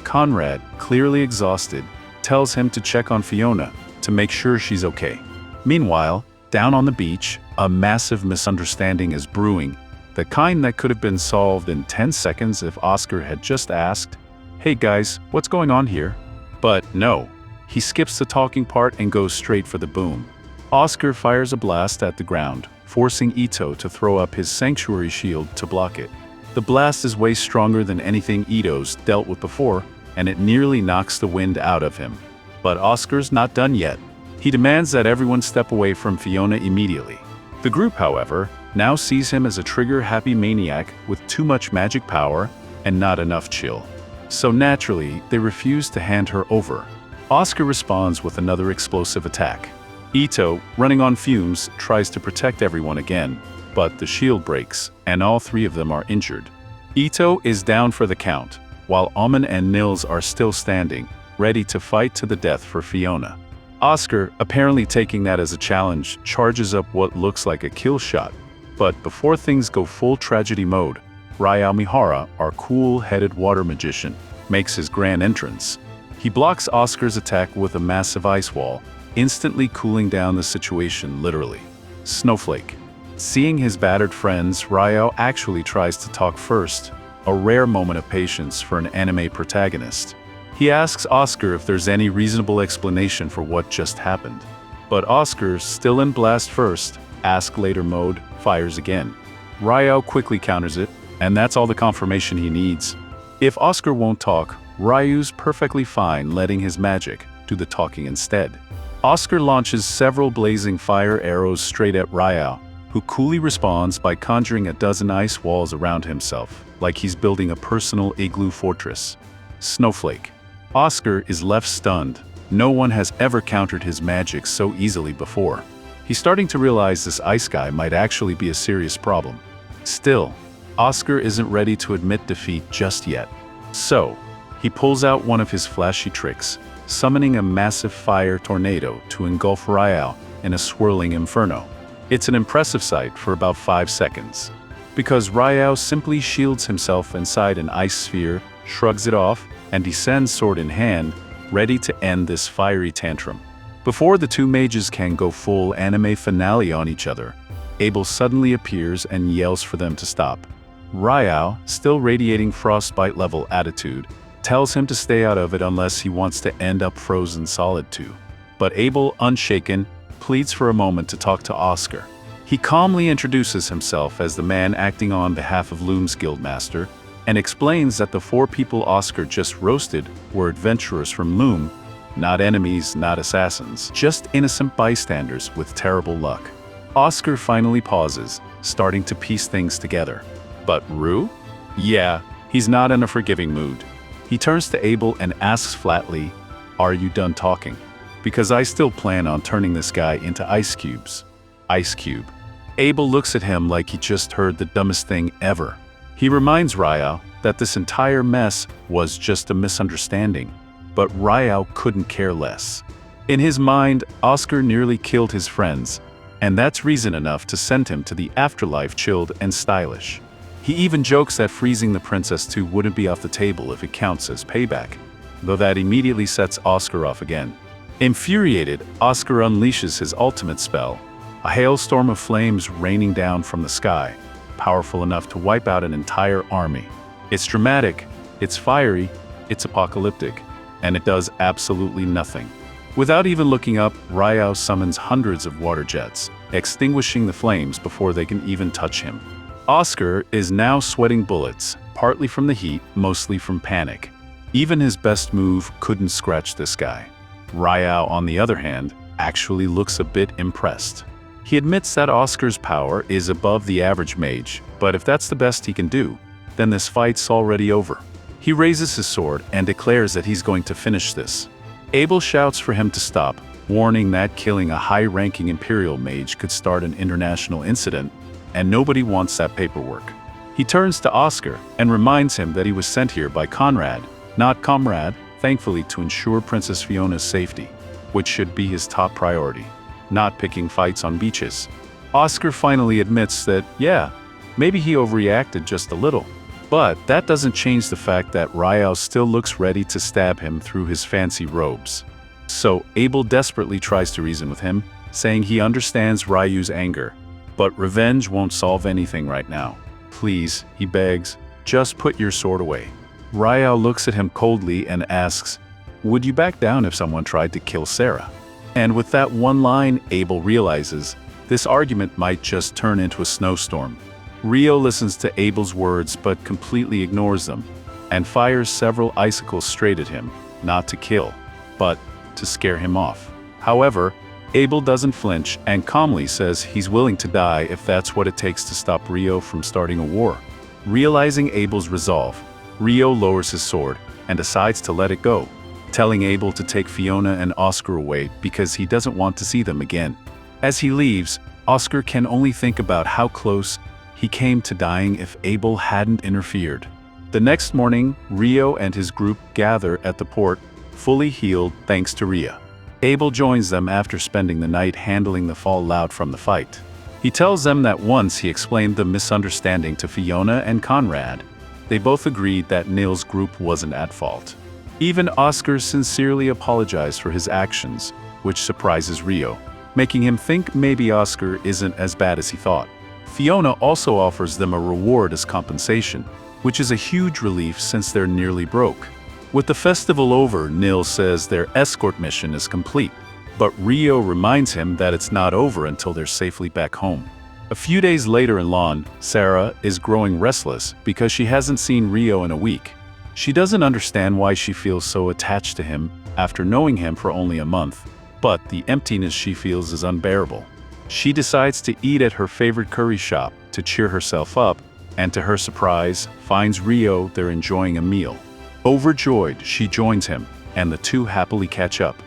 Speaker 1: Conrad, clearly exhausted, tells him to check on Fiona to make sure she's okay. Meanwhile, down on the beach, a massive misunderstanding is brewing, the kind that could have been solved in 10 seconds if Oscar had just asked, "Hey guys, what's going on here?" But no, he skips the talking part and goes straight for the boom. Oscar fires a blast at the ground, forcing Ito to throw up his sanctuary shield to block it. The blast is way stronger than anything Ito's dealt with before, and it nearly knocks the wind out of him. But Oscar's not done yet. He demands that everyone step away from Fiona immediately. The group, however, now sees him as a trigger-happy maniac with too much magic power and not enough chill. So naturally, they refuse to hand her over. Oscar responds with another explosive attack. Ito, running on fumes, tries to protect everyone again, but the shield breaks, and all three of them are injured. Ito is down for the count, while Amon and Nils are still standing, ready to fight to the death for Fiona. Oscar, apparently taking that as a challenge, charges up what looks like a kill shot. But before things go full tragedy mode, Rayao Mihara, our cool-headed water magician, makes his grand entrance. He blocks Oscar's attack with a massive ice wall, instantly cooling down the situation literally. Snowflake. Seeing his battered friends, Rayao actually tries to talk first, a rare moment of patience for an anime protagonist. He asks Oscar if there's any reasonable explanation for what just happened. But Oscar, still in blast first, ask later mode, fires again. Rayao quickly counters it, and that's all the confirmation he needs. If Oscar won't talk, Ryu's perfectly fine letting his magic do the talking instead. Oscar launches several blazing fire arrows straight at Rayao, who coolly responds by conjuring a dozen ice walls around himself, like he's building a personal igloo fortress. Snowflake. Oscar is left stunned. No one has ever countered his magic so easily before. He's starting to realize this ice guy might actually be a serious problem. Still, Oscar isn't ready to admit defeat just yet. So, he pulls out one of his flashy tricks, summoning a massive fire tornado to engulf Rayao in a swirling inferno. It's an impressive sight for about 5 seconds, because Rayao simply shields himself inside an ice sphere, shrugs it off, and descends sword in hand, ready to end this fiery tantrum. Before the two mages can go full anime finale on each other, Abel suddenly appears and yells for them to stop. Rayao, still radiating frostbite-level attitude, tells him to stay out of it unless he wants to end up frozen solid too. But Abel, unshaken, pleads for a moment to talk to Oscar. He calmly introduces himself as the man acting on behalf of Loom's guildmaster, and explains that the 4 people Oscar just roasted were adventurers from Loom, not enemies, not assassins, just innocent bystanders with terrible luck. Oscar finally pauses, starting to piece things together. But Rue? Yeah, he's not in a forgiving mood. He turns to Abel and asks flatly, "Are you done talking? Because I still plan on turning this guy into ice cubes." Ice cube. Abel looks at him like he just heard the dumbest thing ever. He reminds Ryo that this entire mess was just a misunderstanding, but Ryo couldn't care less. In his mind, Oscar nearly killed his friends, and that's reason enough to send him to the afterlife chilled and stylish. He even jokes that freezing the princess too wouldn't be off the table if it counts as payback, though that immediately sets Oscar off again. Infuriated, Oscar unleashes his ultimate spell, a hailstorm of flames raining down from the sky, powerful enough to wipe out an entire army. It's dramatic, it's fiery, it's apocalyptic, and it does absolutely nothing. Without even looking up, Ryo summons hundreds of water jets, extinguishing the flames before they can even touch him. Oscar is now sweating bullets, partly from the heat, mostly from panic. Even his best move couldn't scratch this guy. Ryo, on the other hand, actually looks a bit impressed. He admits that Oscar's power is above the average mage, but if that's the best he can do, then this fight's already over. He raises his sword and declares that he's going to finish this. Abel shouts for him to stop, warning that killing a high-ranking Imperial mage could start an international incident, and nobody wants that paperwork. He turns to Oscar and reminds him that he was sent here by Conrad, not Comrade, thankfully to ensure Princess Fiona's safety, which should be his top priority, not picking fights on beaches. Oscar finally admits that, yeah, maybe he overreacted just a little, but that doesn't change the fact that Ryo still looks ready to stab him through his fancy robes. So Abel desperately tries to reason with him, saying he understands Ryu's anger, but revenge won't solve anything right now. Please, he begs, just put your sword away. Ryo looks at him coldly and asks, "Would you back down if someone tried to kill Sarah?" And with that one line, Abel realizes this argument might just turn into a snowstorm. Ryo listens to Abel's words but completely ignores them, and fires several icicles straight at him, not to kill, but to scare him off. However, Abel doesn't flinch and calmly says he's willing to die if that's what it takes to stop Ryo from starting a war. Realizing Abel's resolve, Ryo lowers his sword and decides to let it go, telling Abel to take Fiona and Oscar away because he doesn't want to see them again. As he leaves, Oscar can only think about how close he came to dying if Abel hadn't interfered. The next morning, Ryo and his group gather at the port, fully healed thanks to Rhea. Abel joins them after spending the night handling the fallout from the fight. He tells them that once he explained the misunderstanding to Fiona and Conrad, they both agreed that Nil's group wasn't at fault. Even Oscar sincerely apologized for his actions, which surprises Ryo, making him think maybe Oscar isn't as bad as he thought. Fiona also offers them a reward as compensation, which is a huge relief since they're nearly broke. With the festival over, Nil says their escort mission is complete, but Ryo reminds him that it's not over until they're safely back home. A few days later in Lawn, Sarah is growing restless because she hasn't seen Ryo in a week. She doesn't understand why she feels so attached to him after knowing him for only a month, but the emptiness she feels is unbearable. She decides to eat at her favorite curry shop to cheer herself up, and to her surprise, finds Ryo there enjoying a meal. Overjoyed, she joins him, and the two happily catch up.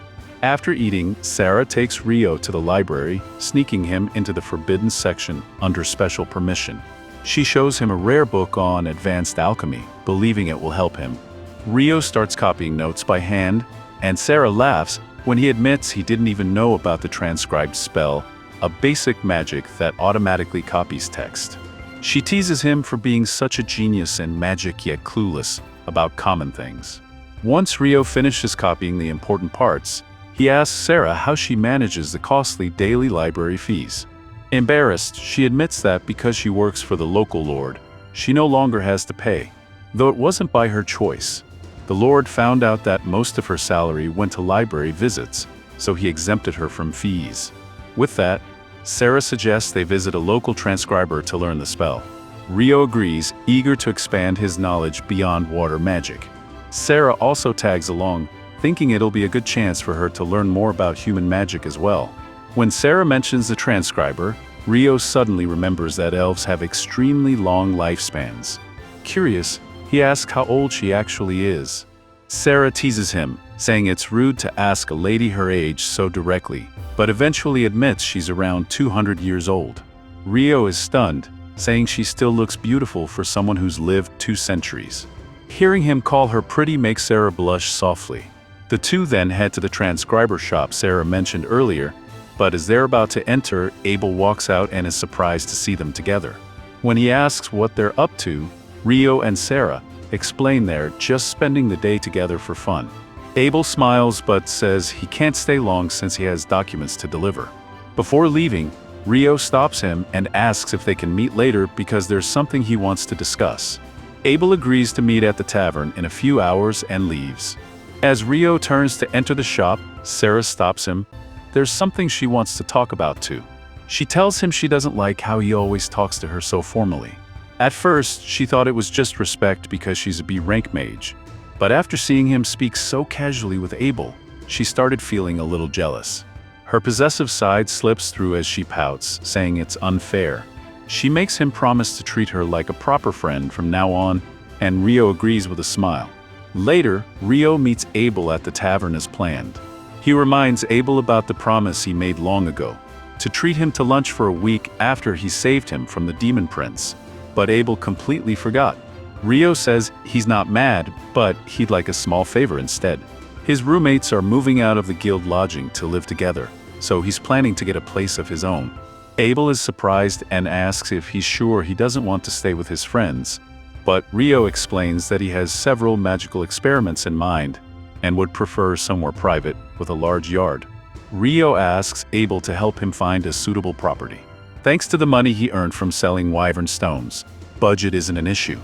Speaker 1: After eating, Sarah takes Ryo to the library, sneaking him into the forbidden section under special permission. She shows him a rare book on advanced alchemy, believing it will help him. Ryo starts copying notes by hand, and Sarah laughs when he admits he didn't even know about the transcribed spell, a basic magic that automatically copies text. She teases him for being such a genius in magic yet clueless about common things. Once Ryo finishes copying the important parts, he asks Sarah how she manages the costly daily library fees. Embarrassed, she admits that because she works for the local lord, she no longer has to pay, though it wasn't by her choice. The Lord found out that most of her salary went to library visits, so he exempted her from fees. With that, Sarah suggests they visit a local transcriber to learn the spell. Rio agrees, eager to expand his knowledge beyond water magic. Sarah also tags along, thinking it'll be a good chance for her to learn more about human magic as well. When Sarah mentions the transcriber, Rio suddenly remembers that elves have extremely long lifespans. Curious, he asks how old she actually is. Sarah teases him, saying it's rude to ask a lady her age so directly, but eventually admits she's around 200 years old. Rio is stunned, saying she still looks beautiful for someone who's lived 2 centuries. Hearing him call her pretty makes Sarah blush softly. The two then head to the transcriber shop Sarah mentioned earlier, but as they're about to enter, Abel walks out and is surprised to see them together. When he asks what they're up to, Rio and Sarah explain they're just spending the day together for fun. Abel smiles but says he can't stay long since he has documents to deliver. Before leaving, Rio stops him and asks if they can meet later because there's something he wants to discuss. Abel agrees to meet at the tavern in a few hours and leaves. As Rio turns to enter the shop, Sarah stops him. There's something she wants to talk about too. She tells him she doesn't like how he always talks to her so formally. At first, she thought it was just respect because she's a B rank mage. But after seeing him speak so casually with Abel, she started feeling a little jealous. Her possessive side slips through as she pouts, saying it's unfair. She makes him promise to treat her like a proper friend from now on, and Rio agrees with a smile. Later, Rio meets Abel at the tavern as planned. He reminds Abel about the promise he made long ago, to treat him to lunch for a week after he saved him from the Demon Prince. But Abel completely forgot. Rio says he's not mad, but he'd like a small favor instead. His roommates are moving out of the guild lodging to live together, so he's planning to get a place of his own. Abel is surprised and asks if he's sure he doesn't want to stay with his friends, but Rio explains that he has several magical experiments in mind and would prefer somewhere private with a large yard. Rio asks Abel to help him find a suitable property. Thanks to the money he earned from selling wyvern stones, budget isn't an issue.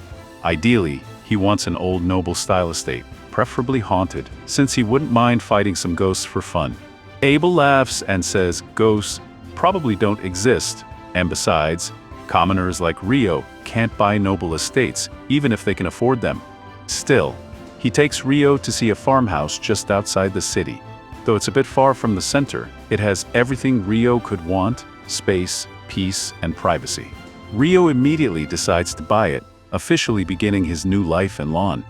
Speaker 1: Ideally, he wants an old noble-style estate, preferably haunted, since he wouldn't mind fighting some ghosts for fun. Abel laughs and says ghosts probably don't exist, and besides, commoners like Rio can't buy noble estates, even if they can afford them. Still, he takes Rio to see a farmhouse just outside the city. Though it's a bit far from the center, it has everything Rio could want: space, peace, and privacy. Rio immediately decides to buy it, officially beginning his new life in lawn.